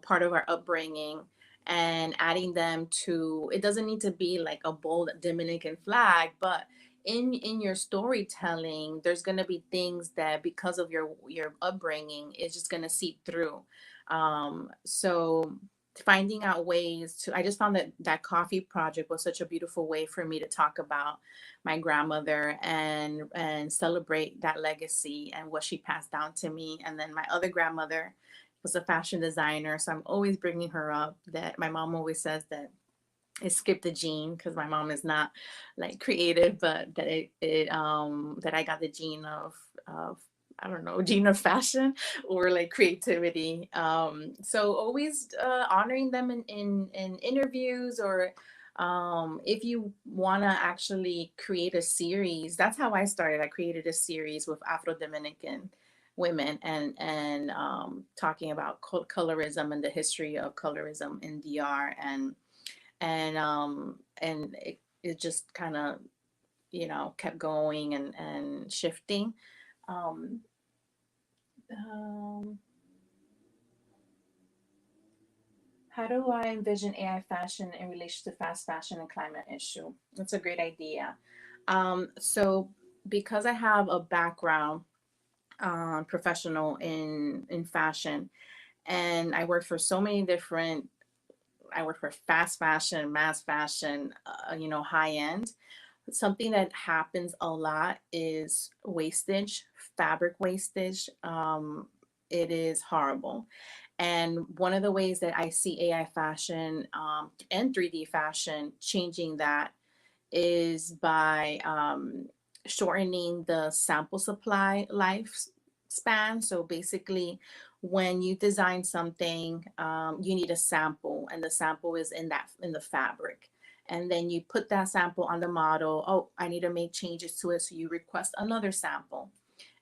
part of our upbringing, and adding them to, it doesn't need to be like a bold Dominican flag, but in your storytelling, there's going to be things that because of your upbringing is just going to seep through. So finding out ways to, I just found that coffee project was such a beautiful way for me to talk about my grandmother and celebrate that legacy and what she passed down to me. And then my other grandmother was a fashion designer, so I'm always bringing her up. That my mom always says that it skipped the gene, because my mom is not like creative, but that that I got the gene of I don't know, gene of fashion or like creativity. So always honoring them in interviews, or if you want to actually create a series. That's how I started. I created a series with Afro-Dominican women, and talking about colorism and the history of colorism in DR, and it just kind of kept going and shifting. How do I envision AI fashion in relation to fast fashion and climate issue? That's a great idea. So because I have a background professional in fashion, and I work for so many different, I work for fast fashion, mass fashion, high end. Something that happens a lot is wastage, fabric wastage. It is horrible. And one of the ways that I see AI fashion and 3D fashion changing that is by shortening the sample supply lifespan. So basically, when you design something, you need a sample, and the sample is in the fabric. And then you put that sample on the model. Oh, I need to make changes to it. So you request another sample.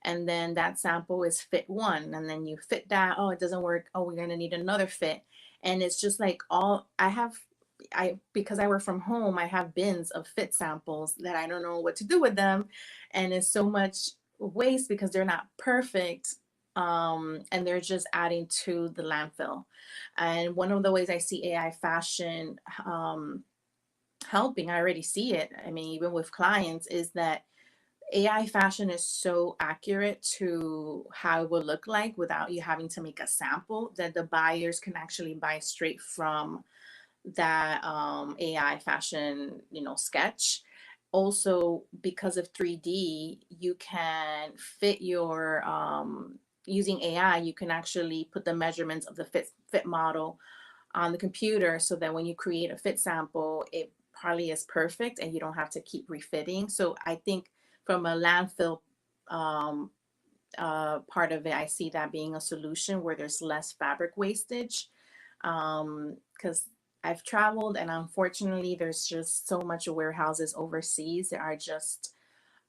And then that sample is fit 1. And then you fit that. Oh, it doesn't work. Oh, we're going to need another fit. And it's just like because I work from home, I have bins of fit samples that I don't know what to do with them. And it's so much waste because they're not perfect. and they're just adding to the landfill. And one of the ways I see AI fashion helping, I already see it, I mean, even with clients, is that AI fashion is so accurate to how it will look like without you having to make a sample, that the buyers can actually buy straight from that AI fashion, sketch. Also, because of 3D, you can fit your using AI, you can actually put the measurements of the fit model on the computer, so that when you create a fit sample, it probably is perfect and you don't have to keep refitting. So I think from a landfill part of it, I see that being a solution where there's less fabric wastage. Because I've traveled, and unfortunately, there's just so much warehouses overseas that are just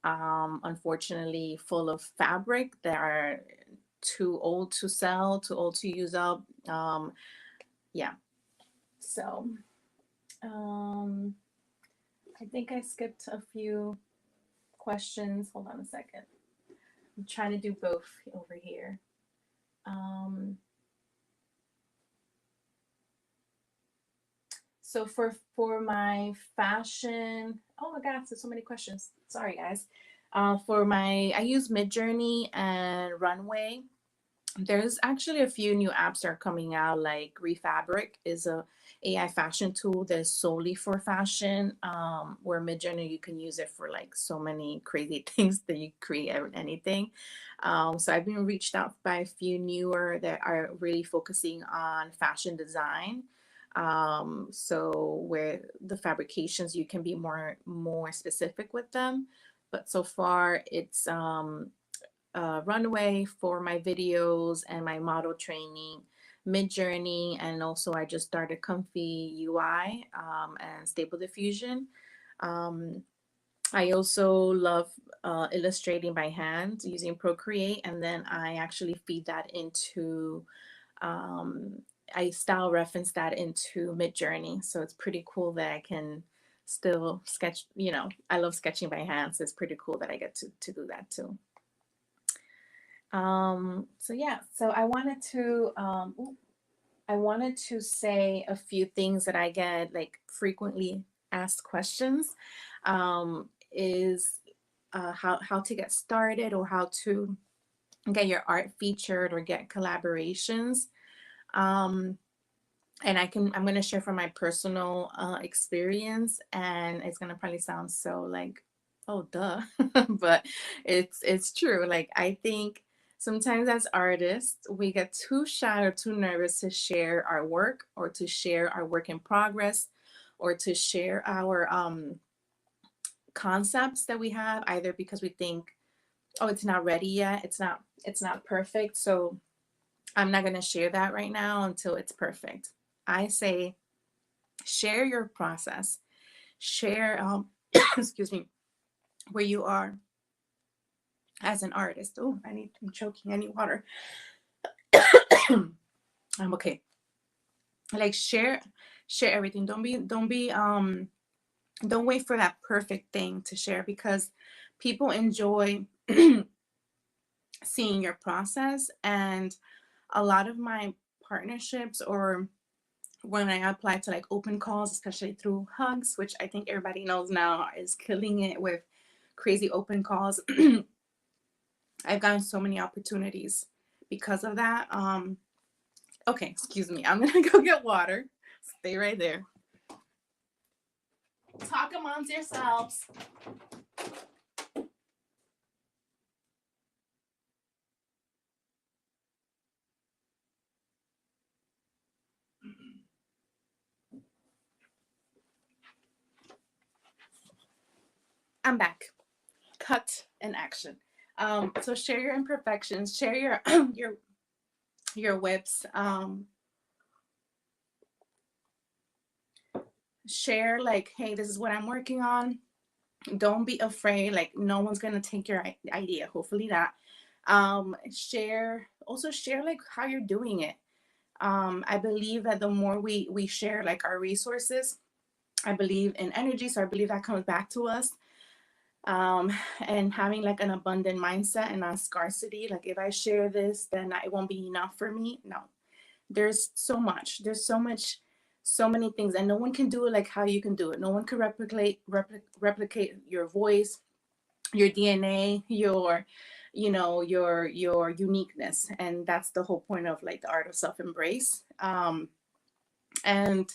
unfortunately full of fabric that are too old to sell, too old to use up. Yeah. So I think I skipped a few questions. Hold on a second. I'm trying to do both over here. So for my fashion, oh my gosh, there's so many questions. Sorry, guys. I use Midjourney and Runway. There's actually a few new apps that are coming out, like Refabric is a AI fashion tool that's solely for fashion, where Midjourney, you can use it for like so many crazy things that you create anything. So I've been reached out by a few newer that are really focusing on fashion design. So where the fabrications, you can be more specific with them. But so far it's Runway for my videos and my model training, Midjourney, and also I just started Comfy UI and Stable Diffusion. I also love illustrating by hand using Procreate, and then I actually feed that into I style reference that into Midjourney. So it's pretty cool that I can still sketch, I love sketching by hand, so it's pretty cool that I get to do that too. So yeah, so I wanted to say a few things that I get like frequently asked questions, is how to get started, or how to get your art featured or get collaborations. And I'm going to share from my personal experience, and it's going to probably sound so like, oh duh, but it's true. Like, I think sometimes as artists, we get too shy or too nervous to share our work, or to share our work in progress, or to share our concepts that we have, either because we think, oh, it's not ready yet, it's not perfect, so I'm not going to share that right now until it's perfect. I say share your process, share excuse me, where you are as an artist. Oh, I'm choking, I need water. I'm okay. Like, share everything. Don't wait for that perfect thing to share, because people enjoy seeing your process. And a lot of my partnerships, or when I apply to like open calls, especially through Hugs, which I think everybody knows now is killing it with crazy open calls, I've gotten so many opportunities because of that. Okay, excuse me, I'm gonna go get water. Stay right there. Talk amongst yourselves. I'm back. Cut and action. So share your imperfections, share your your whips, share like, hey, this is what I'm working on. Don't be afraid, like no one's gonna take your idea, hopefully that. Share like how you're doing it. I believe that the more we share like our resources, I believe in energy, so I believe that comes back to us. and having like an abundant mindset and not scarcity. Like if I share this, then it won't be enough for me. No, there's so much. There's so much, so many things, and no one can do it like how you can do it. No one can replicate your voice, your DNA, your your uniqueness, and that's the whole point of like the art of self-embrace. And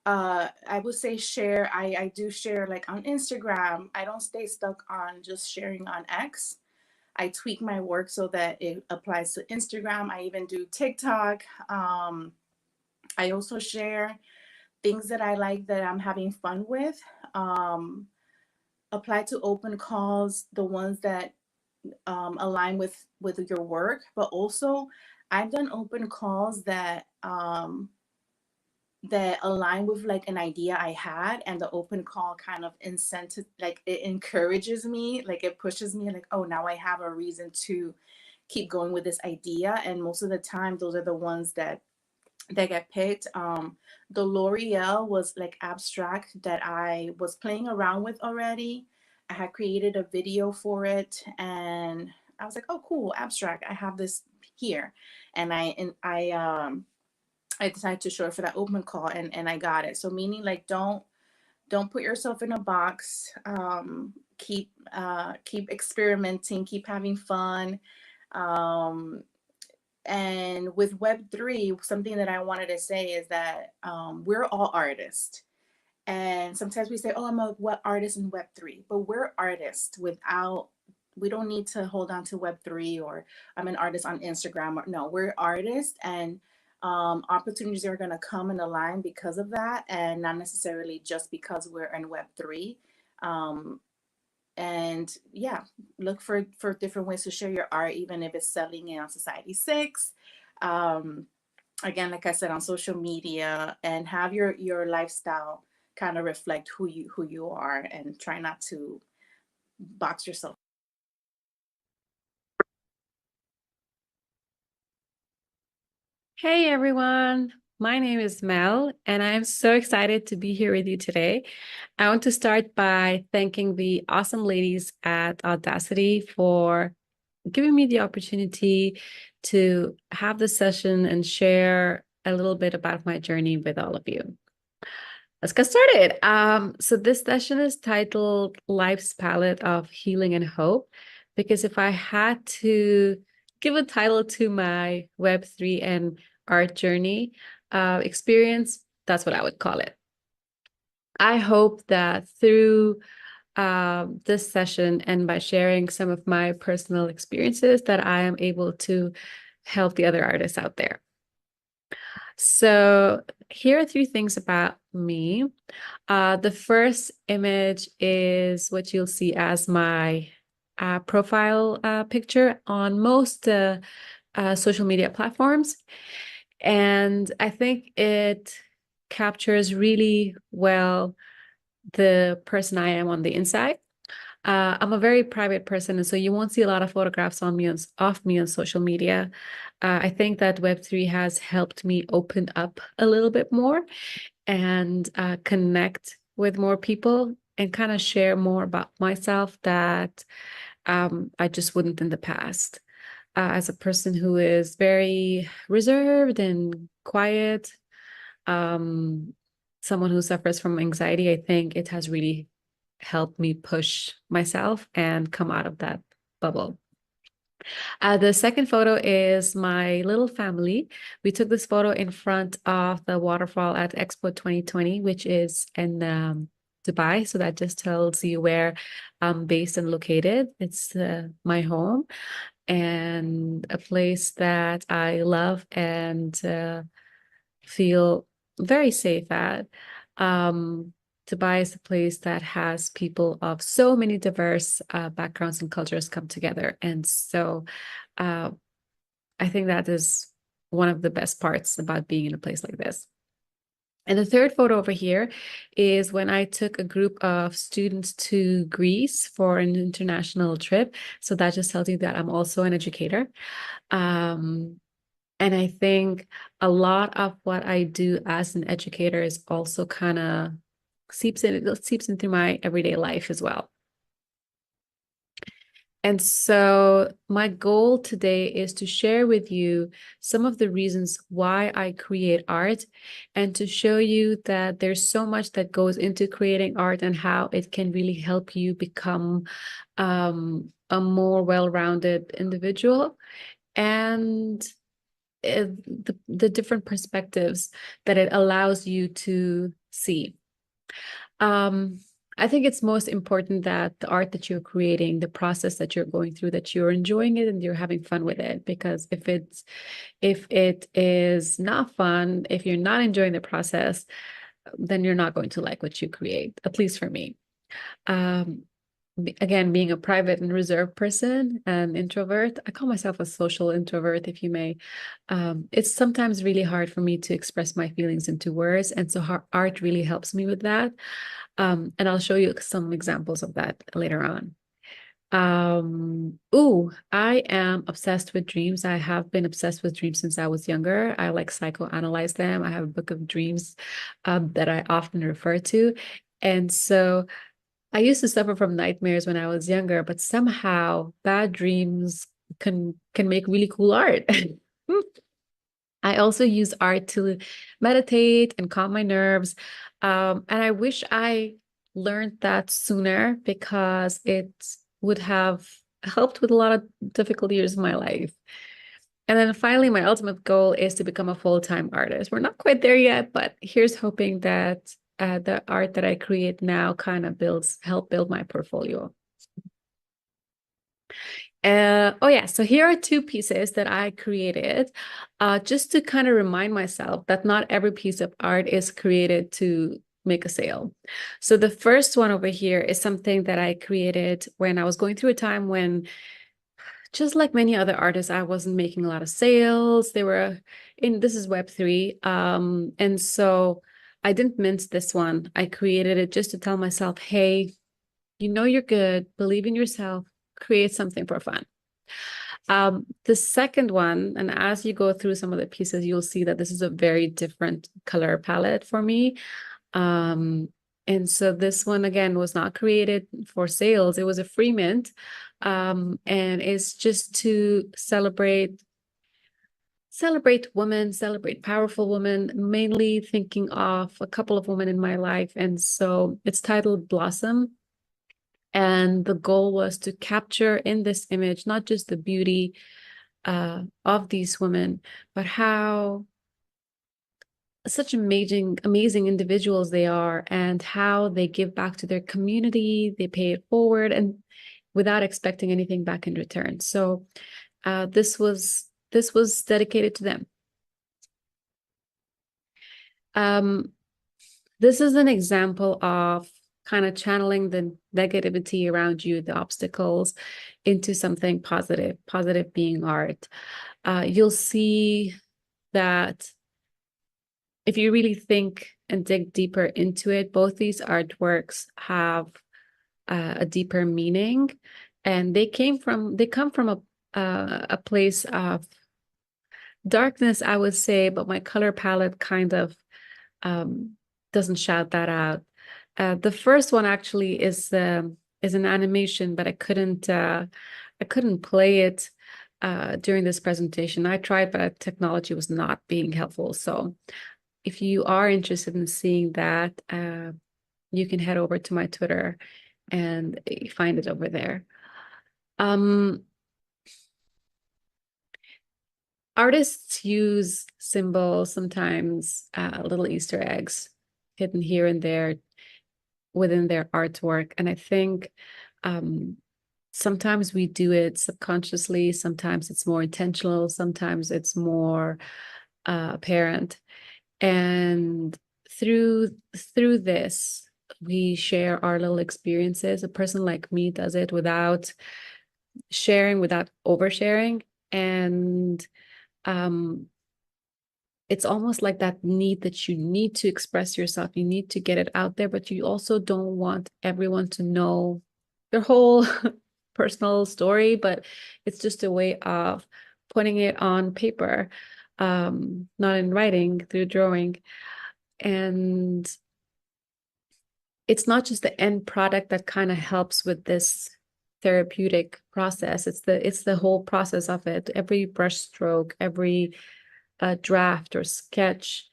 I would say share. I do share like on Instagram. I don't stay stuck on just sharing on X. I tweak my work so that it applies to Instagram. I even do TikTok. I also share things that I like that I'm having fun with. Apply to open calls, the ones that align with your work, but also I've done open calls that that align with like an idea I had, and the open call kind of incentive, like it encourages me, like it pushes me, like, oh, now I have a reason to keep going with this idea. And most of the time those are the ones that get picked. The L'Oreal was like abstract that I was playing around with already. I had created a video for it, and I was like, oh cool, abstract, I have this here. And I decided to show it for that open call, and I got it. So meaning like don't put yourself in a box. Keep experimenting, keep having fun. And with Web3, something that I wanted to say is that we're all artists. And sometimes we say, oh, I'm a web artist in Web3, but we're artists without, we don't need to hold on to Web3 or I'm an artist on Instagram. Or, no, we're artists, and opportunities are going to come and align because of that, and not necessarily just because we're in Web3. And yeah, look for different ways to share your art, even if it's selling it on Society 6. Again, like I said, on social media, and have your lifestyle kind of reflect who you are, and try not to box yourself. Hey everyone, my name is Mel, and I'm so excited to be here with you today. I want to start by thanking the awesome ladies at Audacity for giving me the opportunity to have this session and share a little bit about my journey with all of you. Let's get started. So this session is titled Life's Palette of Healing and Hope, because if I had to give a title to my Web3 and art journey experience, that's what I would call it. I hope that through this session and by sharing some of my personal experiences that I am able to help the other artists out there. So here are 3 things about me. The first image is what you'll see as my profile picture on most social media platforms. And I think it captures really well the person I am on the inside. I'm a very private person, and so you won't see a lot of photographs of me on social media. I think that Web3 has helped me open up a little bit more and connect with more people and kind of share more about myself that I just wouldn't in the past. As a person who is very reserved and quiet, someone who suffers from anxiety, I think it has really helped me push myself and come out of that bubble. The second photo is my little family. We took this photo in front of the waterfall at Expo 2020, which is in Dubai. So that just tells you where I'm based and located. It's my home and a place that I love and feel very safe at. Dubai is a place that has people of so many diverse backgrounds and cultures come together. And so I think that is one of the best parts about being in a place like this. And the third photo over here is when I took a group of students to Greece for an international trip. So that just tells you that I'm also an educator. And I think a lot of what I do as an educator is also kind of seeps into my everyday life as well. And so my goal today is to share with you some of the reasons why I create art, and to show you that there's so much that goes into creating art and how it can really help you become a more well-rounded individual, and the different perspectives that it allows you to see. I think it's most important that the art that you're creating, the process that you're going through, that you're enjoying it and you're having fun with it. Because if it is not fun, if you're not enjoying the process, then you're not going to like what you create, at least for me. Again, being a private and reserved person, an introvert, I call myself a social introvert, if you may. It's sometimes really hard for me to express my feelings into words. And so art really helps me with that. And I'll show you some examples of that later on. I am obsessed with dreams. I have been obsessed with dreams since I was younger. I like psychoanalyze them. I have a book of dreams that I often refer to. And so I used to suffer from nightmares when I was younger, but somehow bad dreams can make really cool art. I also use art to meditate and calm my nerves. And I wish I learned that sooner, because it would have helped with a lot of difficult years of my life. And then finally, my ultimate goal is to become a full-time artist. We're not quite there yet, but here's hoping that the art that I create now kind of help build my portfolio. Oh yeah, so here are two pieces that I created just to kind of remind myself that not every piece of art is created to make a sale. So the first one over here is something that I created when I was going through a time when, just like many other artists, I wasn't making a lot of sales. This is Web3. And so I didn't mince this one. I created it just to tell myself, hey, you know you're good, believe in yourself, create something for fun. The second one, and as you go through some of the pieces, you'll see that this is a very different color palette for me. And so this one, again, was not created for sales. It was a free mint. And it's just to celebrate women, celebrate powerful women, mainly thinking of a couple of women in my life. And so it's titled Blossom. And the goal was to capture in this image, not just the beauty of these women, but how such amazing individuals they are, and how they give back to their community, they pay it forward, and without expecting anything back in return. So this was dedicated to them. This is an example of kind of channeling the negativity around you, the obstacles, into something positive being art. You'll see that if you really think and dig deeper into it, both these artworks have a deeper meaning, and they come from a place of darkness, I would say, but my color palette kind of doesn't shout that out. The first one actually is an animation, but I couldn't play it during this presentation. I tried, but technology was not being helpful. So if you are interested in seeing that, you can head over to my Twitter and find it over there. Artists use symbols, sometimes little Easter eggs hidden here and there within their artwork. And I think sometimes we do it subconsciously, sometimes it's more intentional, sometimes it's more apparent. And through this, we share our little experiences. A person like me does it without sharing, without oversharing. And it's almost like that need that you need to express yourself. You need to get it out there, but you also don't want everyone to know their whole personal story, but it's just a way of putting it on paper, not in writing, through drawing. And it's not just the end product that kind of helps with this therapeutic process. It's the whole process of it. Every brush stroke, every draft or sketch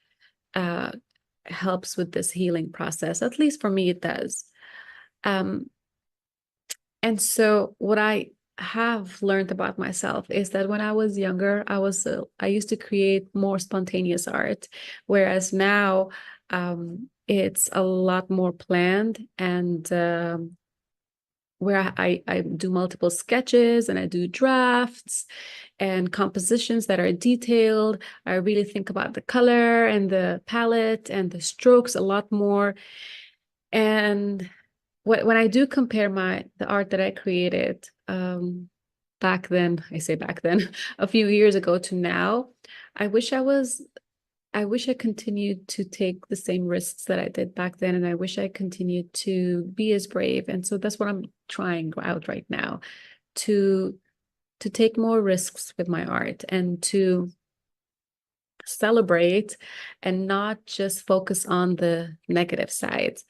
helps with this healing process. At least for me, it does. And so what I have learned about myself is that when I was younger, I used to create more spontaneous art, whereas now it's a lot more planned, and where I do multiple sketches and I do drafts and compositions that are detailed. I really think about the color and the palette and the strokes a lot more. And when I do compare the art that I created back then, I say back then, a few years ago to now, I wish I continued to take the same risks that I did back then, and I wish I continued to be as brave. And so that's what I'm trying out right now, to take more risks with my art and to celebrate and not just focus on the negative sides.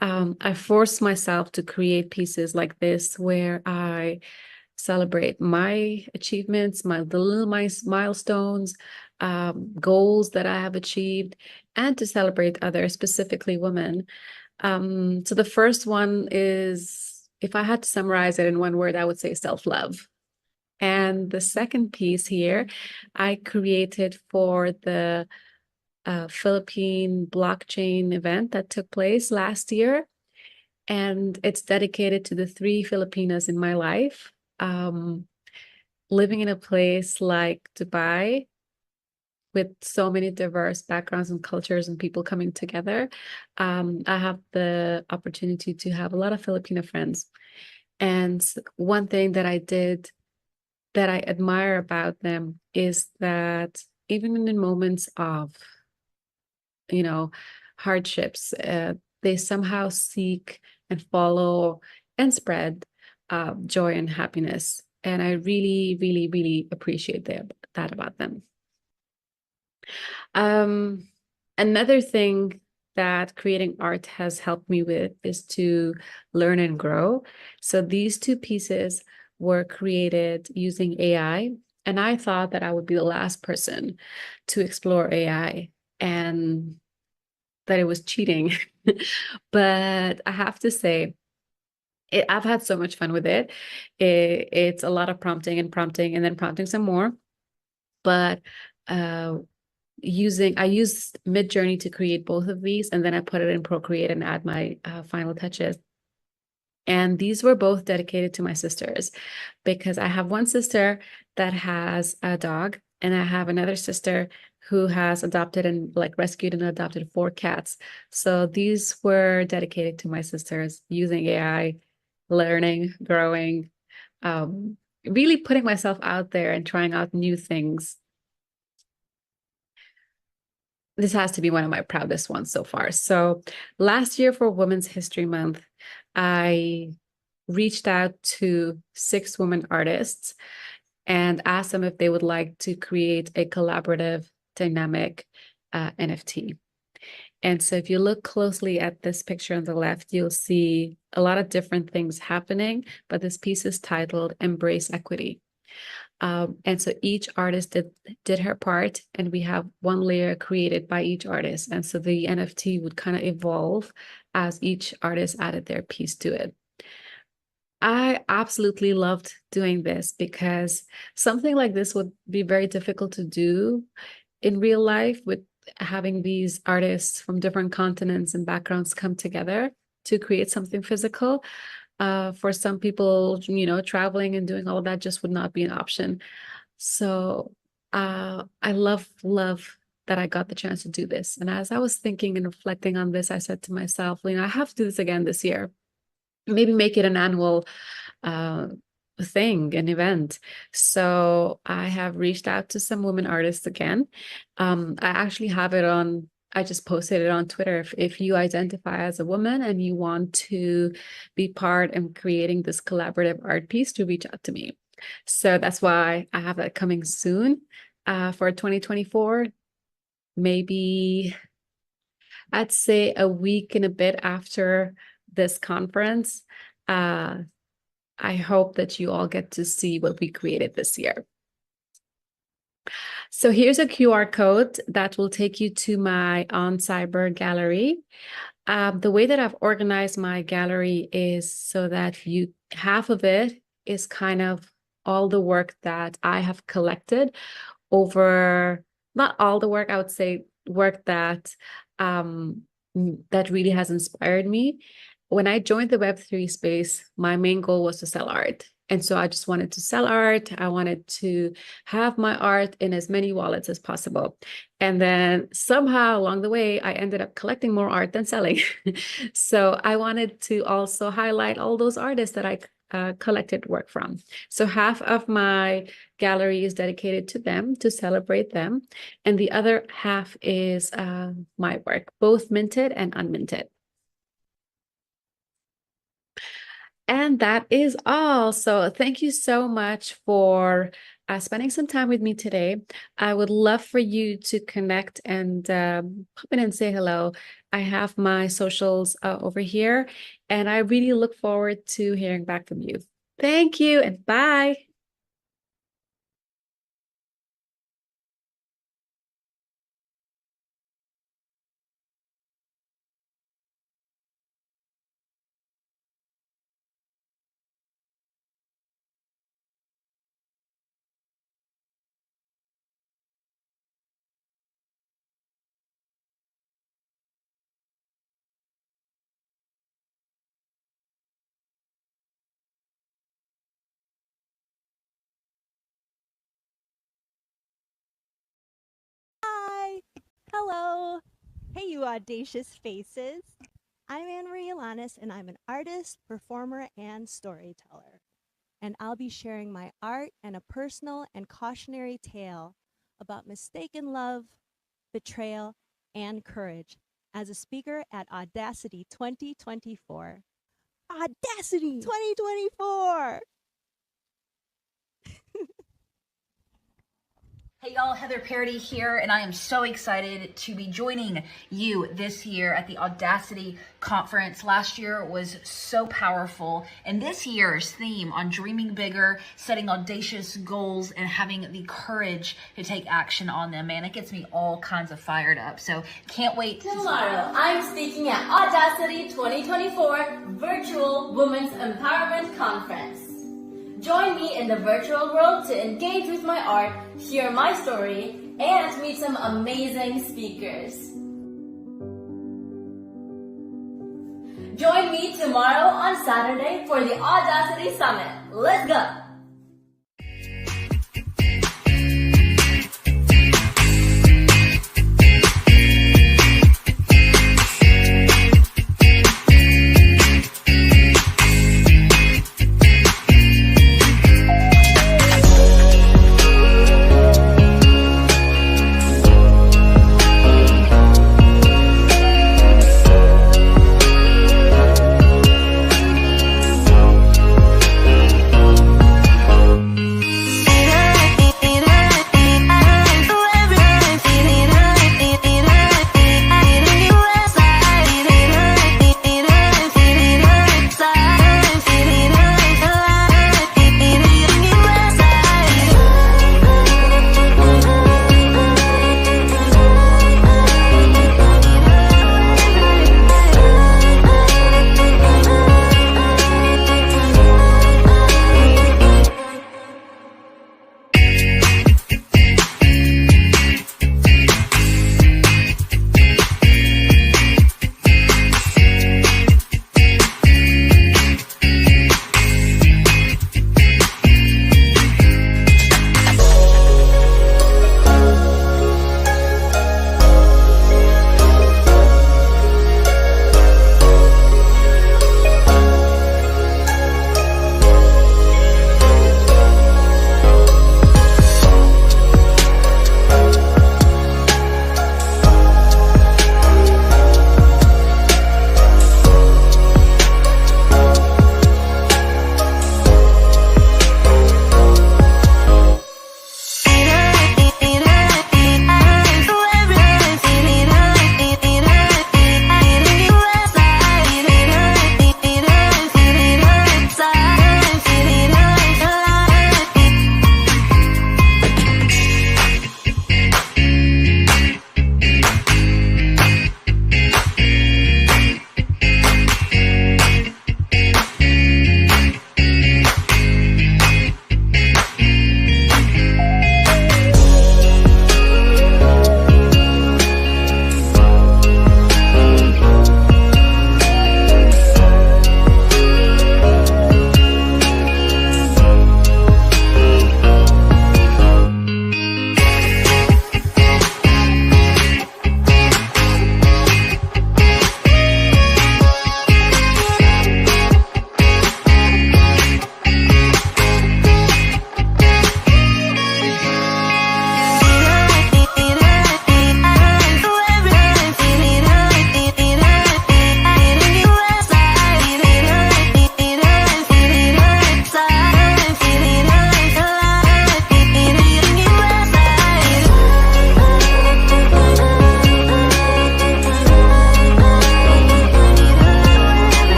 I force myself to create pieces like this where I celebrate my achievements, my little milestones, goals that I have achieved, and to celebrate others, specifically women. So the first one is, if I had to summarize it in one word, I would say self-love. And the second piece here, I created for the Philippine blockchain event that took place last year. And it's dedicated to the 3 Filipinas in my life. Living in a place like Dubai with so many diverse backgrounds and cultures and people coming together, I have the opportunity to have a lot of Filipino friends. And one thing that I did that I admire about them is that even in moments of, hardships, they somehow seek and follow and spread joy and happiness. And I really, really, really appreciate that about them. Another thing that creating art has helped me with is to learn and grow. So these 2 pieces were created using AI, and I thought that I would be the last person to explore AI and that it was cheating. But I have to say, I've had so much fun with it. It's a lot of prompting and then prompting some more. But I used Midjourney to create both of these, and then I put it in Procreate and add my final touches. And these were both dedicated to my sisters, because I have one sister that has a dog, and I have another sister who has adopted and rescued and adopted 4 cats. So these were dedicated to my sisters, using AI, learning, growing, really putting myself out there and trying out new things. This has to be one of my proudest ones so far. So last year for Women's History Month, I reached out to 6 women artists and asked them if they would like to create a collaborative, dynamic NFT. And so if you look closely at this picture on the left, you'll see a lot of different things happening, but this piece is titled Embrace Equity. And so each artist did her part, and we have one layer created by each artist. And so the NFT would kind of evolve as each artist added their piece to it. I absolutely loved doing this because something like this would be very difficult to do in real life, with having these artists from different continents and backgrounds come together to create something physical. For some people, traveling and doing all that just would not be an option. So I love that I got the chance to do this. And as I was thinking and reflecting on this, I said to myself, I have to do this again this year. Maybe make it an annual thing, an event. So I have reached out to some women artists again. I actually have it on, I just posted it on Twitter. If you identify as a woman and you want to be part in creating this collaborative art piece, to reach out to me. So that's why I have that coming soon for 2024. Maybe I'd say a week and a bit after this conference. I hope that you all get to see what we created this year. So here's a QR code that will take you to my On Cyber gallery. The way that I've organized my gallery is so that half of it is kind of all the work that I have collected over, not all the work, I would say work that that really has inspired me. When I joined the Web3 space, my main goal was to sell art. And so I just wanted to sell art. I wanted to have my art in as many wallets as possible. And then somehow along the way, I ended up collecting more art than selling. So I wanted to also highlight all those artists that I collected work from. So half of my gallery is dedicated to them, to celebrate them. And the other half is my work, both minted and unminted. And that is all. So thank you so much for spending some time with me today. I would love for you to connect and pop in and say hello. I have my socials over here, and I really look forward to hearing back from you. Thank you and bye. Hi! Hello! Hey, you audacious faces! I'm Anne-Marie Alanis, and I'm an artist, performer, and storyteller. And I'll be sharing my art and a personal and cautionary tale about mistaken love, betrayal, and courage as a speaker at Audacity 2024. Audacity 2024! Hey y'all, Heather Parody here, and I am so excited to be joining you this year at the Audacity conference. Last year was so powerful, and this year's theme on dreaming bigger, setting audacious goals, and having the courage to take action on them, man, it gets me all kinds of fired up. So can't wait. Tomorrow, I'm speaking at Audacity 2024 Virtual Women's Empowerment Conference. Join me in the virtual world to engage with my art, hear my story, and meet some amazing speakers. Join me tomorrow on Saturday for the Audacity Summit. Let's go!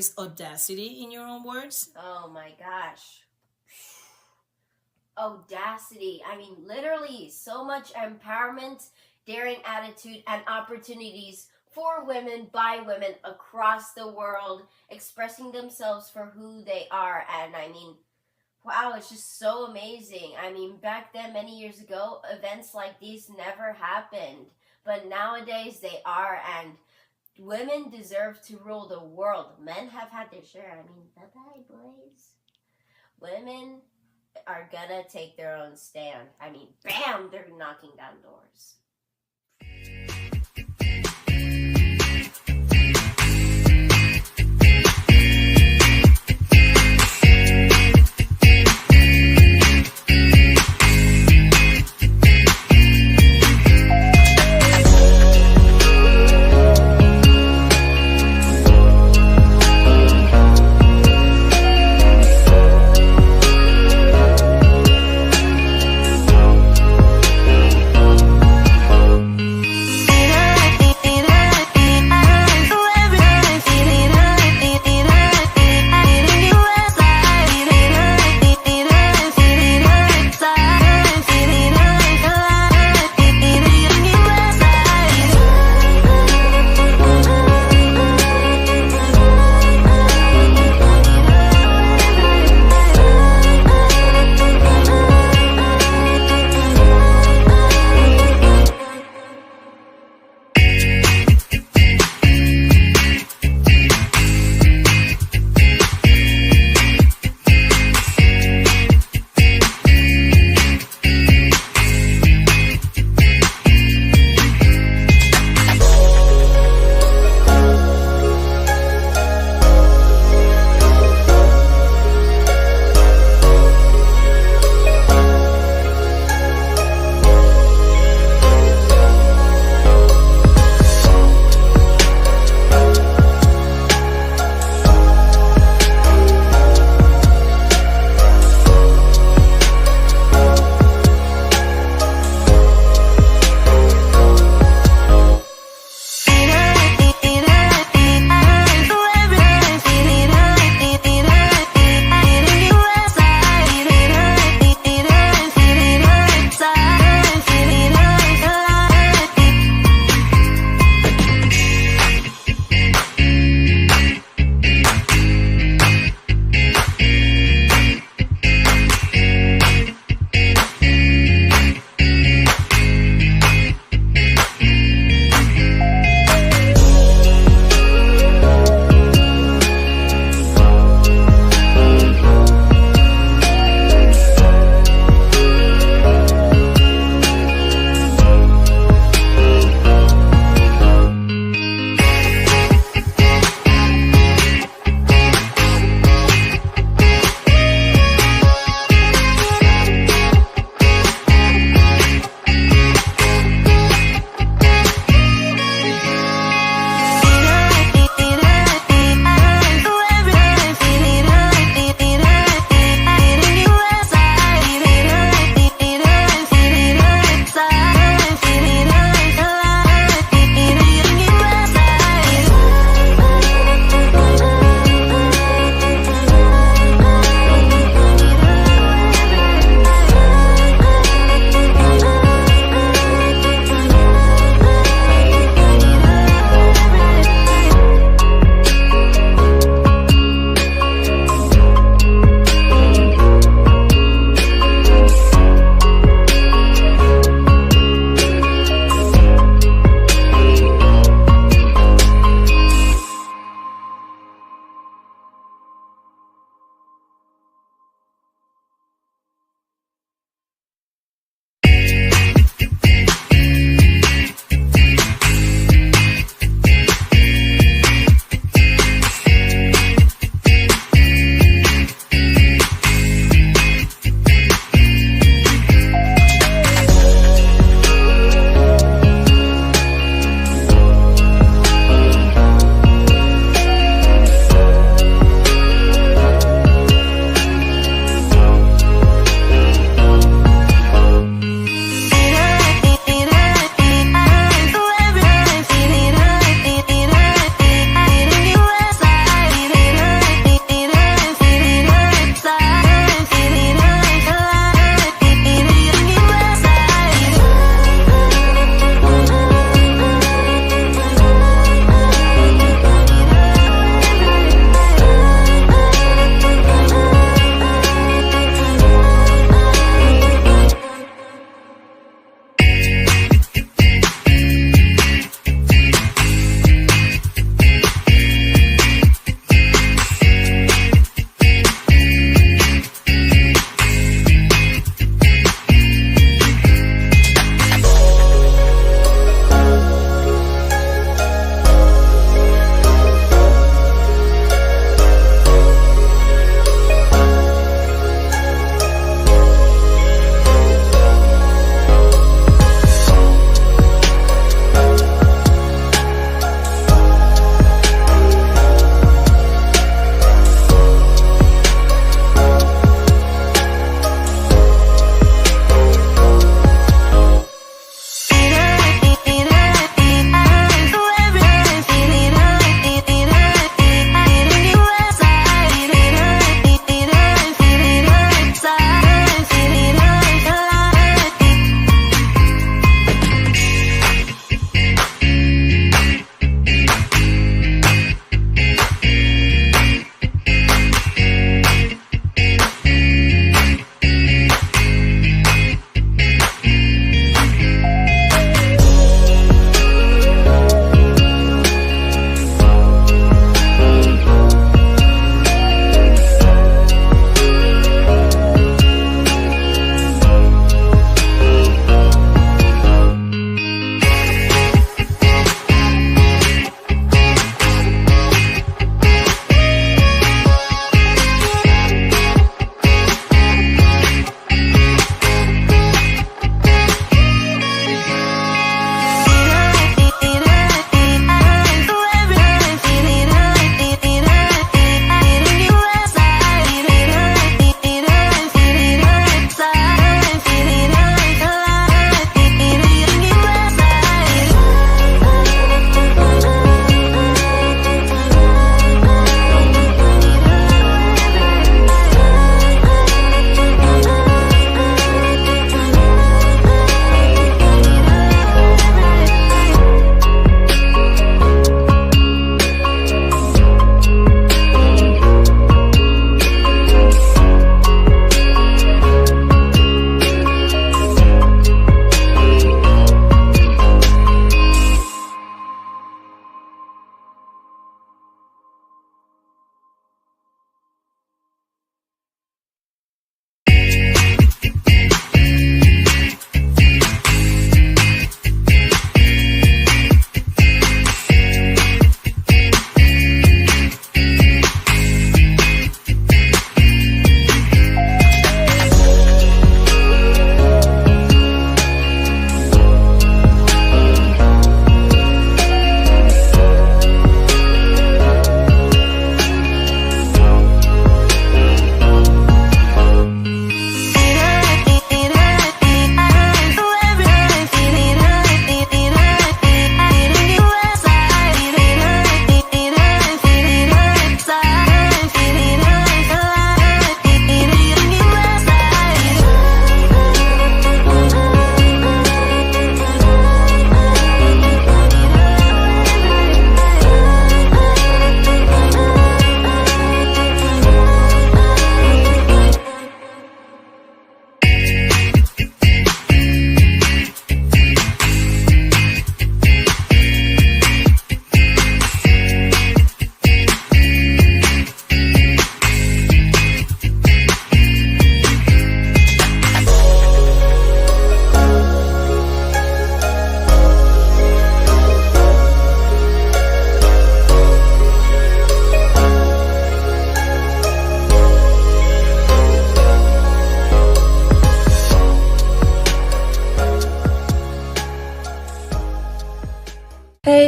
is audacity in your own words? Oh my gosh. Audacity. I mean, literally, so much empowerment, daring attitude, and opportunities for women by women across the world, expressing themselves for who they are. And I mean, wow, it's just so amazing. I mean, back then, many years ago, events like these never happened. But nowadays, they are. And women deserve to rule the world. Men have had their share. I mean, bye-bye, boys. Women are gonna take their own stand. I mean, bam, they're knocking down doors.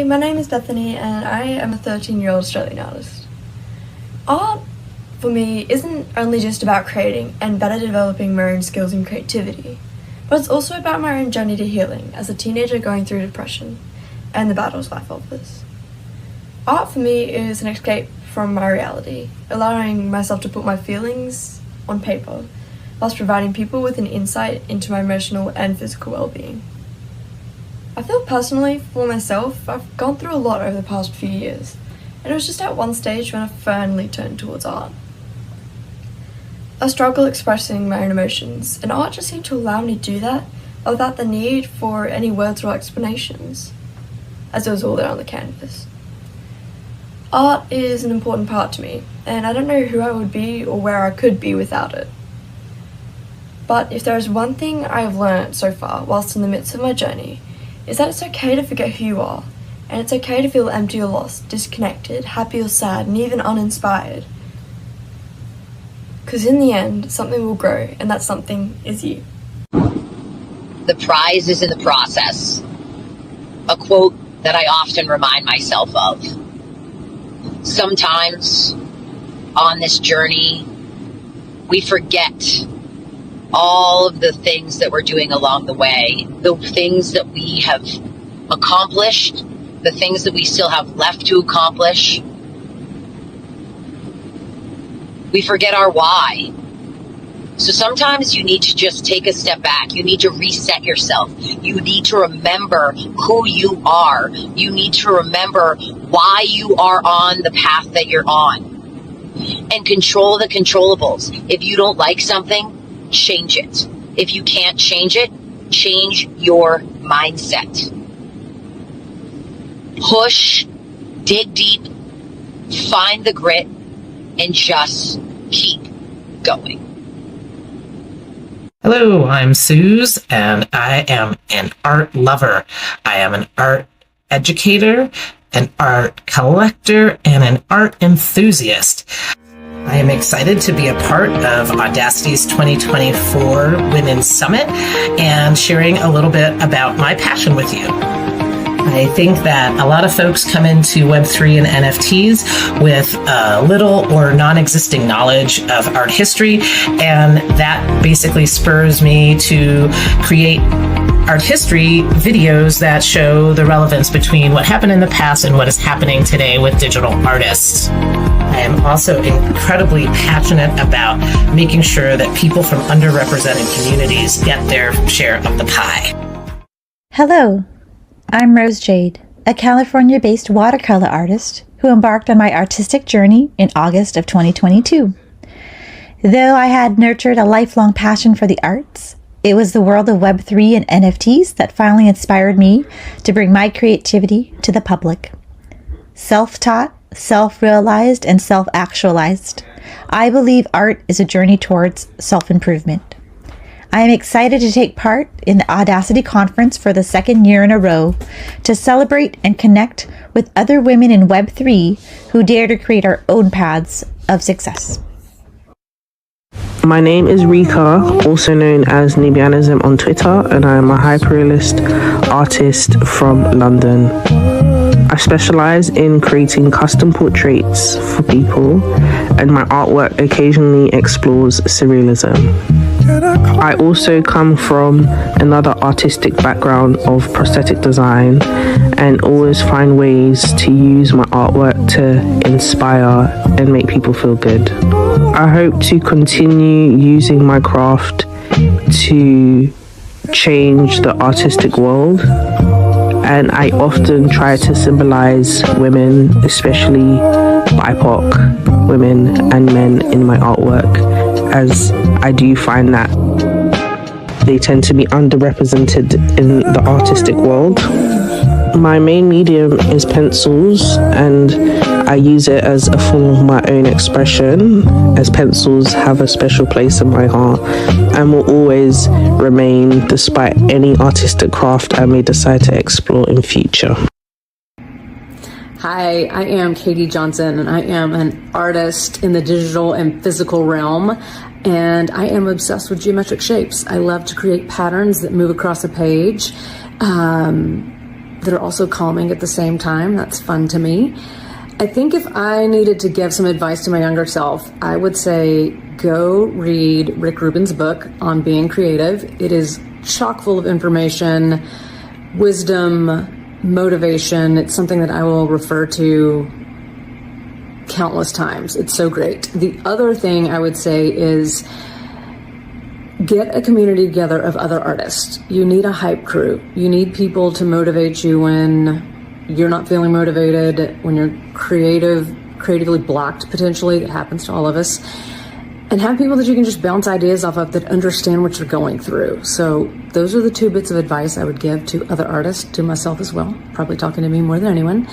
my name is Bethany and I am a 13-year-old Australian artist. Art, for me, isn't only just about creating and better developing my own skills and creativity, but it's also about my own journey to healing as a teenager going through depression and the battles life offers. Art for me is an escape from my reality, allowing myself to put my feelings on paper, whilst providing people with an insight into my emotional and physical well-being. I feel personally, for myself, I've gone through a lot over the past few years, and it was just at one stage when I finally turned towards art. I struggle expressing my own emotions, and art just seemed to allow me to do that without the need for any words or explanations, as it was all there on the canvas. Art is an important part to me, and I don't know who I would be or where I could be without it. But if there is one thing I have learned so far whilst in the midst of my journey, is that it's okay to forget who you are, and it's okay to feel empty or lost, disconnected, happy or sad, and even uninspired. Because in the end, something will grow, and that something is you. The prize is in the process. A quote that I often remind myself of. Sometimes on this journey, we forget all of the things that we're doing along the way, the things that we have accomplished, the things that we still have left to accomplish. We forget our why. So sometimes you need to just take a step back. You need to reset yourself. You need to remember who you are. You need to remember why you are on the path that you're on. And control the controllables. If you don't like something, change it. If you can't change it, change your mindset. Push, dig deep, find the grit, and just keep going. Hello, I'm Suze, and I am an art lover. I am an art educator, an art collector, and an art enthusiast. I am excited to be a part of Audacity's 2024 Women's Summit and sharing a little bit about my passion with you. I think that a lot of folks come into Web3 and NFTs with little or non-existing knowledge of art history, and that basically spurs me to create art history videos that show the relevance between what happened in the past and what is happening today with digital artists. I am also incredibly passionate about making sure that people from underrepresented communities get their share of the pie. Hello, I'm Rose Jade, a California-based watercolor artist who embarked on my artistic journey in August of 2022. Though I had nurtured a lifelong passion for the arts, it was the world of Web3 and NFTs that finally inspired me to bring my creativity to the public. Self-taught, self-realized, and self-actualized, I believe art is a journey towards self-improvement. I am excited to take part in the Audacity Conference for the second year in a row to celebrate and connect with other women in Web3 who dare to create our own paths of success. My name is Rika, also known as Nibianism on Twitter, and I am a hyperrealist artist from London. I specialize in creating custom portraits for people, and my artwork occasionally explores surrealism. I also come from another artistic background of prosthetic design and always find ways to use my artwork to inspire and make people feel good. I hope to continue using my craft to change the artistic world, and I often try to symbolize women, especially BIPOC women and men, in my artwork, as I do find that they tend to be underrepresented in the artistic world. My main medium is pencils, and I use it as a form of my own expression, as pencils have a special place in my heart and will always remain despite any artistic craft I may decide to explore in future. Hi, I am Katie Johnson, and I am an artist in the digital and physical realm, and I am obsessed with geometric shapes. I love to create patterns that move across a page. that are also calming at the same time. That's fun to me. I think if I needed to give some advice to my younger self, I would say go read Rick Rubin's book on being creative. It is chock full of information, wisdom, motivation. It's something that I will refer to countless times. It's so great. The other thing I would say is get a community together of other artists. You need a hype crew. You need people to motivate you when you're not feeling motivated, when you're creatively blocked, potentially. It happens to all of us. And have people that you can just bounce ideas off of that understand what you're going through. So those are the two bits of advice I would give to other artists, to myself as well, probably talking to me more than anyone.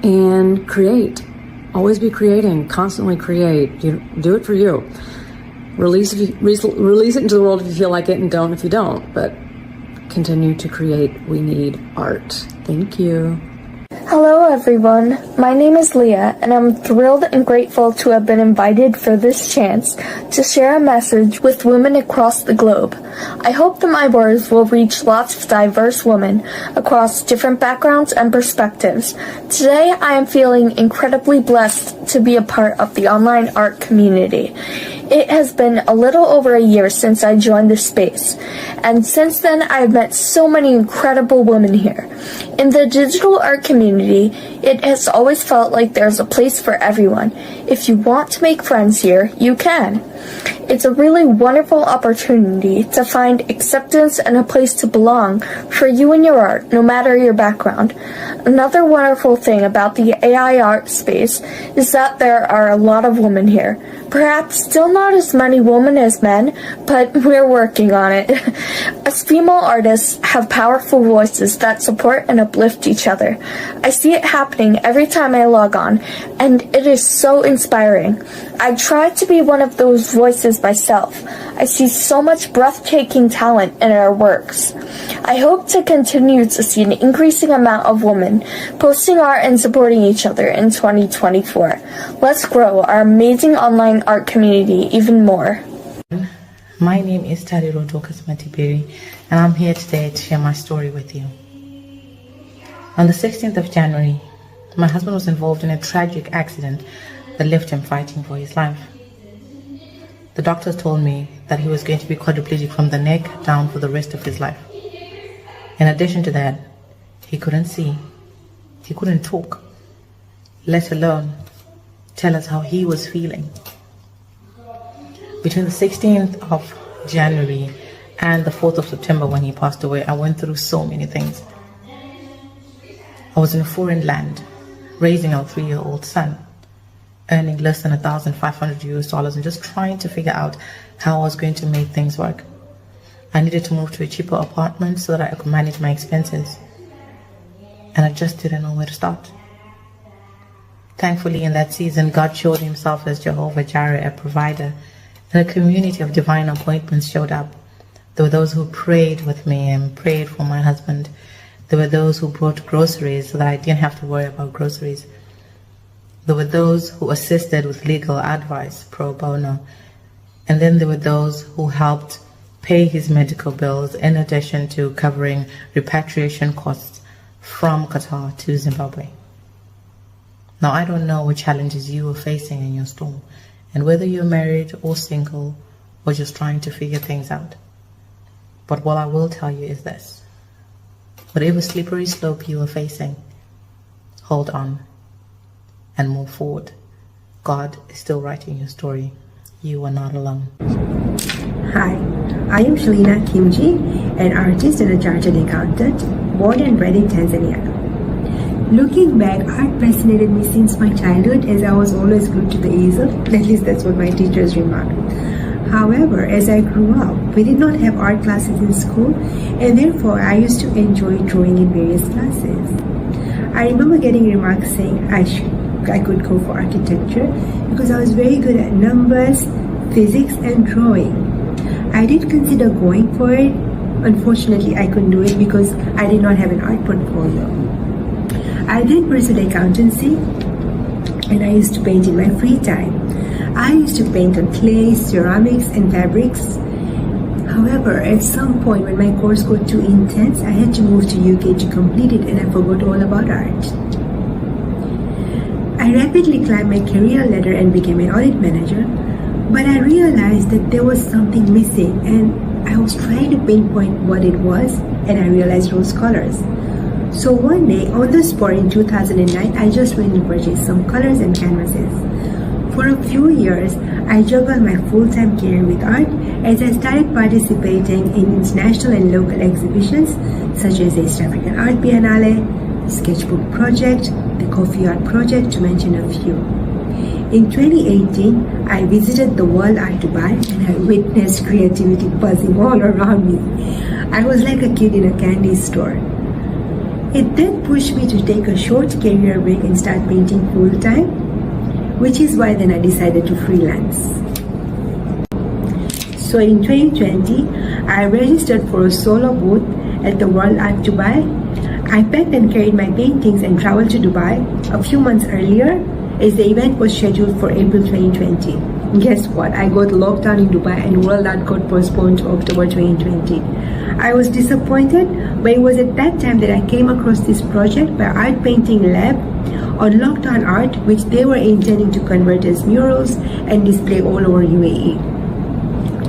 And create. Always be creating, constantly create. You do it for you. Release it into the world if you feel like it, and don't if you don't. But continue to create. We need art. Thank you. Hello everyone, my name is Leah and I'm thrilled and grateful to have been invited for this chance to share a message with women across the globe. I hope that my words will reach lots of diverse women across different backgrounds and perspectives. Today I am feeling incredibly blessed to be a part of the online art community. It has been a little over a year since I joined this space, and since then I have met so many incredible women here. In the digital art community, it has always felt like there's a place for everyone. If you want to make friends here, you can. It's a really wonderful opportunity to find acceptance and a place to belong for you and your art, no matter your background. Another wonderful thing about the AI art space is that there are a lot of women here. Perhaps still not as many women as men, but we're working on it. As female artists have powerful voices that support and uplift each other. I see it happening every time I log on, and it is so inspiring. I try to be one of those voices myself. I see so much breathtaking talent in our works. I hope to continue to see an increasing amount of women posting art and supporting each other in 2024. Let's grow our amazing online art community even more. My name is Tari Rodokas Matibiri, and I'm here today to share my story with you. On the 16th of January, my husband was involved in a tragic accident that left him fighting for his life. The doctors told me that he was going to be quadriplegic from the neck down for the rest of his life. In addition to that, he couldn't see, he couldn't talk, let alone tell us how he was feeling. Between the 16th of January and the 4th of September when he passed away, I went through so many things. I was in a foreign land, raising our 3-year-old son, earning less than $1,500 and just trying to figure out how I was going to make things work. I needed to move to a cheaper apartment so that I could manage my expenses. And I just didn't know where to start. Thankfully, in that season, God showed himself as Jehovah Jireh, a provider, and a community of divine appointments showed up. There were those who prayed with me and prayed for my husband. There were those who brought groceries so that I didn't have to worry about groceries. There were those who assisted with legal advice, pro bono. And then there were those who helped pay his medical bills in addition to covering repatriation costs from Qatar to Zimbabwe. Now, I don't know what challenges you are facing in your storm, and whether you're married or single or just trying to figure things out. But what I will tell you is this. Whatever slippery slope you are facing, hold on and move forward. God is still writing your story. You are not alone. Hi, I am Shalina Kimji, an artist and a chartered accountant, born and bred in Tanzania. Looking back, art fascinated me since my childhood, as I was always glued to the easel. At least that's what my teachers remarked. However, as I grew up, we did not have art classes in school, and therefore I used to enjoy drawing in various classes. I remember getting remarks saying I could go for architecture because I was very good at numbers, physics, and drawing. I did consider going for it. Unfortunately, I couldn't do it because I did not have an art portfolio. I then pursued accountancy, and I used to paint in my free time. I used to paint on clay, ceramics, and fabrics. However, at some point when my course got too intense, I had to move to UK to complete it and I forgot all about art. I rapidly climbed my career ladder and became an audit manager, but I realized that there was something missing and I was trying to pinpoint what it was, and I realized rose colors. So one day, on the spot in 2009, I just went and purchased some colors and canvases. For a few years, I juggled my full-time career with art as I started participating in international and local exhibitions such as the East African Art Biennale, the Sketchbook Project, the Coffee Art Project, to mention a few. In 2018, I visited the World Art Dubai and I witnessed creativity buzzing all around me. I was like a kid in a candy store. It then pushed me to take a short career break and start painting full-time, which is why then I decided to freelance. So in 2020, I registered for a solo booth at the World Art Dubai. I packed and carried my paintings and traveled to Dubai a few months earlier as the event was scheduled for April 2020. Guess what? I got locked down in Dubai and World Art got postponed to October 2020. I was disappointed, but it was at that time that I came across this project by Art Painting Lab on lockdown art, which they were intending to convert as murals and display all over UAE.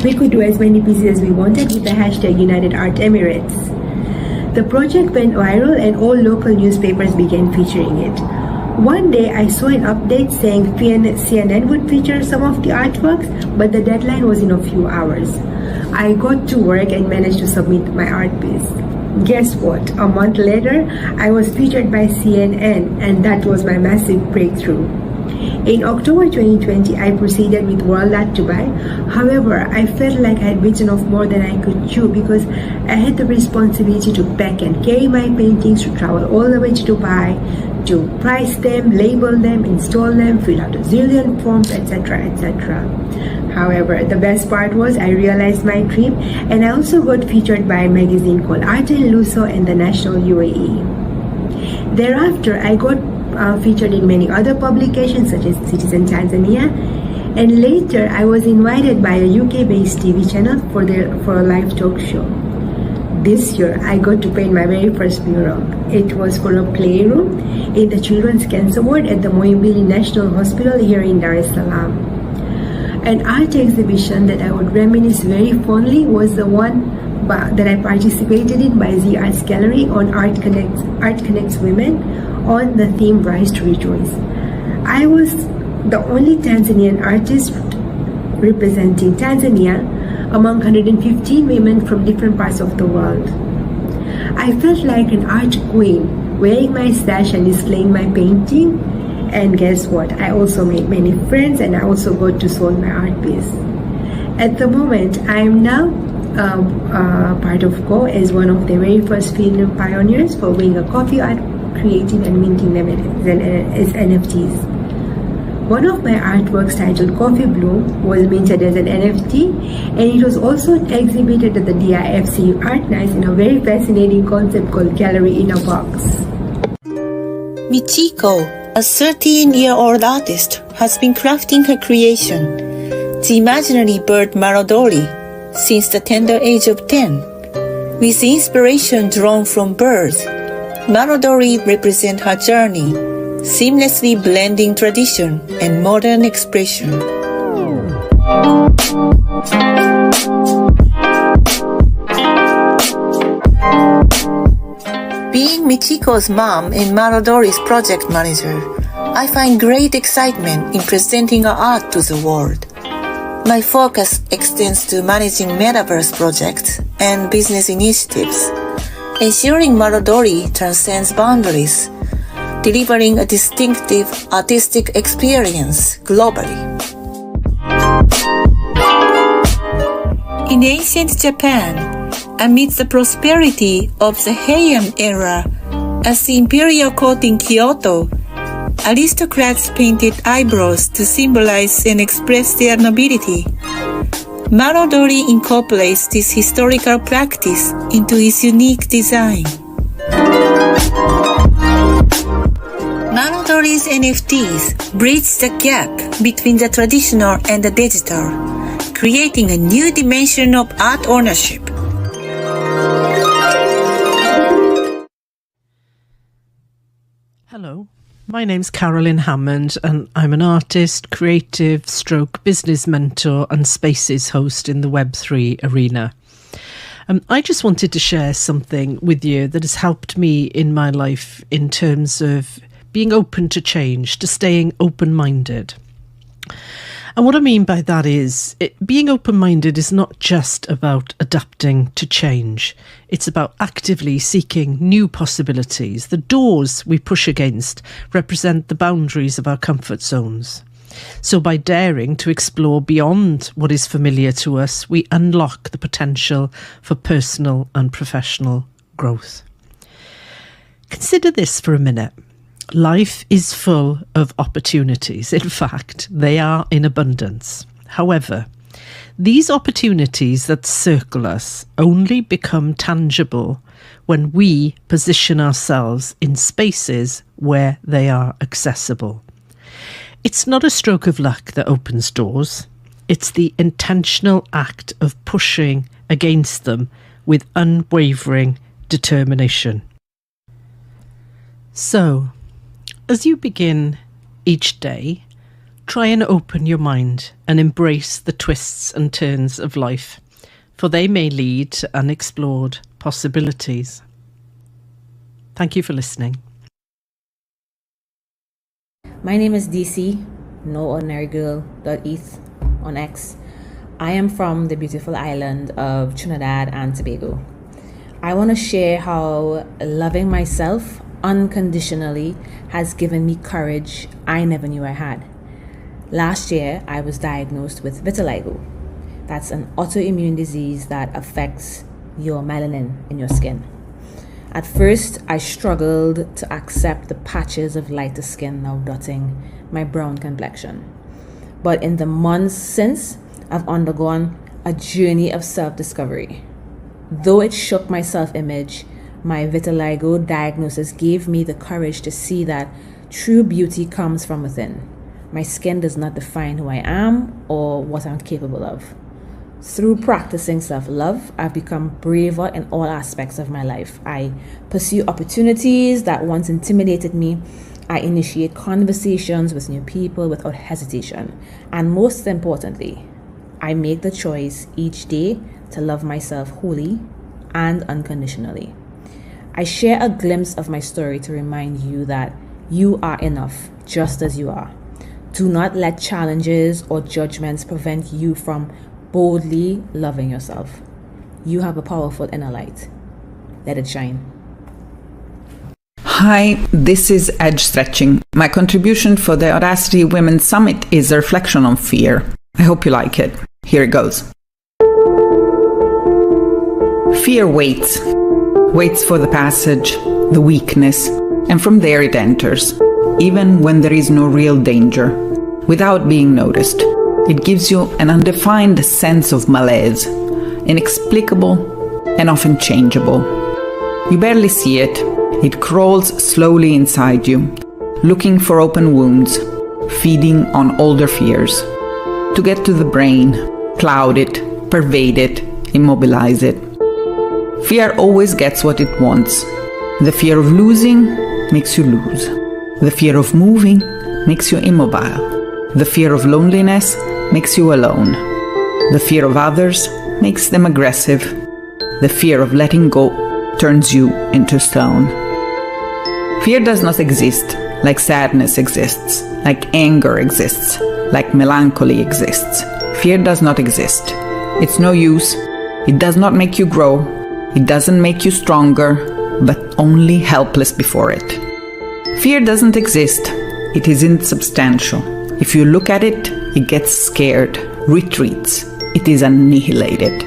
We could do as many pieces as we wanted with the hashtag United Art Emirates. The project went viral and all local newspapers began featuring it. One day I saw an update saying CNN would feature some of the artworks, but the deadline was in a few hours. I got to work and managed to submit my art piece. Guess what? A month later, I was featured by CNN, and that was my massive breakthrough. In October 2020, I proceeded with World Art Dubai. However, I felt like I had bitten off more than I could chew because I had the responsibility to pack and carry my paintings, to travel all the way to Dubai, to price them, label them, install them, fill out a zillion forms, etc., etc. However, the best part was I realized my dream, and I also got featured by a magazine called Art and Luso and the National UAE. Thereafter, I got featured in many other publications such as Citizen Tanzania, and later I was invited by a UK-based TV channel for a live talk show. This year, I got to paint my very first mural. It was for a playroom in the Children's Cancer Ward at the Muhimbili National Hospital here in Dar es Salaam. An art exhibition that I would reminisce very fondly was the one that I participated in by Z Arts Gallery on Art Connects Women on the theme Rise to Rejoice. I was the only Tanzanian artist representing Tanzania among 115 women from different parts of the world. I felt like an art queen, wearing my sash and displaying my painting. And guess what? I also made many friends and I also got to sold my art piece. At the moment, I am now part of Go as one of the very first female pioneers for doing a coffee art, creating and minting them as NFTs. One of my artworks titled Coffee Bloom was minted as an NFT, and it was also exhibited at the DIFC Art Nights in a very fascinating concept called Gallery in a Box. Michiko, a 13-year-old artist, has been crafting her creation, the imaginary bird Marodori, since the tender age of 10. With inspiration drawn from birds, Marodori represents her journey, seamlessly blending tradition and modern expression. Being Michiko's mom and Marodori's project manager, I find great excitement in presenting her art to the world. My focus extends to managing metaverse projects and business initiatives, ensuring Marodori transcends boundaries, delivering a distinctive artistic experience globally. In ancient Japan, amidst the prosperity of the Heian era, as the imperial court in Kyoto, aristocrats painted eyebrows to symbolize and express their nobility. Marodori incorporates this historical practice into its unique design. Marodori's NFTs bridge the gap between the traditional and the digital, creating a new dimension of art ownership. Hello, my name's Carolyn Hammond and I'm an artist, creative, stroke business mentor and spaces host in the Web3 arena. I just wanted to share something with you that has helped me in my life in terms of being open to change, to staying open-minded. And what I mean by that is being open-minded is not just about adapting to change. It's about actively seeking new possibilities. The doors we push against represent the boundaries of our comfort zones. So by daring to explore beyond what is familiar to us, we unlock the potential for personal and professional growth. Consider this for a minute. Life is full of opportunities. In fact, they are in abundance. However, these opportunities that circle us only become tangible when we position ourselves in spaces where they are accessible. It's not a stroke of luck that opens doors. It's the intentional act of pushing against them with unwavering determination. So, as you begin each day, try and open your mind and embrace the twists and turns of life, for they may lead to unexplored possibilities. Thank you for listening. My name is DC, noordinarygirl.eth on X. I am from the beautiful island of Trinidad and Tobago. I want to share how loving myself unconditionally has given me courage I never knew I had. Last year, I was diagnosed with vitiligo. That's an autoimmune disease that affects your melanin in your skin. At first, I struggled to accept the patches of lighter skin now dotting my brown complexion. But in the months since, I've undergone a journey of self-discovery. Though it shook my self-image, my vitiligo diagnosis gave me the courage to see that true beauty comes from within. My skin does not define who I am or what I'm capable of. Through practicing self-love, I've become braver in all aspects of my life. I pursue opportunities that once intimidated me. I initiate conversations with new people without hesitation. And most importantly, I make the choice each day to love myself wholly and unconditionally. I share a glimpse of my story to remind you that you are enough just as you are. Do not let challenges or judgments prevent you from boldly loving yourself. You have a powerful inner light. Let it shine. Hi, this is Edge Stretching. My contribution for the Audacity Women's Summit is a reflection on fear. I hope you like it. Here it goes. Fear waits for the passage, the weakness, and from there it enters, even when there is no real danger, without being noticed. It gives you an undefined sense of malaise, inexplicable and often changeable. You barely see it. It crawls slowly inside you, looking for open wounds, feeding on older fears. To get to the brain, cloud it, pervade it, immobilize it. Fear always gets what it wants. The fear of losing makes you lose. The fear of moving makes you immobile. The fear of loneliness makes you alone. The fear of others makes them aggressive. The fear of letting go turns you into stone. Fear does not exist like sadness exists, like anger exists, like melancholy exists. Fear does not exist. It's no use. It does not make you grow. It doesn't make you stronger, but only helpless before it. Fear doesn't exist. It is insubstantial. If you look at it, it gets scared, retreats. It is annihilated.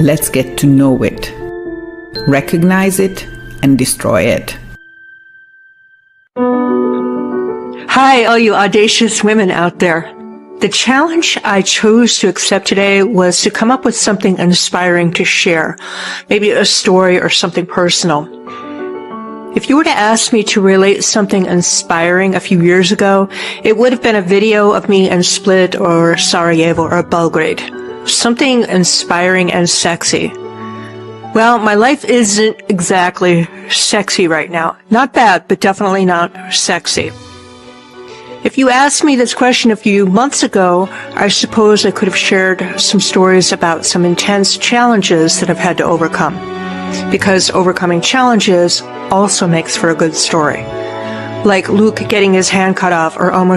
Let's get to know it, recognize it, and destroy it. Hi, all you audacious women out there. The challenge I chose to accept today was to come up with something inspiring to share, maybe a story or something personal. If you were to ask me to relate something inspiring a few years ago, it would have been a video of me in Split or Sarajevo or Belgrade. Something inspiring and sexy. Well, my life isn't exactly sexy right now. Not bad, but definitely not sexy. If you asked me this question a few months ago, I suppose I could have shared some stories about some intense challenges that I've had to overcome. Because overcoming challenges also makes for a good story. Like Luke getting his hand cut off or almost